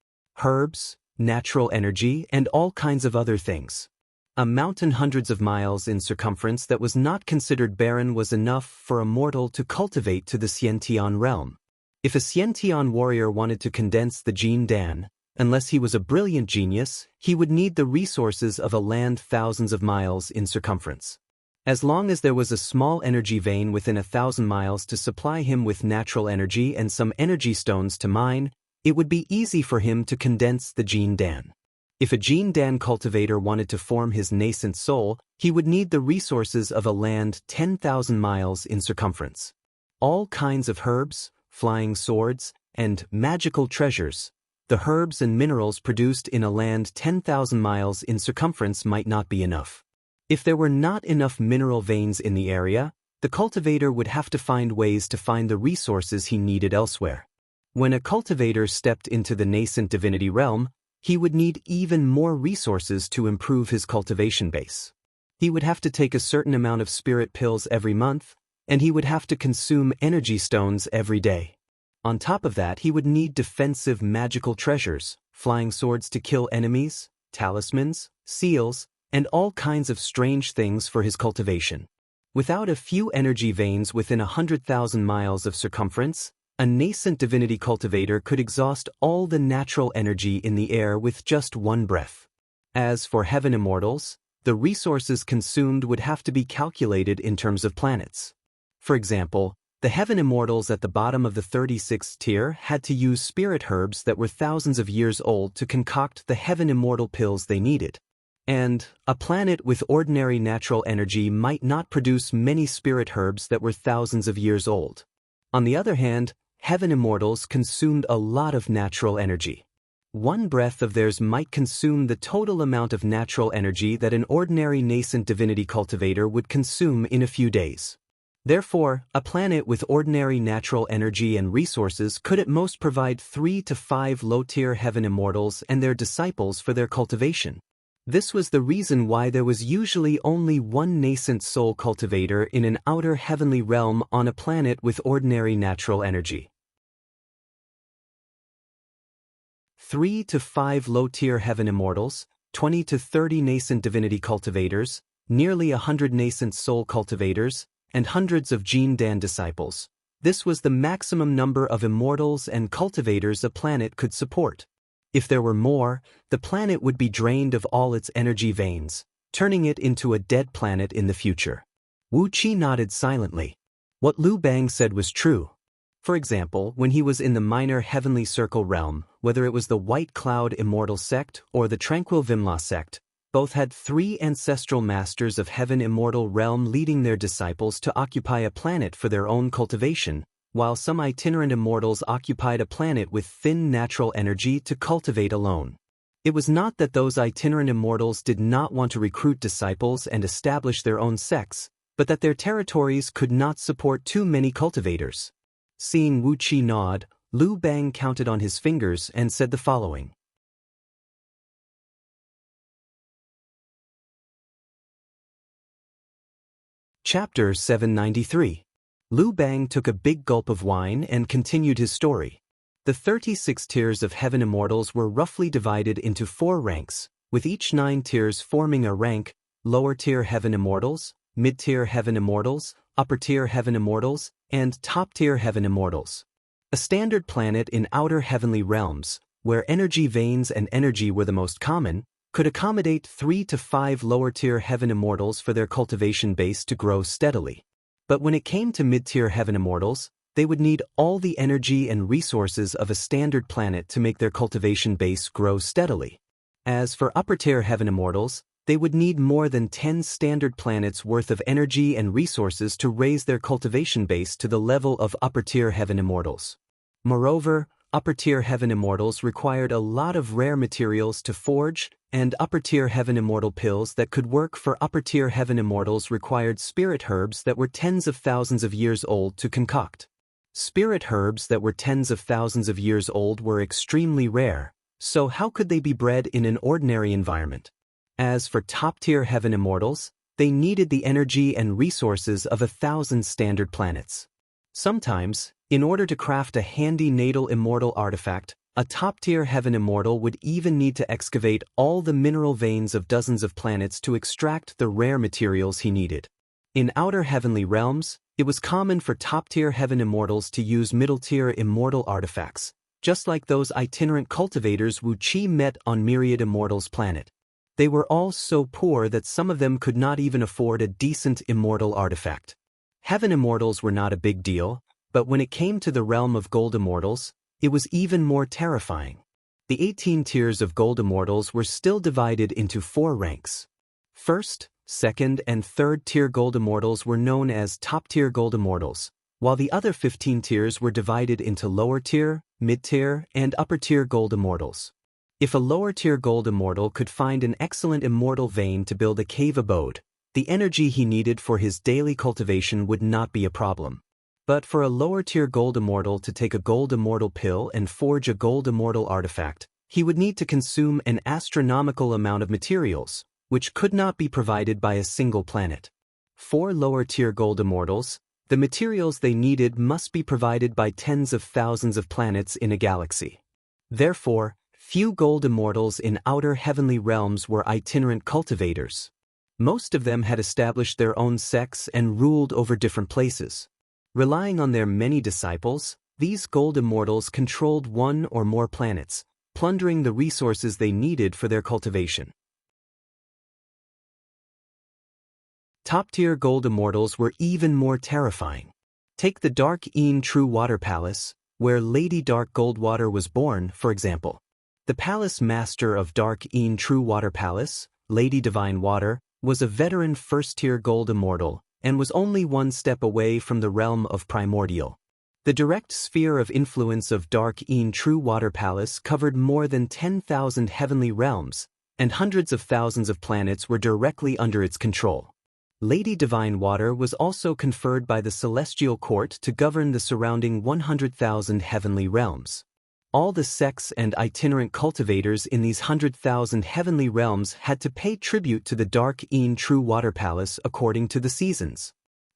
Herbs, natural energy, and all kinds of other things. A mountain hundreds of miles in circumference that was not considered barren was enough for a mortal to cultivate to the Xiantian realm. If a Xiantian warrior wanted to condense the Jin Dan, unless he was a brilliant genius, he would need the resources of a land thousands of miles in circumference. As long as there was a small energy vein within 1,000 miles to supply him with natural energy and some energy stones to mine, it would be easy for him to condense the Jin Dan. If a Jin Dan cultivator wanted to form his nascent soul, he would need the resources of a land 10,000 miles in circumference. All kinds of herbs, flying swords, and magical treasures. The herbs and minerals produced in a land 10,000 miles in circumference might not be enough. If there were not enough mineral veins in the area, the cultivator would have to find ways to find the resources he needed elsewhere. When a cultivator stepped into the nascent divinity realm, he would need even more resources to improve his cultivation base. He would have to take a certain amount of spirit pills every month, and he would have to consume energy stones every day. On top of that, he would need defensive magical treasures, flying swords to kill enemies, talismans, seals, and all kinds of strange things for his cultivation. Without a few energy veins within 100,000 miles of circumference, a nascent divinity cultivator could exhaust all the natural energy in the air with just one breath. As for heaven immortals, the resources consumed would have to be calculated in terms of planets. For example, the heaven immortals at the bottom of the 36th tier had to use spirit herbs that were thousands of years old to concoct the heaven immortal pills they needed. And a planet with ordinary natural energy might not produce many spirit herbs that were thousands of years old. On the other hand, heaven immortals consumed a lot of natural energy. One breath of theirs might consume the total amount of natural energy that an ordinary nascent divinity cultivator would consume in a few days. Therefore, a planet with ordinary natural energy and resources could at most provide 3 to 5 low-tier heaven immortals and their disciples for their cultivation. This was the reason why there was usually only one nascent soul cultivator in an outer heavenly realm on a planet with ordinary natural energy. 3 to 5 low-tier heaven immortals, 20 to 30 nascent divinity cultivators, nearly 100 nascent soul cultivators, and hundreds of Jin Dan disciples. This was the maximum number of immortals and cultivators a planet could support. If there were more, the planet would be drained of all its energy veins, turning it into a dead planet in the future. Wu Qi nodded silently. What Lu Bang said was true. For example, when he was in the minor heavenly circle realm, whether it was the White Cloud Immortal sect or the Tranquil Vimla sect, both had 3 ancestral masters of heaven immortal realm leading their disciples to occupy a planet for their own cultivation, while some itinerant immortals occupied a planet with thin natural energy to cultivate alone. It was not that those itinerant immortals did not want to recruit disciples and establish their own sects, but that their territories could not support too many cultivators. Seeing Wu Qi nod, Lu Bang counted on his fingers and said the following. Chapter 793. Lu Bang took a big gulp of wine and continued his story. The 36 tiers of heaven immortals were roughly divided into 4 ranks, with each 9 tiers forming a rank: lower-tier heaven immortals, mid-tier heaven immortals, upper-tier heaven immortals, and top-tier heaven immortals. A standard planet in outer heavenly realms, where energy veins and energy were the most common, could accommodate 3 to 5 lower-tier heaven immortals for their cultivation base to grow steadily. But when it came to mid-tier heaven immortals, they would need all the energy and resources of a standard planet to make their cultivation base grow steadily. As for upper-tier heaven immortals, they would need more than 10 standard planets worth of energy and resources to raise their cultivation base to the level of upper-tier heaven immortals. Moreover, upper-tier heaven immortals required a lot of rare materials to forge, and upper-tier heaven immortal pills that could work for upper-tier heaven immortals required spirit herbs that were tens of thousands of years old to concoct. Spirit herbs that were tens of thousands of years old were extremely rare, so how could they be bred in an ordinary environment? As for top-tier heaven immortals, they needed the energy and resources of 1,000 standard planets. Sometimes, in order to craft a handy natal immortal artifact, a top-tier heaven immortal would even need to excavate all the mineral veins of dozens of planets to extract the rare materials he needed. In outer heavenly realms, it was common for top-tier heaven immortals to use middle-tier immortal artifacts, just like those itinerant cultivators Wu Qi met on Myriad Immortals' planet. They were all so poor that some of them could not even afford a decent immortal artifact. Heaven immortals were not a big deal, but when it came to the realm of gold immortals, it was even more terrifying. The 18 tiers of gold immortals were still divided into 4 ranks. First, second, and third tier gold immortals were known as top-tier gold immortals, while the other 15 tiers were divided into lower-tier, mid-tier, and upper-tier gold immortals. If a lower-tier gold immortal could find an excellent immortal vein to build a cave abode, the energy he needed for his daily cultivation would not be a problem. But for a lower-tier gold immortal to take a gold immortal pill and forge a gold immortal artifact, he would need to consume an astronomical amount of materials, which could not be provided by a single planet. For lower-tier gold immortals, the materials they needed must be provided by tens of thousands of planets in a galaxy. Therefore, few gold immortals in outer heavenly realms were itinerant cultivators. Most of them had established their own sects and ruled over different places. Relying on their many disciples, these gold immortals controlled one or more planets, plundering the resources they needed for their cultivation. Top-tier gold immortals were even more terrifying. Take the Dark Een True Water Palace, where Lady Dark Goldwater was born, for example. The palace master of Dark Een True Water Palace, Lady Divine Water, was a veteran first-tier gold immortal, and was only one step away from the realm of primordial. The direct sphere of influence of Dark Een True Water Palace covered more than 10,000 heavenly realms, and hundreds of thousands of planets were directly under its control. Lady Divine Water was also conferred by the Celestial Court to govern the surrounding 100,000 heavenly realms. All the sects and itinerant cultivators in these 100,000 heavenly realms had to pay tribute to the Dark Een True Water Palace according to the seasons.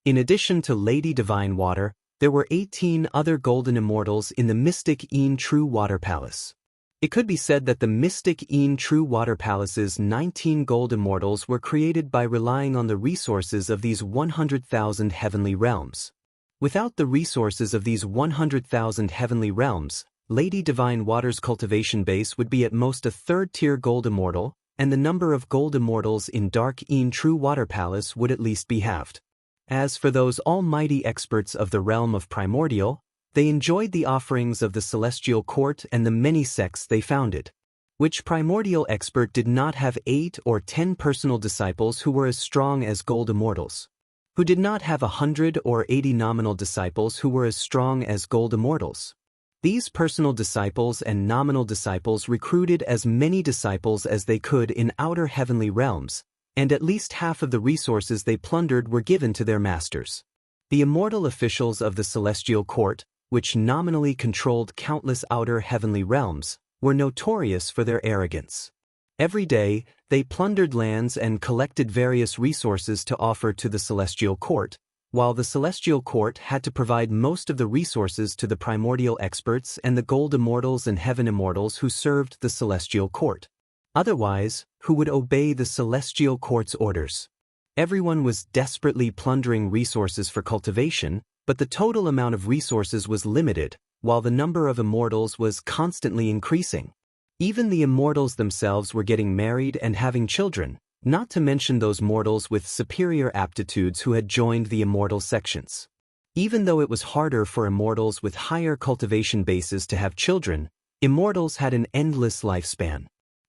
In addition to Lady Divine Water, there were 18 other golden immortals in the Mystic Een True Water Palace. It could be said that the Mystic Een True Water Palace's 19 gold immortals were created by relying on the resources of these 100,000 heavenly realms. Without the resources of these 100,000 heavenly realms, Lady Divine Water's cultivation base would be at most a third-tier gold immortal, and the number of gold immortals in Dark Een True Water Palace would at least be halved. As for those almighty experts of the realm of primordial, they enjoyed the offerings of the Celestial Court and the many sects they founded. Which primordial expert did not have 8 or 10 personal disciples who were as strong as gold immortals? Who did not have 100 or 80 nominal disciples who were as strong as gold immortals? These personal disciples and nominal disciples recruited as many disciples as they could in outer heavenly realms, and at least half of the resources they plundered were given to their masters. The immortal officials of the Celestial Court, which nominally controlled countless outer heavenly realms, were notorious for their arrogance. Every day, they plundered lands and collected various resources to offer to the Celestial Court, while the Celestial Court had to provide most of the resources to the primordial experts and the gold immortals and heaven immortals who served the Celestial Court. Otherwise, who would obey the Celestial Court's orders? Everyone was desperately plundering resources for cultivation, but the total amount of resources was limited, while the number of immortals was constantly increasing. Even the immortals themselves were getting married and having children, not to mention those mortals with superior aptitudes who had joined the immortal sections. Even though it was harder for immortals with higher cultivation bases to have children, immortals had an endless lifespan.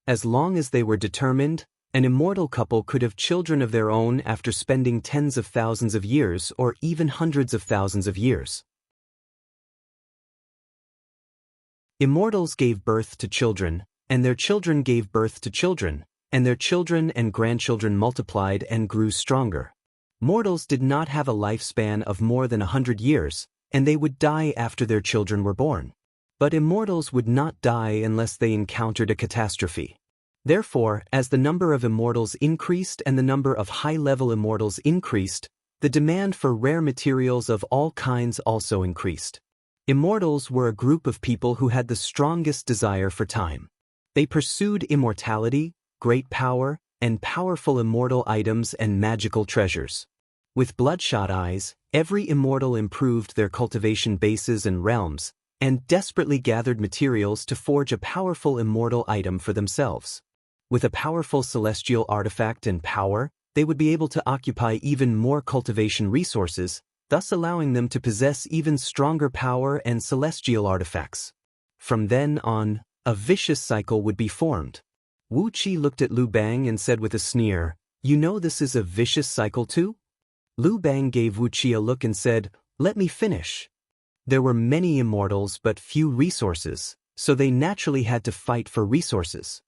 As long as they were determined, an immortal couple could have children of their own after spending tens of thousands of years or even hundreds of thousands of years. Immortals gave birth to children, and their children gave birth to children, and their children and grandchildren multiplied and grew stronger. Mortals did not have a lifespan of more than 100 years, and they would die after their children were born. But immortals would not die unless they encountered a catastrophe. Therefore, as the number of immortals increased and the number of high-level immortals increased, the demand for rare materials of all kinds also increased. Immortals were a group of people who had the strongest desire for time. They pursued immortality, great power, and powerful immortal items and magical treasures. With bloodshot eyes, every immortal improved their cultivation bases and realms, and desperately gathered materials to forge a powerful immortal item for themselves. With a powerful celestial artifact and power, they would be able to occupy even more cultivation resources, thus allowing them to possess even stronger power and celestial artifacts. From then on, a vicious cycle would be formed. Wu Qi looked at Lu Bang and said with a sneer, "You know this is a vicious cycle too?" Lu Bang gave Wu Qi a look and said, "Let me finish." There were many immortals but few resources, so they naturally had to fight for resources.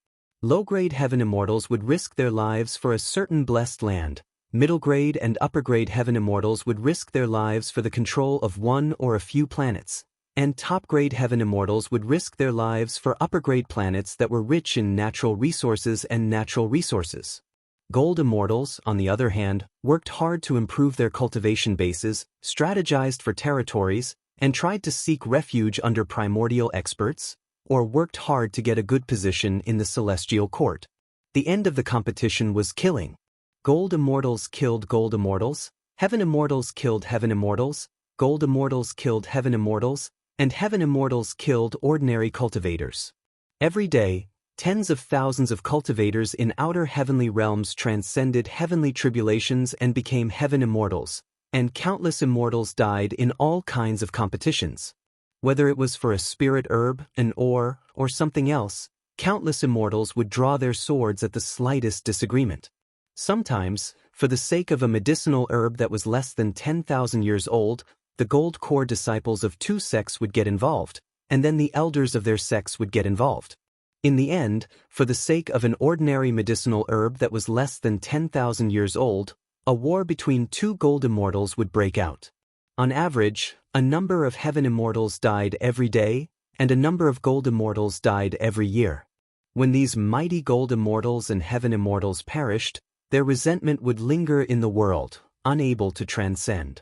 Low-grade heaven immortals would risk their lives for a certain blessed land. Middle-grade and upper-grade heaven immortals would risk their lives for the control of one or a few planets. And top-grade heaven immortals would risk their lives for upper-grade planets that were rich in natural resources and natural resources. Gold immortals, on the other hand, worked hard to improve their cultivation bases, strategized for territories, and tried to seek refuge under primordial experts, or worked hard to get a good position in the celestial court. The end of the competition was killing. Gold immortals killed gold immortals, heaven immortals killed heaven immortals, gold immortals killed heaven immortals, and heaven immortals killed ordinary cultivators. Every day, tens of thousands of cultivators in outer heavenly realms transcended heavenly tribulations and became heaven immortals, and countless immortals died in all kinds of competitions. Whether it was for a spirit herb, an ore, or something else, countless immortals would draw their swords at the slightest disagreement. Sometimes, for the sake of a medicinal herb that was less than 10,000 years old, the gold core disciples of two sects would get involved, and then the elders of their sects would get involved. In the end, for the sake of an ordinary medicinal herb that was less than 10,000 years old, a war between two gold immortals would break out. On average, a number of heaven immortals died every day, and a number of gold immortals died every year. When these mighty gold immortals and heaven immortals perished, their resentment would linger in the world, unable to transcend.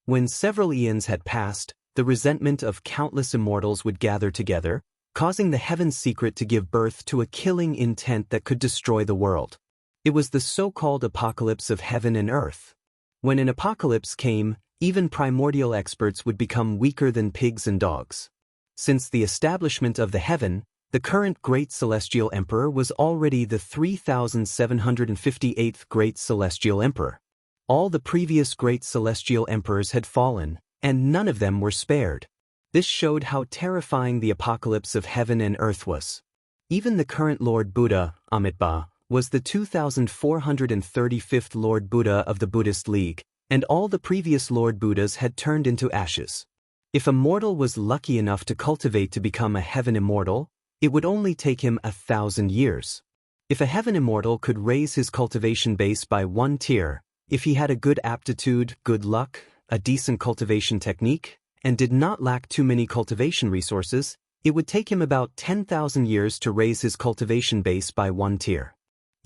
When several eons had passed, the resentment of countless immortals would gather together, causing the heaven secret to give birth to a killing intent that could destroy the world. It was the so-called apocalypse of heaven and earth. When an apocalypse came, even primordial experts would become weaker than pigs and dogs. Since the establishment of the heaven, the current Great Celestial Emperor was already the 3758th Great Celestial Emperor. All the previous Great Celestial Emperors had fallen, and none of them were spared. This showed how terrifying the apocalypse of heaven and earth was. Even the current Lord Buddha, Amitabha, was the 2435th Lord Buddha of the Buddhist League, and all the previous Lord Buddhas had turned into ashes. If a mortal was lucky enough to cultivate to become a heaven immortal, it would only take him 1,000 years. If a heaven immortal could raise his cultivation base by one tier, if he had a good aptitude, good luck, a decent cultivation technique, and did not lack too many cultivation resources, it would take him about 10,000 years to raise his cultivation base by one tier.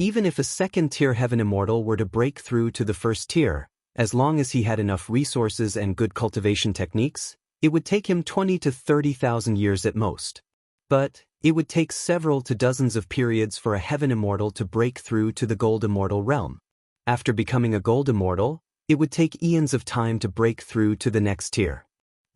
Even if a second-tier heaven immortal were to break through to the first tier, as long as he had enough resources and good cultivation techniques, it would take him 20 to 30,000 years at most. But it would take several to dozens of periods for a heaven immortal to break through to the gold immortal realm. After becoming a gold immortal, it would take eons of time to break through to the next tier.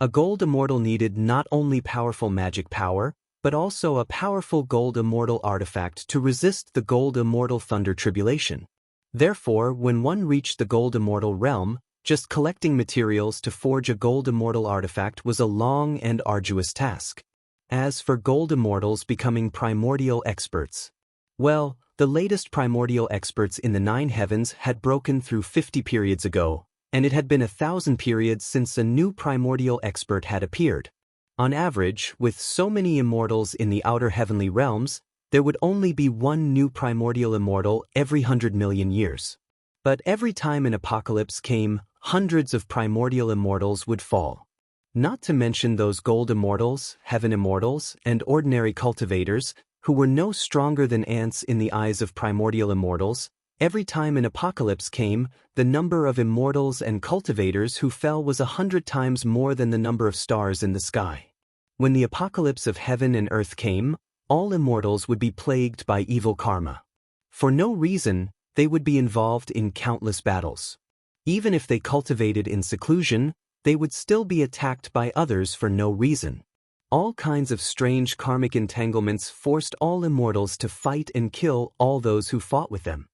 A gold immortal needed not only powerful magic power, but also a powerful gold immortal artifact to resist the gold immortal thunder tribulation. Therefore, when one reached the gold immortal realm, just collecting materials to forge a gold immortal artifact was a long and arduous task. As for gold immortals becoming primordial experts, well, the latest primordial experts in the 9 heavens had broken through 50 periods ago, and it had been 1,000 periods since a new primordial expert had appeared. On average, with so many immortals in the outer heavenly realms, there would only be one new primordial immortal every 100 million years. But every time an apocalypse came, hundreds of primordial immortals would fall. Not to mention those gold immortals, heaven immortals, and ordinary cultivators, who were no stronger than ants in the eyes of primordial immortals. Every time an apocalypse came, the number of immortals and cultivators who fell was 100 times more than the number of stars in the sky. When the apocalypse of heaven and earth came, all immortals would be plagued by evil karma. For no reason, they would be involved in countless battles. Even if they cultivated in seclusion, they would still be attacked by others for no reason. All kinds of strange karmic entanglements forced all immortals to fight and kill all those who fought with them.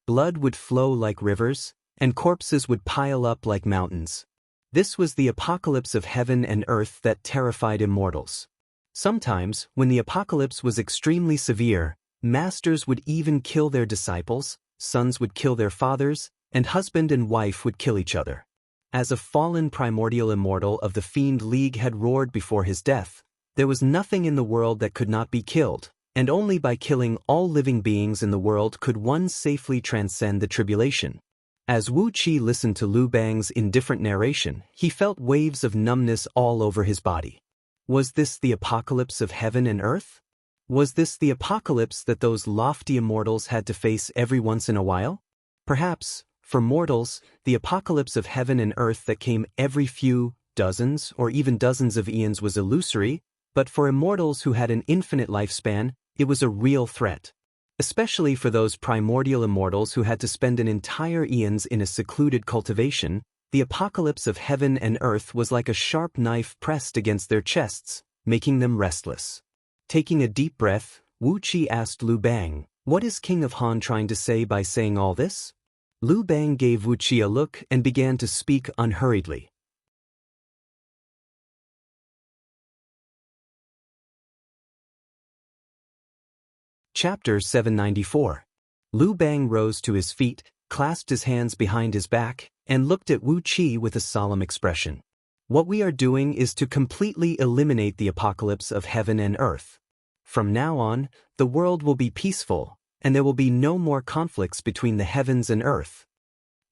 Blood would flow like rivers, and corpses would pile up like mountains. This was the apocalypse of heaven and earth that terrified immortals. Sometimes, when the apocalypse was extremely severe, masters would even kill their disciples, sons would kill their fathers, and husband and wife would kill each other. As a fallen primordial immortal of the Fiend League had roared before his death, there was nothing in the world that could not be killed, and only by killing all living beings in the world could one safely transcend the tribulation. As Wu Qi listened to Lu Bang's indifferent narration, he felt waves of numbness all over his body. Was this the apocalypse of heaven and earth? Was this the apocalypse that those lofty immortals had to face every once in a while? Perhaps, for mortals, the apocalypse of heaven and earth that came every few, dozens, or even dozens of eons was illusory, but for immortals who had an infinite lifespan, it was a real threat. Especially for those primordial immortals who had to spend an entire eons in a secluded cultivation, the apocalypse of heaven and earth was like a sharp knife pressed against their chests, making them restless. Taking a deep breath, Wu Qi asked Lu Bang, "What is King of Han trying to say by saying all this?" Lu Bang gave Wu Qi a look and began to speak unhurriedly. Chapter 794. Lu Bang rose to his feet, clasped his hands behind his back, and looked at Wu Qi with a solemn expression. What we are doing is to completely eliminate the apocalypse of heaven and earth. From now on, the world will be peaceful, and there will be no more conflicts between the heavens and earth.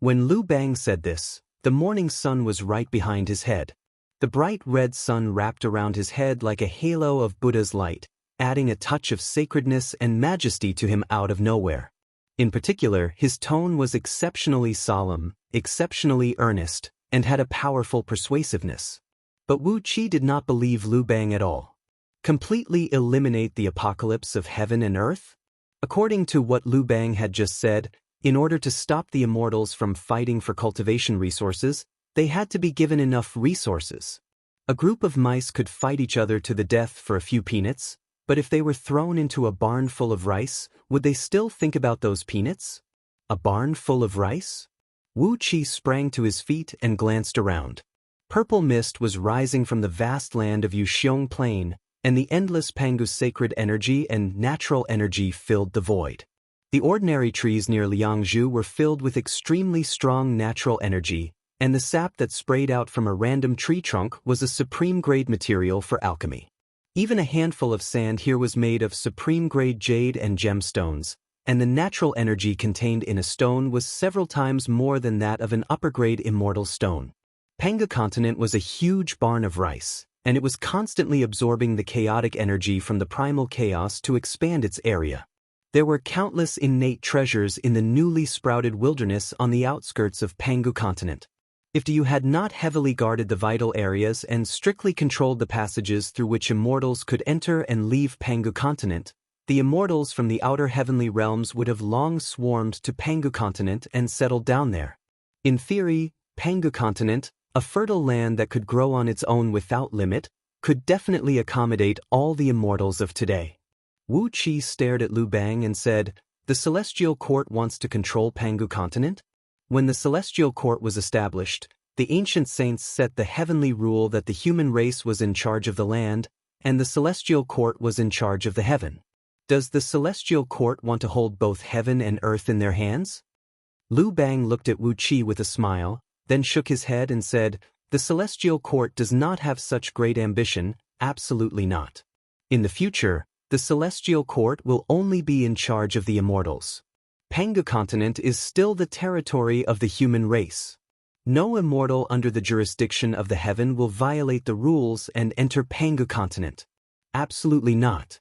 When Lu Bang said this, the morning sun was right behind his head. The bright red sun wrapped around his head like a halo of Buddha's light, adding a touch of sacredness and majesty to him out of nowhere. In particular, his tone was exceptionally solemn, exceptionally earnest, and had a powerful persuasiveness. But Wu Qi did not believe Lu Bang at all. Completely eliminate the apocalypse of heaven and earth? According to what Lu Bang had just said, in order to stop the immortals from fighting for cultivation resources, they had to be given enough resources. A group of mice could fight each other to the death for a few peanuts, but if they were thrown into a barn full of rice, would they still think about those peanuts? A barn full of rice? Wu Qi sprang to his feet and glanced around. Purple mist was rising from the vast land of Yuxiong Plain, and the endless Pangu's sacred energy and natural energy filled the void. The ordinary trees near Liangzhu were filled with extremely strong natural energy, and the sap that sprayed out from a random tree trunk was a supreme-grade material for alchemy. Even a handful of sand here was made of supreme-grade jade and gemstones, and the natural energy contained in a stone was several times more than that of an upper-grade immortal stone. Pangu continent was a huge barn of rice, and it was constantly absorbing the chaotic energy from the primal chaos to expand its area. There were countless innate treasures in the newly sprouted wilderness on the outskirts of Pangu continent. If you had not heavily guarded the vital areas and strictly controlled the passages through which immortals could enter and leave Pangu continent, the immortals from the outer heavenly realms would have long swarmed to Pangu continent and settled down there. In theory, Pangu continent, a fertile land that could grow on its own without limit, could definitely accommodate all the immortals of today. Wu Qi stared at Lu Bang and said, "The Celestial Court wants to control Pangu continent?" When the Celestial Court was established, the ancient saints set the heavenly rule that the human race was in charge of the land, and the Celestial Court was in charge of the heaven. Does the Celestial Court want to hold both heaven and earth in their hands? Lu Bang looked at Wu Qi with a smile, then shook his head and said, "The Celestial Court does not have such great ambition, absolutely not. In the future, the Celestial Court will only be in charge of the immortals. Pangu continent is still the territory of the human race. No immortal under the jurisdiction of the heaven will violate the rules and enter Pangu continent. Absolutely not.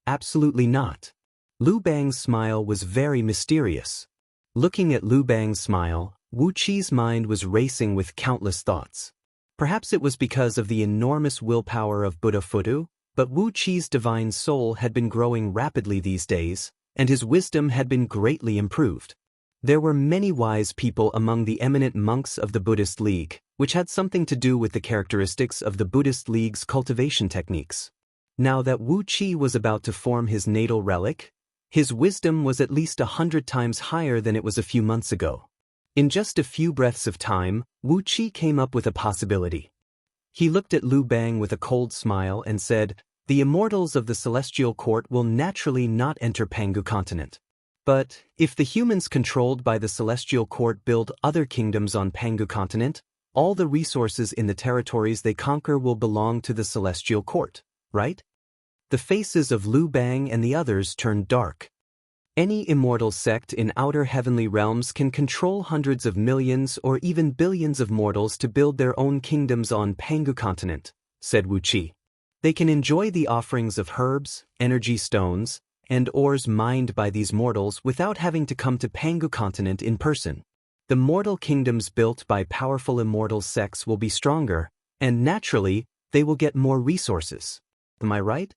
Absolutely not. Lu Bang's smile was very mysterious. Looking at Lu Bang's smile, Wu Qi's mind was racing with countless thoughts. Perhaps it was because of the enormous willpower of Buddha Fudu, but Wu Qi's divine soul had been growing rapidly these days, and his wisdom had been greatly improved. There were many wise people among the eminent monks of the Buddhist League, which had something to do with the characteristics of the Buddhist League's cultivation techniques. Now that Wu Qi was about to form his natal relic, his wisdom was at least 100 times higher than it was a few months ago. In just a few breaths of time, Wu Qi came up with a possibility. He looked at Lu Bang with a cold smile and said, "The immortals of the celestial court will naturally not enter Pangu continent. But, if the humans controlled by the celestial court build other kingdoms on Pangu continent, all the resources in the territories they conquer will belong to the celestial court, right?" The faces of Lu Bang and the others turned dark. Any immortal sect in outer heavenly realms can control hundreds of millions or even billions of mortals to build their own kingdoms on Pangu continent, said Wu Qi. They can enjoy the offerings of herbs, energy stones, and ores mined by these mortals without having to come to Pangu continent in person. The mortal kingdoms built by powerful immortal sects will be stronger, and naturally, they will get more resources. Am I right?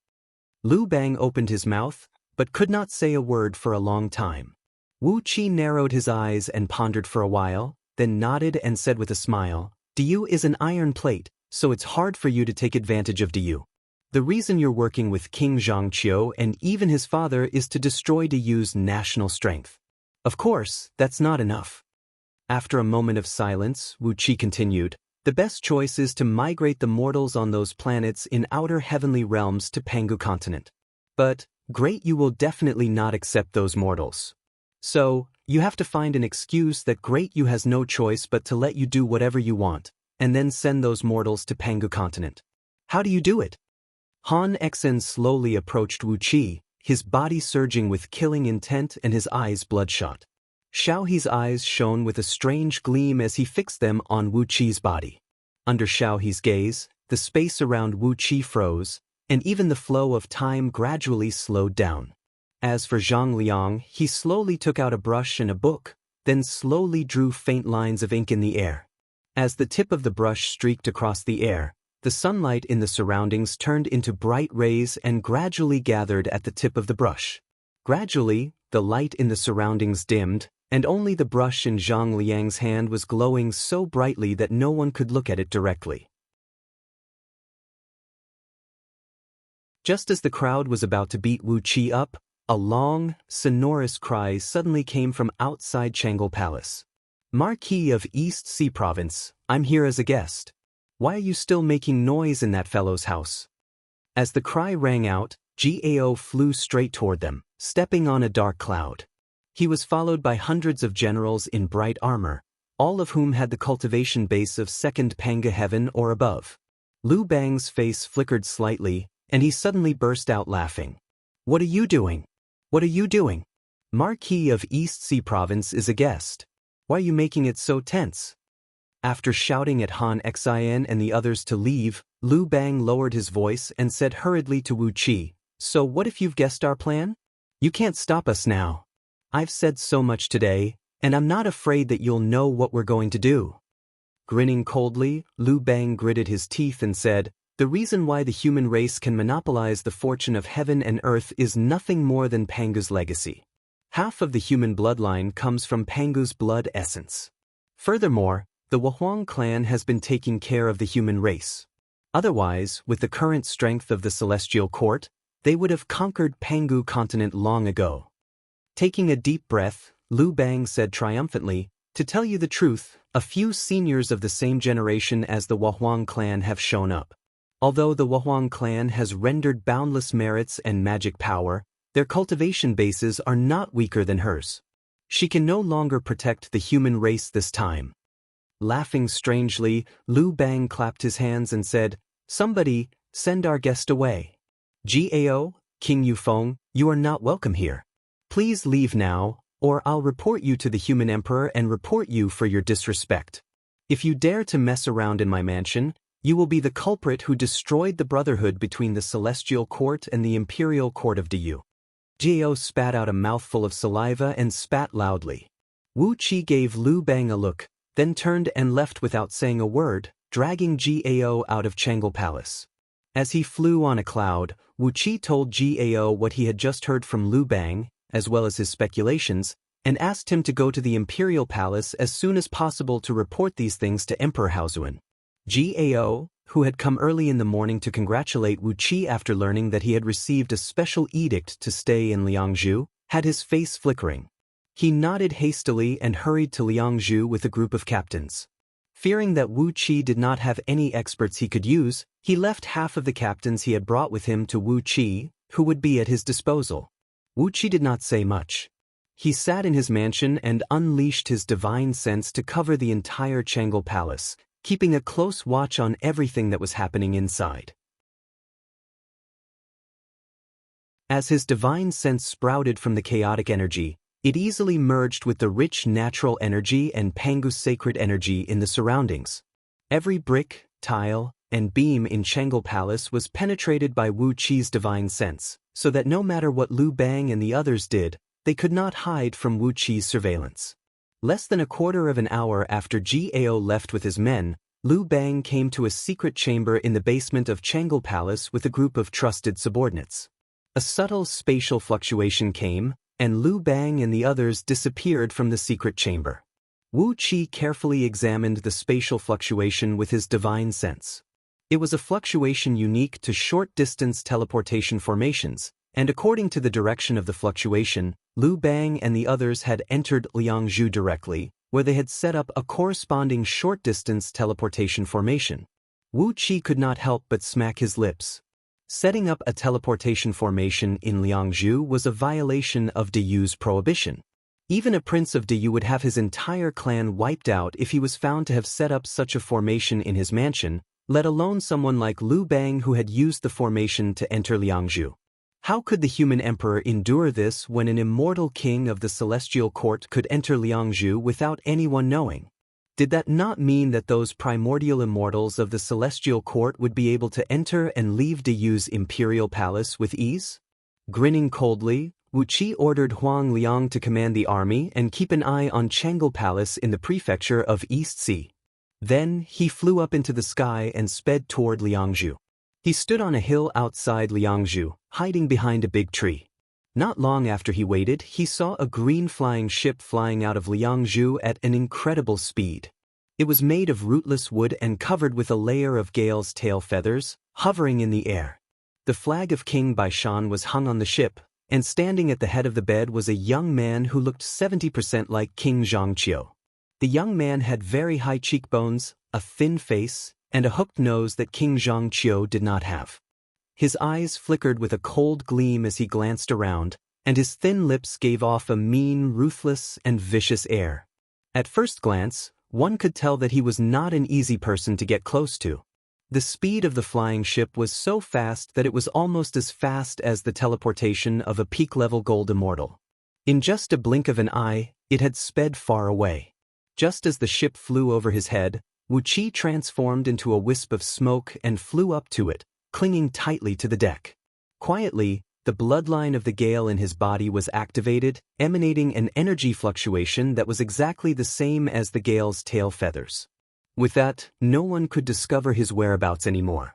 Lu Bang opened his mouth, but could not say a word for a long time. Wu Qi narrowed his eyes and pondered for a while, then nodded and said with a smile, "Diyu is an iron plate, so it's hard for you to take advantage of Diyu. The reason you're working with King Zhangqiu and even his father is to destroy Diyu's national strength. Of course, that's not enough." After a moment of silence, Wu Qi continued, "The best choice is to migrate the mortals on those planets in outer heavenly realms to Pangu continent. But Great You will definitely not accept those mortals. So, you have to find an excuse that Great You has no choice but to let you do whatever you want, and then send those mortals to Pangu continent. How do you do it?" Han Xen slowly approached Wu Qi, his body surging with killing intent and his eyes bloodshot. Xiaohe's eyes shone with a strange gleam as he fixed them on Wu Qi's body. Under Xiaohe's gaze, the space around Wu Qi froze, and even the flow of time gradually slowed down. As for Zhang Liang, he slowly took out a brush and a book, then slowly drew faint lines of ink in the air. As the tip of the brush streaked across the air, the sunlight in the surroundings turned into bright rays and gradually gathered at the tip of the brush. Gradually, the light in the surroundings dimmed, and only the brush in Zhang Liang's hand was glowing so brightly that no one could look at it directly. Just as the crowd was about to beat Wu Qi up, a long, sonorous cry suddenly came from outside Changle Palace. "Marquis of East Sea Province, I'm here as a guest. Why are you still making noise in that fellow's house?" As the cry rang out, Gao flew straight toward them, stepping on a dark cloud. He was followed by hundreds of generals in bright armor, all of whom had the cultivation base of second Panga heaven or above. Lu Bang's face flickered slightly, and he suddenly burst out laughing. "What are you doing? What are you doing? Marquis of East Sea Province is a guest. Why are you making it so tense?" After shouting at Han Xian and the others to leave, Lu Bang lowered his voice and said hurriedly to Wu Qi, "So what if you've guessed our plan? You can't stop us now. I've said so much today, and I'm not afraid that you'll know what we're going to do." Grinning coldly, Lu Bang gritted his teeth and said, "The reason why the human race can monopolize the fortune of heaven and earth is nothing more than Pangu's legacy. Half of the human bloodline comes from Pangu's blood essence. Furthermore, the Wahuang clan has been taking care of the human race. Otherwise, with the current strength of the celestial court, they would have conquered Pangu continent long ago." Taking a deep breath, Lu Bang said triumphantly, "To tell you the truth, a few seniors of the same generation as the Wahuang clan have shown up. Although the Wahuang clan has rendered boundless merits and magic power, their cultivation bases are not weaker than hers. She can no longer protect the human race this time." Laughing strangely, Lu Bang clapped his hands and said, "Somebody, send our guest away. Gao, King Yufeng, you are not welcome here. Please leave now, or I'll report you to the human emperor and report you for your disrespect. If you dare to mess around in my mansion, you will be the culprit who destroyed the brotherhood between the celestial court and the imperial court of Diyu. Gao spat out a mouthful of saliva and spat loudly. Wu Qi gave Lu Bang a look, then turned and left without saying a word, dragging Gao out of Changle Palace. As he flew on a cloud, Wu Qi told Gao what he had just heard from Lu Bang, as well as his speculations, and asked him to go to the imperial palace as soon as possible to report these things to Emperor Haozuan. Gao, who had come early in the morning to congratulate Wu Qi after learning that he had received a special edict to stay in Liangzhu, had his face flickering. He nodded hastily and hurried to Liangzhu with a group of captains. Fearing that Wu Qi did not have any experts he could use, he left half of the captains he had brought with him to Wu Qi, who would be at his disposal. Wu Qi did not say much. He sat in his mansion and unleashed his divine sense to cover the entire Changle Palace, keeping a close watch on everything that was happening inside. As his divine sense sprouted from the chaotic energy, it easily merged with the rich natural energy and Pangu's sacred energy in the surroundings. Every brick, tile, and beam in Changle Palace was penetrated by Wu Qi's divine sense, so that no matter what Lu Bang and the others did, they could not hide from Wu Qi's surveillance. Less than a quarter of an hour after Gao left with his men, Lu Bang came to a secret chamber in the basement of Changle Palace with a group of trusted subordinates. A subtle spatial fluctuation came, and Lu Bang and the others disappeared from the secret chamber. Wu Qi carefully examined the spatial fluctuation with his divine sense. It was a fluctuation unique to short-distance teleportation formations, and according to the direction of the fluctuation, Lu Bang and the others had entered Liangzhu directly, where they had set up a corresponding short-distance teleportation formation. Wu Qi could not help but smack his lips. Setting up a teleportation formation in Liangzhu was a violation of Diyu's prohibition. Even a prince of Diyu would have his entire clan wiped out if he was found to have set up such a formation in his mansion, let alone someone like Lu Bang who had used the formation to enter Liangzhu. How could the human emperor endure this when an immortal king of the celestial court could enter Liangzhu without anyone knowing? Did that not mean that those primordial immortals of the celestial court would be able to enter and leave Diyu's imperial palace with ease? Grinning coldly, Wu Qi ordered Huang Liang to command the army and keep an eye on Changle Palace in the prefecture of East Sea. Then he flew up into the sky and sped toward Liangzhu. He stood on a hill outside Liangzhu, hiding behind a big tree. Not long after he waited, he saw a green flying ship flying out of Liangzhu at an incredible speed. It was made of rootless wood and covered with a layer of Gale's tail feathers, hovering in the air. The flag of King Baishan was hung on the ship, and standing at the head of the bed was a young man who looked 70% like King Zhangqiu. The young man had very high cheekbones, a thin face, and a hooked nose that King Zhangqiu did not have. His eyes flickered with a cold gleam as he glanced around, and his thin lips gave off a mean, ruthless, and vicious air. At first glance, one could tell that he was not an easy person to get close to. The speed of the flying ship was so fast that it was almost as fast as the teleportation of a peak-level gold immortal. In just a blink of an eye, it had sped far away. Just as the ship flew over his head, Wu Qi transformed into a wisp of smoke and flew up to it, clinging tightly to the deck. Quietly, the bloodline of the Gale in his body was activated, emanating an energy fluctuation that was exactly the same as the Gale's tail feathers. With that, no one could discover his whereabouts anymore.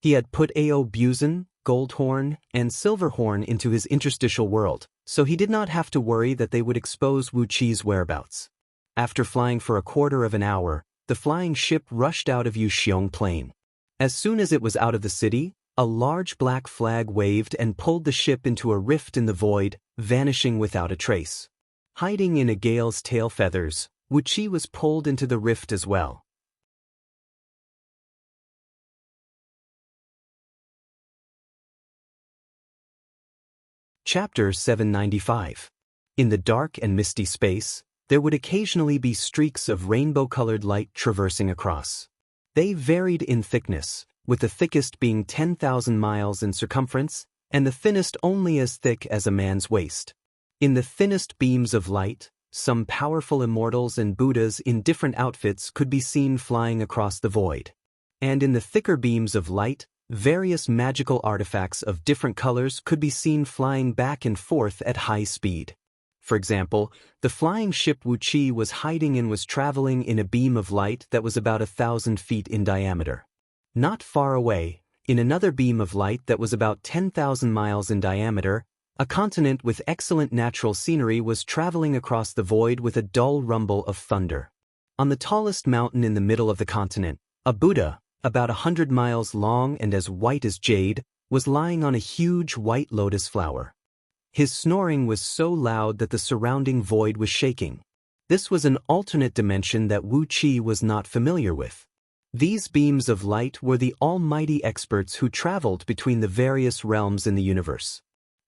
He had put Ao Buzan, Goldhorn, and Silverhorn into his interstitial world, so he did not have to worry that they would expose Wu Qi's whereabouts. After flying for a quarter of an hour, the flying ship rushed out of Yuxiong Plain. As soon as it was out of the city, a large black flag waved and pulled the ship into a rift in the void, vanishing without a trace. Hiding in a Gale's tail feathers, Wu Qi was pulled into the rift as well. Chapter 795. In the dark and misty space, there would occasionally be streaks of rainbow-colored light traversing across. They varied in thickness, with the thickest being 10,000 miles in circumference and the thinnest only as thick as a man's waist. In the thinnest beams of light, some powerful immortals and Buddhas in different outfits could be seen flying across the void. And in the thicker beams of light, various magical artifacts of different colors could be seen flying back and forth at high speed. For example, the flying ship Wuqi was hiding in was traveling in a beam of light that was about 1,000 feet in diameter. Not far away, in another beam of light that was about 10,000 miles in diameter, a continent with excellent natural scenery was traveling across the void with a dull rumble of thunder. On the tallest mountain in the middle of the continent, a Buddha, about 100 miles long and as white as jade, was lying on a huge white lotus flower. His snoring was so loud that the surrounding void was shaking. This was an alternate dimension that Wuqi was not familiar with. These beams of light were the almighty experts who traveled between the various realms in the universe.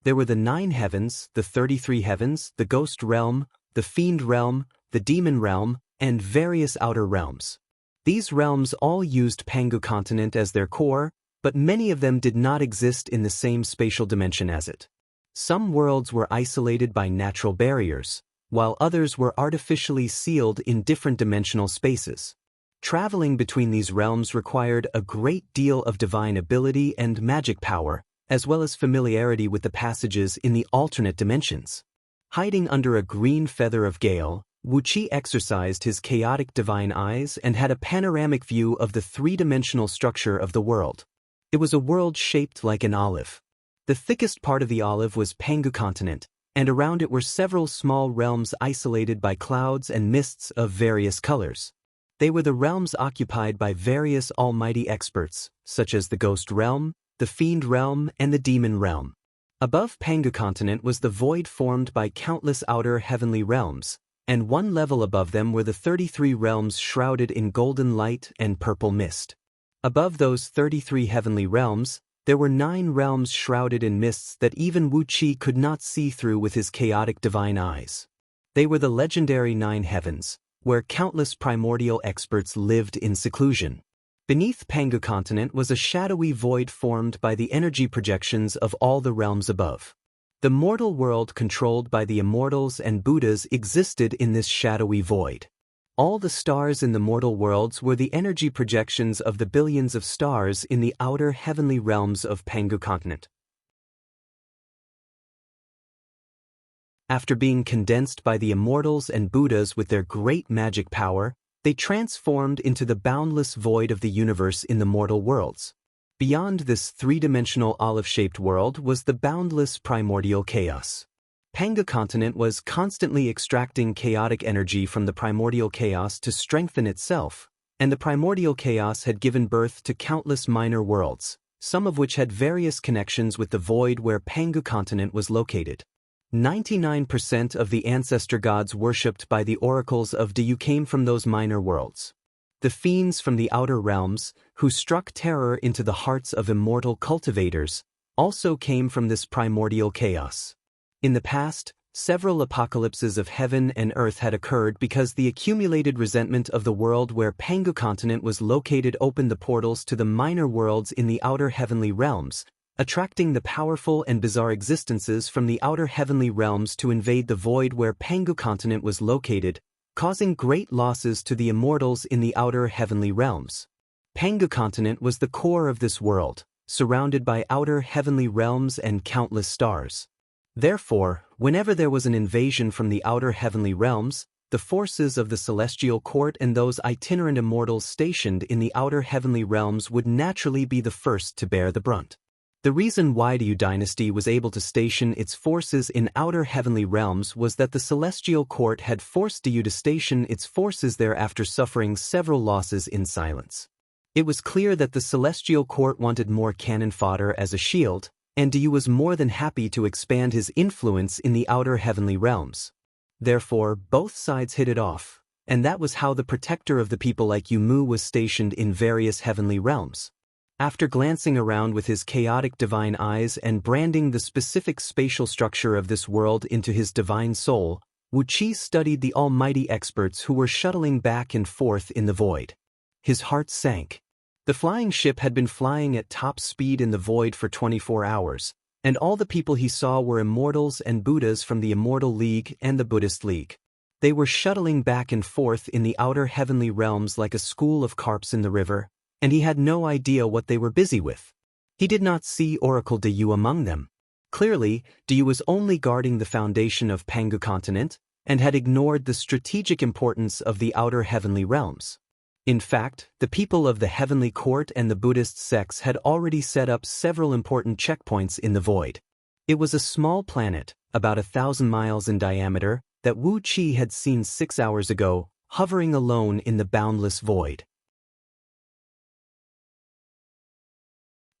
There were the 9 heavens, the 33 heavens, the ghost realm, the fiend realm, the demon realm, and various outer realms. These realms all used Pangu continent as their core, but many of them did not exist in the same spatial dimension as it. Some worlds were isolated by natural barriers, while others were artificially sealed in different dimensional spaces. Traveling between these realms required a great deal of divine ability and magic power, as well as familiarity with the passages in the alternate dimensions. Hiding under a green feather of gale, Wuqi exercised his chaotic divine eyes and had a panoramic view of the three-dimensional structure of the world. It was a world shaped like an olive. The thickest part of the olive was Pangu continent, and around it were several small realms isolated by clouds and mists of various colors. They were the realms occupied by various almighty experts, such as the ghost realm, the fiend realm, and the demon realm. Above Pangu continent was the void formed by countless outer heavenly realms, and one level above them were the 33 realms shrouded in golden light and purple mist. Above those 33 heavenly realms, there were 9 realms shrouded in mists that even Wuqi could not see through with his chaotic divine eyes. They were the legendary 9 heavens, where countless primordial experts lived in seclusion. Beneath Pangu continent was a shadowy void formed by the energy projections of all the realms above. The mortal world controlled by the immortals and Buddhas existed in this shadowy void. All the stars in the mortal worlds were the energy projections of the billions of stars in the outer heavenly realms of Pangu continent. After being condensed by the immortals and Buddhas with their great magic power, they transformed into the boundless void of the universe in the mortal worlds. Beyond this three-dimensional olive-shaped world was the boundless primordial chaos. Pangu continent was constantly extracting chaotic energy from the primordial chaos to strengthen itself, and the primordial chaos had given birth to countless minor worlds, some of which had various connections with the void where Pangu continent was located. 99% of the ancestor gods worshipped by the oracles of Diyu came from those minor worlds. The fiends from the outer realms, who struck terror into the hearts of immortal cultivators, also came from this primordial chaos. In the past, several apocalypses of heaven and earth had occurred because the accumulated resentment of the world where Pangu continent was located opened the portals to the minor worlds in the outer heavenly realms, attracting the powerful and bizarre existences from the outer heavenly realms to invade the void where Pangu continent was located, causing great losses to the immortals in the outer heavenly realms. Pangu continent was the core of this world, surrounded by outer heavenly realms and countless stars. Therefore, whenever there was an invasion from the outer heavenly realms, the forces of the celestial court and those itinerant immortals stationed in the outer heavenly realms would naturally be the first to bear the brunt. The reason why Diyu dynasty was able to station its forces in outer heavenly realms was that the celestial court had forced Diyu to station its forces there after suffering several losses in silence. It was clear that the celestial court wanted more cannon fodder as a shield, and Diyu was more than happy to expand his influence in the outer heavenly realms. Therefore, both sides hit it off, and that was how the protector of the people like Yumu was stationed in various heavenly realms. After glancing around with his chaotic divine eyes and branding the specific spatial structure of this world into his divine soul, Wuqi studied the almighty experts who were shuttling back and forth in the void. His heart sank. The flying ship had been flying at top speed in the void for 24 hours, And all the people he saw were immortals and Buddhas from the Immortal League and the Buddhist League. They were shuttling back and forth in the outer heavenly realms like a school of carps in the river, and he had no idea what they were busy with. He did not see Oracle Deyu among them. Clearly, Deyu was only guarding the foundation of Pangu continent, and had ignored the strategic importance of the outer heavenly realms. In fact, the people of the heavenly court and the Buddhist sects had already set up several important checkpoints in the void. It was a small planet, about 1,000 miles in diameter, that Wu Qi had seen 6 hours ago, hovering alone in the boundless void.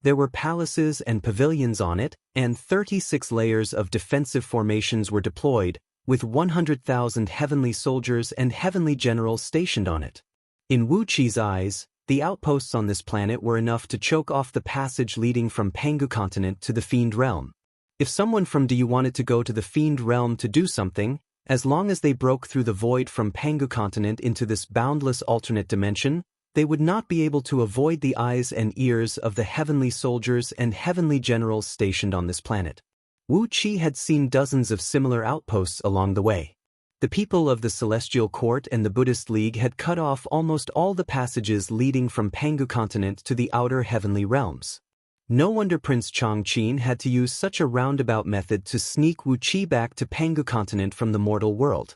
There were palaces and pavilions on it, and 36 layers of defensive formations were deployed, with 100,000 heavenly soldiers and heavenly generals stationed on it. In Wu Qi's eyes, the outposts on this planet were enough to choke off the passage leading from Pangu continent to the Fiend realm. If someone from Deyu wanted to go to the Fiend realm to do something, as long as they broke through the void from Pangu continent into this boundless alternate dimension, they would not be able to avoid the eyes and ears of the heavenly soldiers and heavenly generals stationed on this planet. Wu Qi had seen dozens of similar outposts along the way. The people of the Celestial Court and the Buddhist League had cut off almost all the passages leading from Pangu continent to the outer heavenly realms. No wonder Prince Chongqing had to use such a roundabout method to sneak Wu Qi back to Pangu continent from the mortal world.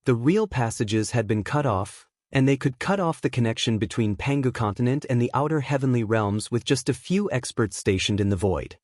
The real passages had been cut off, and they could cut off the connection between Pangu continent and the outer heavenly realms with just a few experts stationed in the void.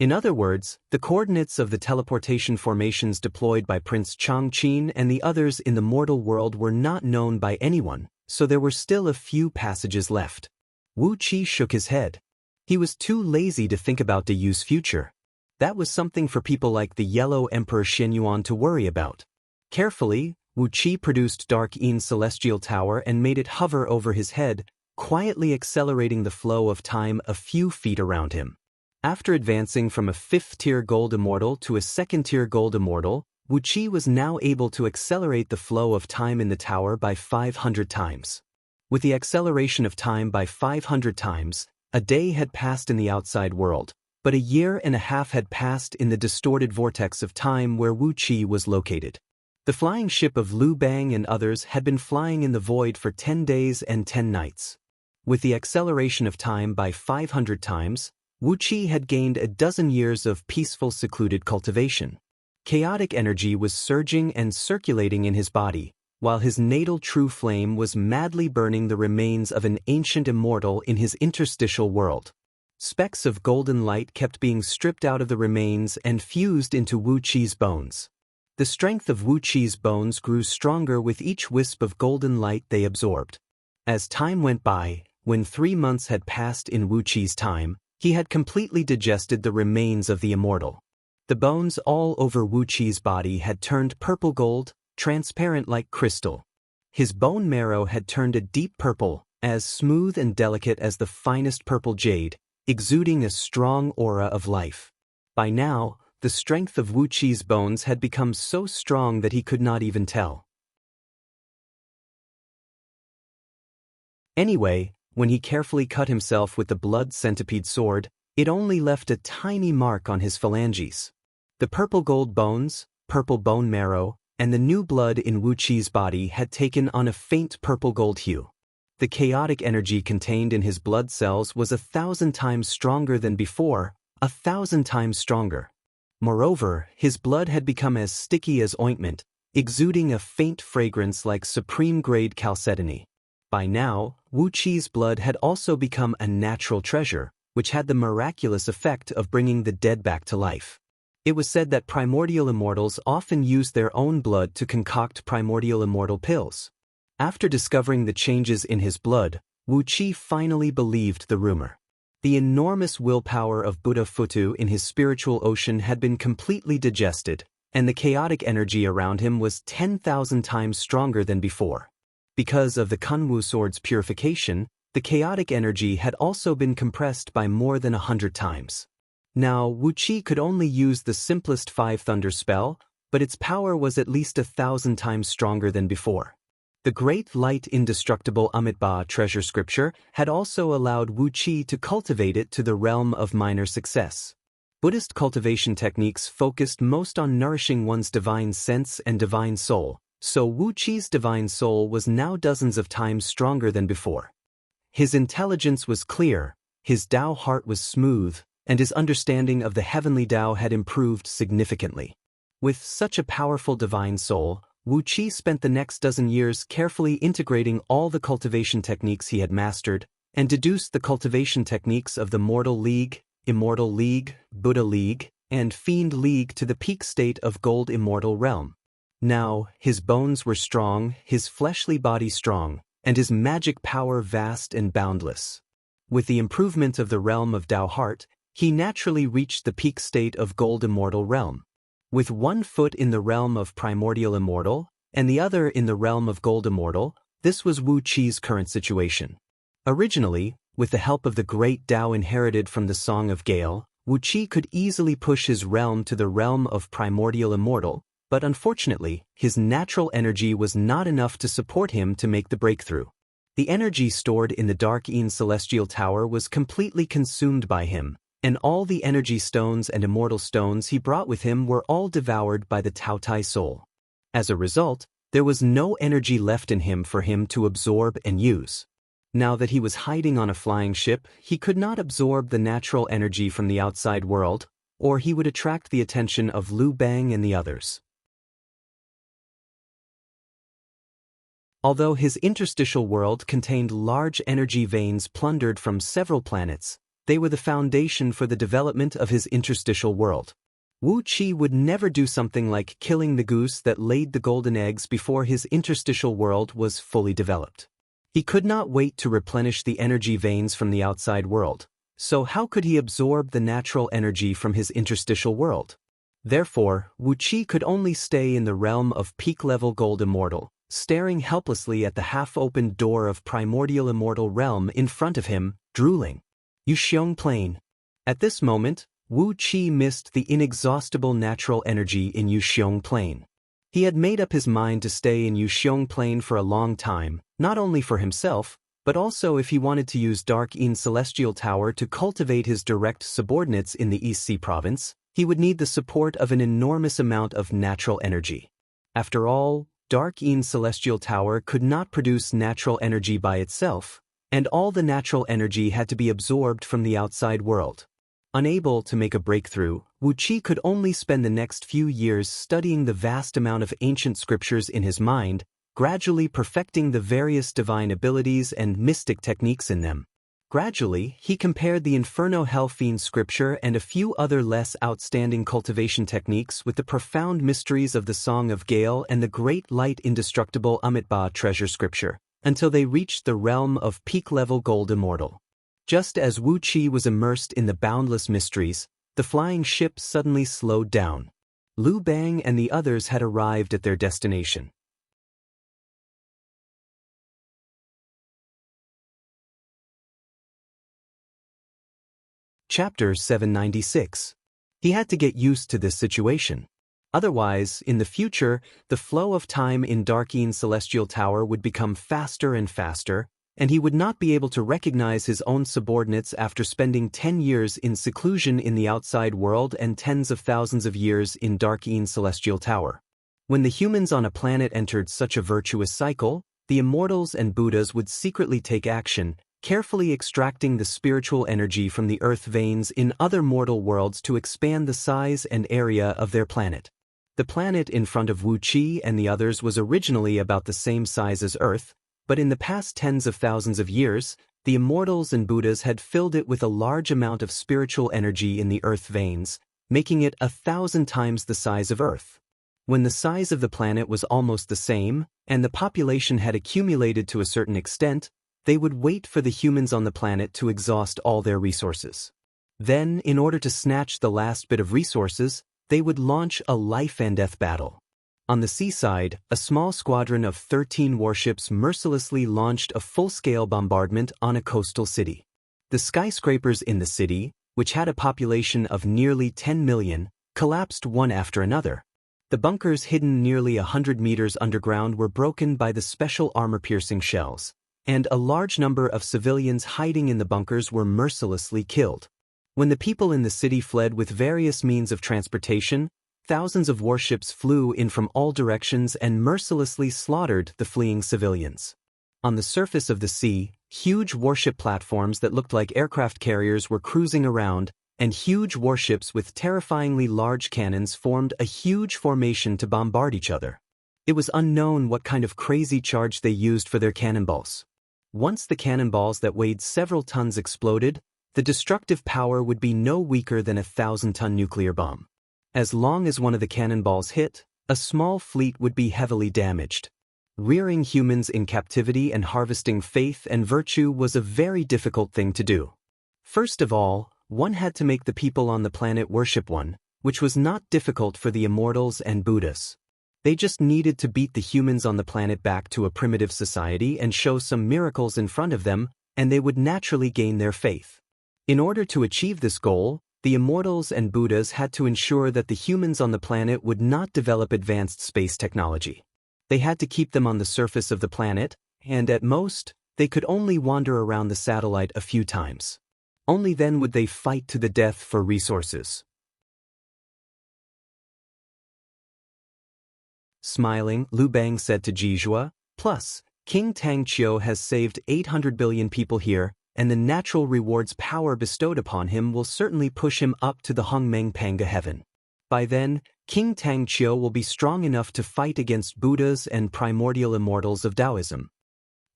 In other words, the coordinates of the teleportation formations deployed by Prince Chongqing and the others in the mortal world were not known by anyone, so there were still a few passages left. Wu Qi shook his head. He was too lazy to think about Deyu's future. That was something for people like the Yellow Emperor Xianyuan to worry about. Carefully, Wu Qi produced Dark Yin's celestial tower and made it hover over his head, quietly accelerating the flow of time a few feet around him. After advancing from a 5th-tier gold immortal to a 2nd-tier gold immortal, Wu Qi was now able to accelerate the flow of time in the tower by 500 times. With the acceleration of time by 500 times, a day had passed in the outside world, but a year and a half had passed in the distorted vortex of time where Wu Qi was located. The flying ship of Lu Bang and others had been flying in the void for 10 days and 10 nights. With the acceleration of time by 500 times, Wu Qi had gained a dozen years of peaceful secluded cultivation. Chaotic energy was surging and circulating in his body, while his natal true flame was madly burning the remains of an ancient immortal in his interstitial world. Specks of golden light kept being stripped out of the remains and fused into Wu Qi's bones. The strength of Wu Qi's bones grew stronger with each wisp of golden light they absorbed. As time went by, when 3 months had passed in Wu Qi's time, he had completely digested the remains of the immortal. The bones all over Wu Qi's body had turned purple gold, transparent like crystal. His bone marrow had turned a deep purple, as smooth and delicate as the finest purple jade, exuding a strong aura of life. By now, the strength of Wu Qi's bones had become so strong that he could not even tell. Anyway, when he carefully cut himself with the blood centipede sword, it only left a tiny mark on his phalanges. The purple gold bones, purple bone marrow, and the new blood in Wu Qi's body had taken on a faint purple gold hue. The chaotic energy contained in his blood cells was 1,000 times stronger than before, 1,000 times stronger. Moreover, his blood had become as sticky as ointment, exuding a faint fragrance like supreme-grade chalcedony. By now, Wu Qi's blood had also become a natural treasure, which had the miraculous effect of bringing the dead back to life. It was said that primordial immortals often use their own blood to concoct primordial immortal pills. After discovering the changes in his blood, Wu Qi finally believed the rumor. The enormous willpower of Buddha Futu in his spiritual ocean had been completely digested, and the chaotic energy around him was 10,000 times stronger than before. Because of the Kunwu sword's purification, the chaotic energy had also been compressed by more than 100 times. Now, Wu Qi could only use the simplest 5 thunder spell, but its power was at least 1,000 times stronger than before. The great light indestructible Amitabha treasure scripture had also allowed Wu Qi to cultivate it to the realm of minor success. Buddhist cultivation techniques focused most on nourishing one's divine sense and divine soul, so Wu Qi's divine soul was now dozens of times stronger than before. His intelligence was clear, his Tao heart was smooth, and his understanding of the heavenly Tao had improved significantly. With such a powerful divine soul, Wu Qi spent the next dozen years carefully integrating all the cultivation techniques he had mastered, and deduced the cultivation techniques of the Mortal League, Immortal League, Buddha League, and Fiend League to the peak state of Gold Immortal Realm. Now, his bones were strong, his fleshly body strong, and his magic power vast and boundless. With the improvement of the realm of Tao Heart, he naturally reached the peak state of Gold Immortal Realm. With one foot in the realm of Primordial Immortal, and the other in the realm of Gold Immortal, this was Wu Qi's current situation. Originally, with the help of the great Tao inherited from the Song of Gale, Wu Qi could easily push his realm to the realm of Primordial Immortal, but unfortunately, his natural energy was not enough to support him to make the breakthrough. The energy stored in the Dark Een Celestial Tower was completely consumed by him, and all the energy stones and immortal stones he brought with him were all devoured by the Tao Tai soul. As a result, there was no energy left in him for him to absorb and use. Now that he was hiding on a flying ship, he could not absorb the natural energy from the outside world, or he would attract the attention of Liu Bang and the others. Although his interstitial world contained large energy veins plundered from several planets, they were the foundation for the development of his interstitial world. Wu Qi would never do something like killing the goose that laid the golden eggs before his interstitial world was fully developed. He could not wait to replenish the energy veins from the outside world, so how could he absorb the natural energy from his interstitial world? Therefore, Wu Qi could only stay in the realm of peak-level Gold Immortal, staring helplessly at the half-opened door of Primordial Immortal Realm in front of him, drooling. Yuxiong Plain. At this moment, Wu Qi missed the inexhaustible natural energy in Yuxiong Plain. He had made up his mind to stay in Yuxiong Plain for a long time, not only for himself, but also if he wanted to use Dark Een Celestial Tower to cultivate his direct subordinates in the East Sea Province, he would need the support of an enormous amount of natural energy. After all, Dark Een Celestial Tower could not produce natural energy by itself, and all the natural energy had to be absorbed from the outside world. Unable to make a breakthrough, Wu Qi could only spend the next few years studying the vast amount of ancient scriptures in his mind, gradually perfecting the various divine abilities and mystic techniques in them. Gradually, he compared the Inferno Hell Fiend scripture and a few other less outstanding cultivation techniques with the profound mysteries of the Song of Gale and the Great Light Indestructible Amitabha treasure scripture, until they reached the realm of peak-level Gold Immortal. Just as Wu Qi was immersed in the boundless mysteries, the flying ship suddenly slowed down. Liu Bang and the others had arrived at their destination. Chapter 796. He had to get used to this situation. Otherwise, in the future, the flow of time in Dark Een Celestial Tower would become faster and faster, and he would not be able to recognize his own subordinates after spending 10 years in seclusion in the outside world and tens of thousands of years in Dark Een Celestial Tower. When the humans on a planet entered such a virtuous cycle, the immortals and Buddhas would secretly take action, carefully extracting the spiritual energy from the earth veins in other mortal worlds to expand the size and area of their planet. The planet in front of Wu Qi and the others was originally about the same size as Earth, but in the past tens of thousands of years, the immortals and Buddhas had filled it with a large amount of spiritual energy in the earth veins, making it 1,000 times the size of Earth. When the size of the planet was almost the same, and the population had accumulated to a certain extent, they would wait for the humans on the planet to exhaust all their resources. Then, in order to snatch the last bit of resources, they would launch a life-and-death battle. On the seaside, a small squadron of 13 warships mercilessly launched a full-scale bombardment on a coastal city. The skyscrapers in the city, which had a population of nearly 10 million, collapsed one after another. The bunkers hidden nearly 100 meters underground were broken by the special armor-piercing shells, and a large number of civilians hiding in the bunkers were mercilessly killed. When the people in the city fled with various means of transportation, thousands of warships flew in from all directions and mercilessly slaughtered the fleeing civilians. On the surface of the sea, huge warship platforms that looked like aircraft carriers were cruising around, and huge warships with terrifyingly large cannons formed a huge formation to bombard each other. It was unknown what kind of crazy charge they used for their cannonballs. Once the cannonballs that weighed several tons exploded, the destructive power would be no weaker than a 1,000-ton nuclear bomb. As long as one of the cannonballs hit, a small fleet would be heavily damaged. Rearing humans in captivity and harvesting faith and virtue was a very difficult thing to do. First of all, one had to make the people on the planet worship one, which was not difficult for the immortals and Buddhas. They just needed to beat the humans on the planet back to a primitive society and show some miracles in front of them, and they would naturally gain their faith. In order to achieve this goal, the immortals and Buddhas had to ensure that the humans on the planet would not develop advanced space technology. They had to keep them on the surface of the planet, and at most, they could only wander around the satellite a few times. Only then would they fight to the death for resources. Smiling, Liu Bang said to Jizhua, "Plus, King Tang Qiu has saved 800 billion people here, and the natural rewards power bestowed upon him will certainly push him up to the Hongmeng Panga heaven. By then, King Tang Qiu will be strong enough to fight against Buddhas and primordial immortals of Taoism."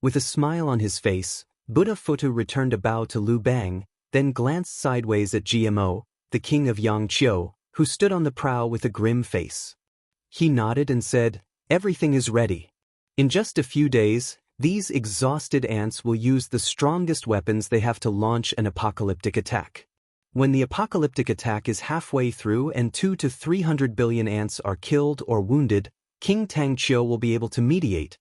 With a smile on his face, Buddha Futu returned a bow to Liu Bang, then glanced sideways at GMO, the king of Yangqiu, who stood on the prow with a grim face. He nodded and said, "Everything is ready. In just a few days, these exhausted ants will use the strongest weapons they have to launch an apocalyptic attack. When the apocalyptic attack is halfway through and 200 to 300 billion ants are killed or wounded, King Tang Qiu will be able to mediate."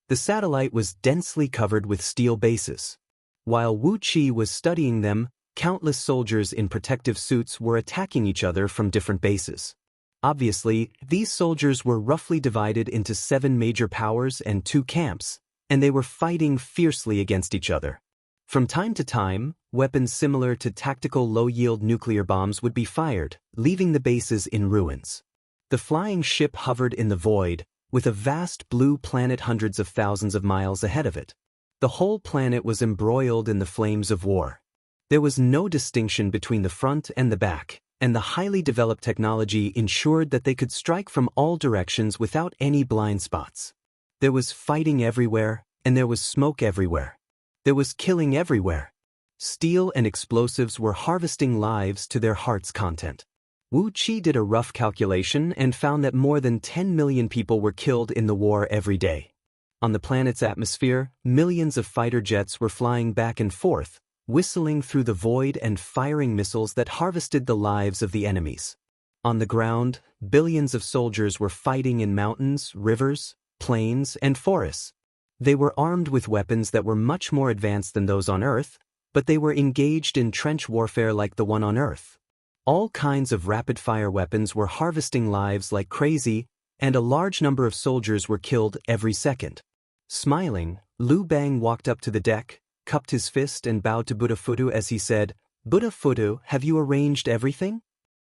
The satellite was densely covered with steel bases. While Wu Qi was studying them, countless soldiers in protective suits were attacking each other from different bases. Obviously, these soldiers were roughly divided into 7 major powers and 2 camps, and they were fighting fiercely against each other. From time to time, weapons similar to tactical low-yield nuclear bombs would be fired, leaving the bases in ruins. The flying ship hovered in the void, with a vast blue planet hundreds of thousands of miles ahead of it. The whole planet was embroiled in the flames of war. There was no distinction between the front and the back, and the highly developed technology ensured that they could strike from all directions without any blind spots. There was fighting everywhere, and there was smoke everywhere. There was killing everywhere. Steel and explosives were harvesting lives to their heart's content. Wu Qi did a rough calculation and found that more than 10 million people were killed in the war every day. On the planet's atmosphere, millions of fighter jets were flying back and forth, whistling through the void and firing missiles that harvested the lives of the enemies. On the ground, billions of soldiers were fighting in mountains, rivers, plains, and forests. They were armed with weapons that were much more advanced than those on Earth, but they were engaged in trench warfare like the one on Earth. All kinds of rapid-fire weapons were harvesting lives like crazy, and a large number of soldiers were killed every second. Smiling, Liu Bang walked up to the deck, cupped his fist and bowed to Buddha Futu as he said, "Buddha Futu, have you arranged everything?"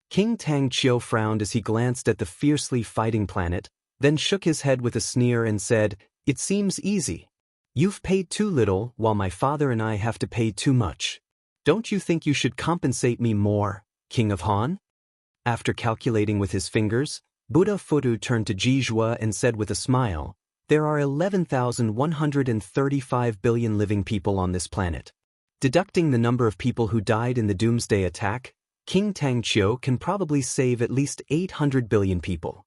King Tang Qiu frowned as he glanced at the fiercely fighting planet, then shook his head with a sneer and said, "It seems easy. You've paid too little, while my father and I have to pay too much. Don't you think you should compensate me more, King of Han?" After calculating with his fingers, Buddha Futu turned to Jizhua and said with a smile, "There are 11,135 billion living people on this planet. Deducting the number of people who died in the Doomsday attack, King Tang Qiu can probably save at least 800 billion people.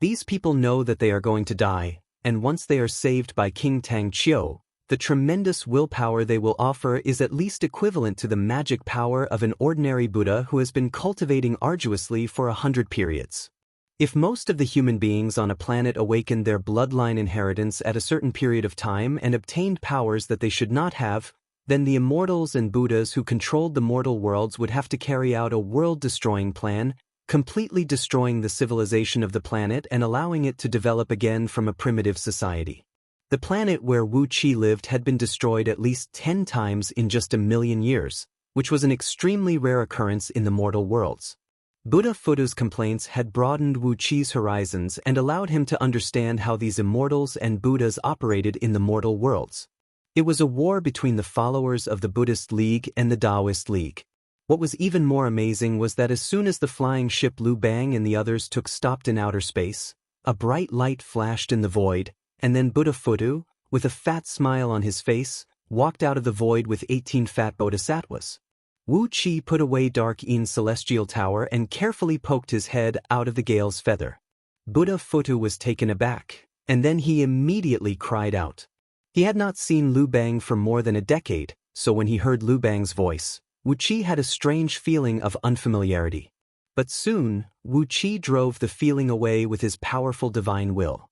These people know that they are going to die, and once they are saved by King Tang Qiu, the tremendous willpower they will offer is at least equivalent to the magic power of an ordinary Buddha who has been cultivating arduously for 100 periods. If most of the human beings on a planet awakened their bloodline inheritance at a certain period of time and obtained powers that they should not have, then the immortals and Buddhas who controlled the mortal worlds would have to carry out a world-destroying plan, completely destroying the civilization of the planet and allowing it to develop again from a primitive society. The planet where Wu Qi lived had been destroyed at least 10 times in just 1,000,000 years, which was an extremely rare occurrence in the mortal worlds. Buddha Futu's complaints had broadened Wu Qi's horizons and allowed him to understand how these immortals and Buddhas operated in the mortal worlds. It was a war between the followers of the Buddhist League and the Taoist League. What was even more amazing was that as soon as the flying ship Lu Bang and the others stopped in outer space, a bright light flashed in the void, and then Buddha Futu, with a fat smile on his face, walked out of the void with 18 fat bodhisattvas. Wu Qi put away Dark Ein's celestial tower and carefully poked his head out of the gale's feather. Buddha Futu was taken aback, and then he immediately cried out. He had not seen Lu Bang for more than a decade, so when he heard Lu Bang's voice, Wu Qi had a strange feeling of unfamiliarity. But soon, Wu Qi drove the feeling away with his powerful divine will.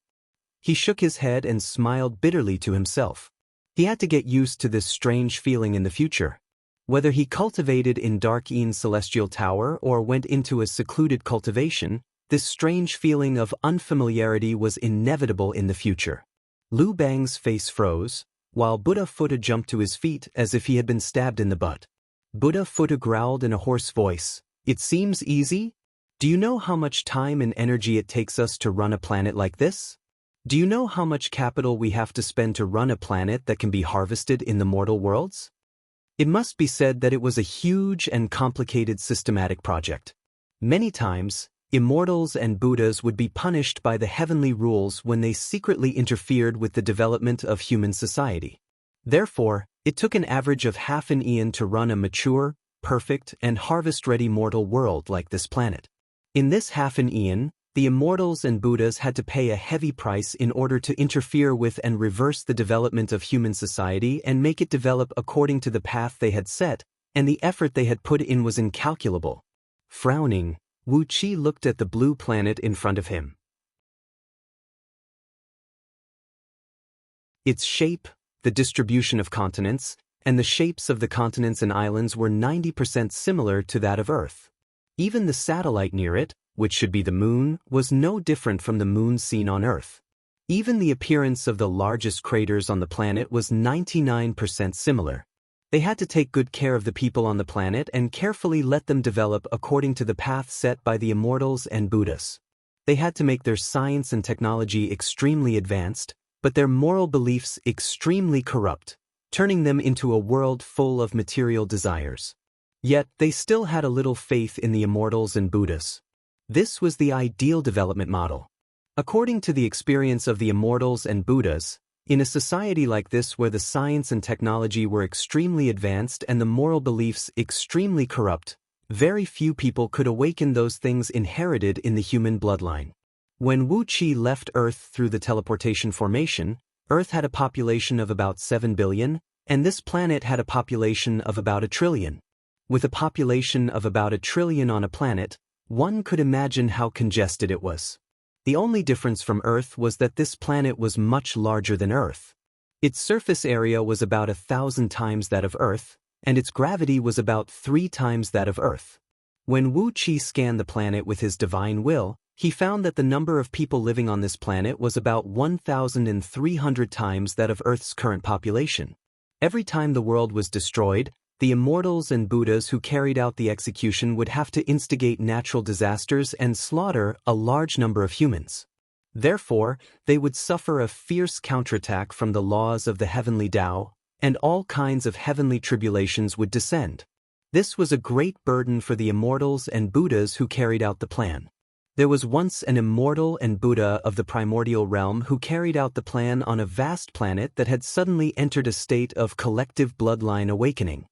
He shook his head and smiled bitterly to himself. He had to get used to this strange feeling in the future. Whether he cultivated in Dark Ein's celestial tower or went into a secluded cultivation, this strange feeling of unfamiliarity was inevitable in the future. Lu Bang's face froze, while Buddha Futu jumped to his feet as if he had been stabbed in the butt. Buddha Futu growled in a hoarse voice, "It seems easy? Do you know how much time and energy it takes us to run a planet like this? Do you know how much capital we have to spend to run a planet that can be harvested in the mortal worlds?" It must be said that it was a huge and complicated systematic project. Many times, immortals and Buddhas would be punished by the heavenly rules when they secretly interfered with the development of human society. Therefore, it took an average of half an eon to run a mature, perfect, and harvest-ready mortal world like this planet. In this half an eon, the immortals and Buddhas had to pay a heavy price in order to interfere with and reverse the development of human society and make it develop according to the path they had set, and the effort they had put in was incalculable. Frowning, Wu Qi looked at the blue planet in front of him. Its shape, the distribution of continents, and the shapes of the continents and islands were 90% similar to that of Earth. Even the satellite near it, which should be the moon, was no different from the moon seen on Earth. Even the appearance of the largest craters on the planet was 99% similar. They had to take good care of the people on the planet and carefully let them develop according to the path set by the immortals and Buddhas. They had to make their science and technology extremely advanced, but their moral beliefs extremely corrupt, turning them into a world full of material desires. Yet, they still had a little faith in the immortals and Buddhas. This was the ideal development model. According to the experience of the immortals and Buddhas, in a society like this where the science and technology were extremely advanced and the moral beliefs extremely corrupt, very few people could awaken those things inherited in the human bloodline. When Wu Qi left Earth through the teleportation formation, Earth had a population of about 7 billion, and this planet had a population of about 1 trillion. With a population of about 1 trillion on a planet, one could imagine how congested it was. The only difference from Earth was that this planet was much larger than Earth. Its surface area was about 1,000 times that of Earth, and its gravity was about 3 times that of Earth. When Wu Qi scanned the planet with his divine will, he found that the number of people living on this planet was about 1,300 times that of Earth's current population. Every time the world was destroyed, the immortals and Buddhas who carried out the execution would have to instigate natural disasters and slaughter a large number of humans. Therefore, they would suffer a fierce counterattack from the laws of the heavenly Tao, and all kinds of heavenly tribulations would descend. This was a great burden for the immortals and Buddhas who carried out the plan. There was once an immortal and Buddha of the primordial realm who carried out the plan on a vast planet that had suddenly entered a state of collective bloodline awakening.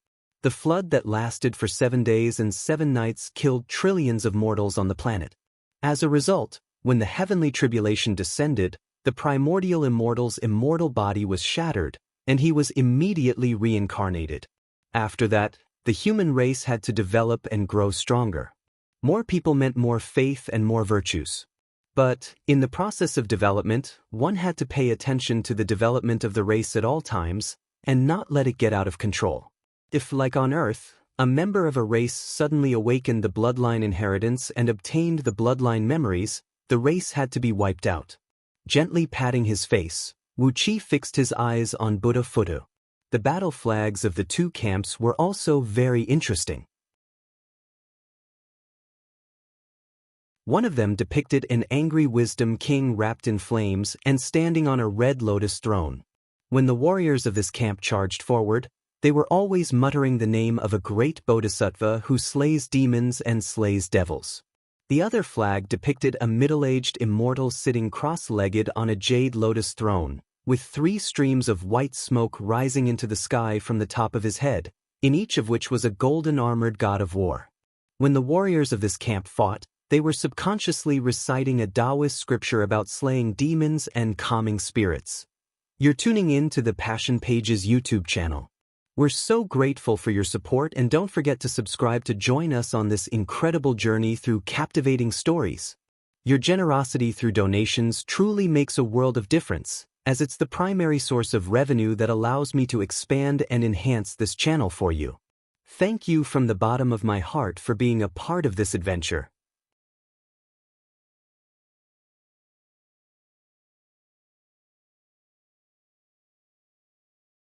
The flood that lasted for 7 days and 7 nights killed trillions of mortals on the planet. As a result, when the heavenly tribulation descended, the primordial immortal's immortal body was shattered, and he was immediately reincarnated. After that, the human race had to develop and grow stronger. More people meant more faith and more virtues. But, in the process of development, one had to pay attention to the development of the race at all times, and not let it get out of control. If, like on Earth, a member of a race suddenly awakened the bloodline inheritance and obtained the bloodline memories, the race had to be wiped out. Gently patting his face, Wu Qi fixed his eyes on Buddha Futu. The battle flags of the two camps were also very interesting. One of them depicted an angry wisdom king wrapped in flames and standing on a red lotus throne. When the warriors of this camp charged forward, they were always muttering the name of a great bodhisattva who slays demons and slays devils. The other flag depicted a middle-aged immortal sitting cross-legged on a jade lotus throne, with 3 streams of white smoke rising into the sky from the top of his head, in each of which was a golden armored god of war. When the warriors of this camp fought, they were subconsciously reciting a Taoist scripture about slaying demons and calming spirits. You're tuning in to the Passion Pages YouTube channel. We're so grateful for your support, and don't forget to subscribe to join us on this incredible journey through captivating stories. Your generosity through donations truly makes a world of difference, as it's the primary source of revenue that allows me to expand and enhance this channel for you. Thank you from the bottom of my heart for being a part of this adventure.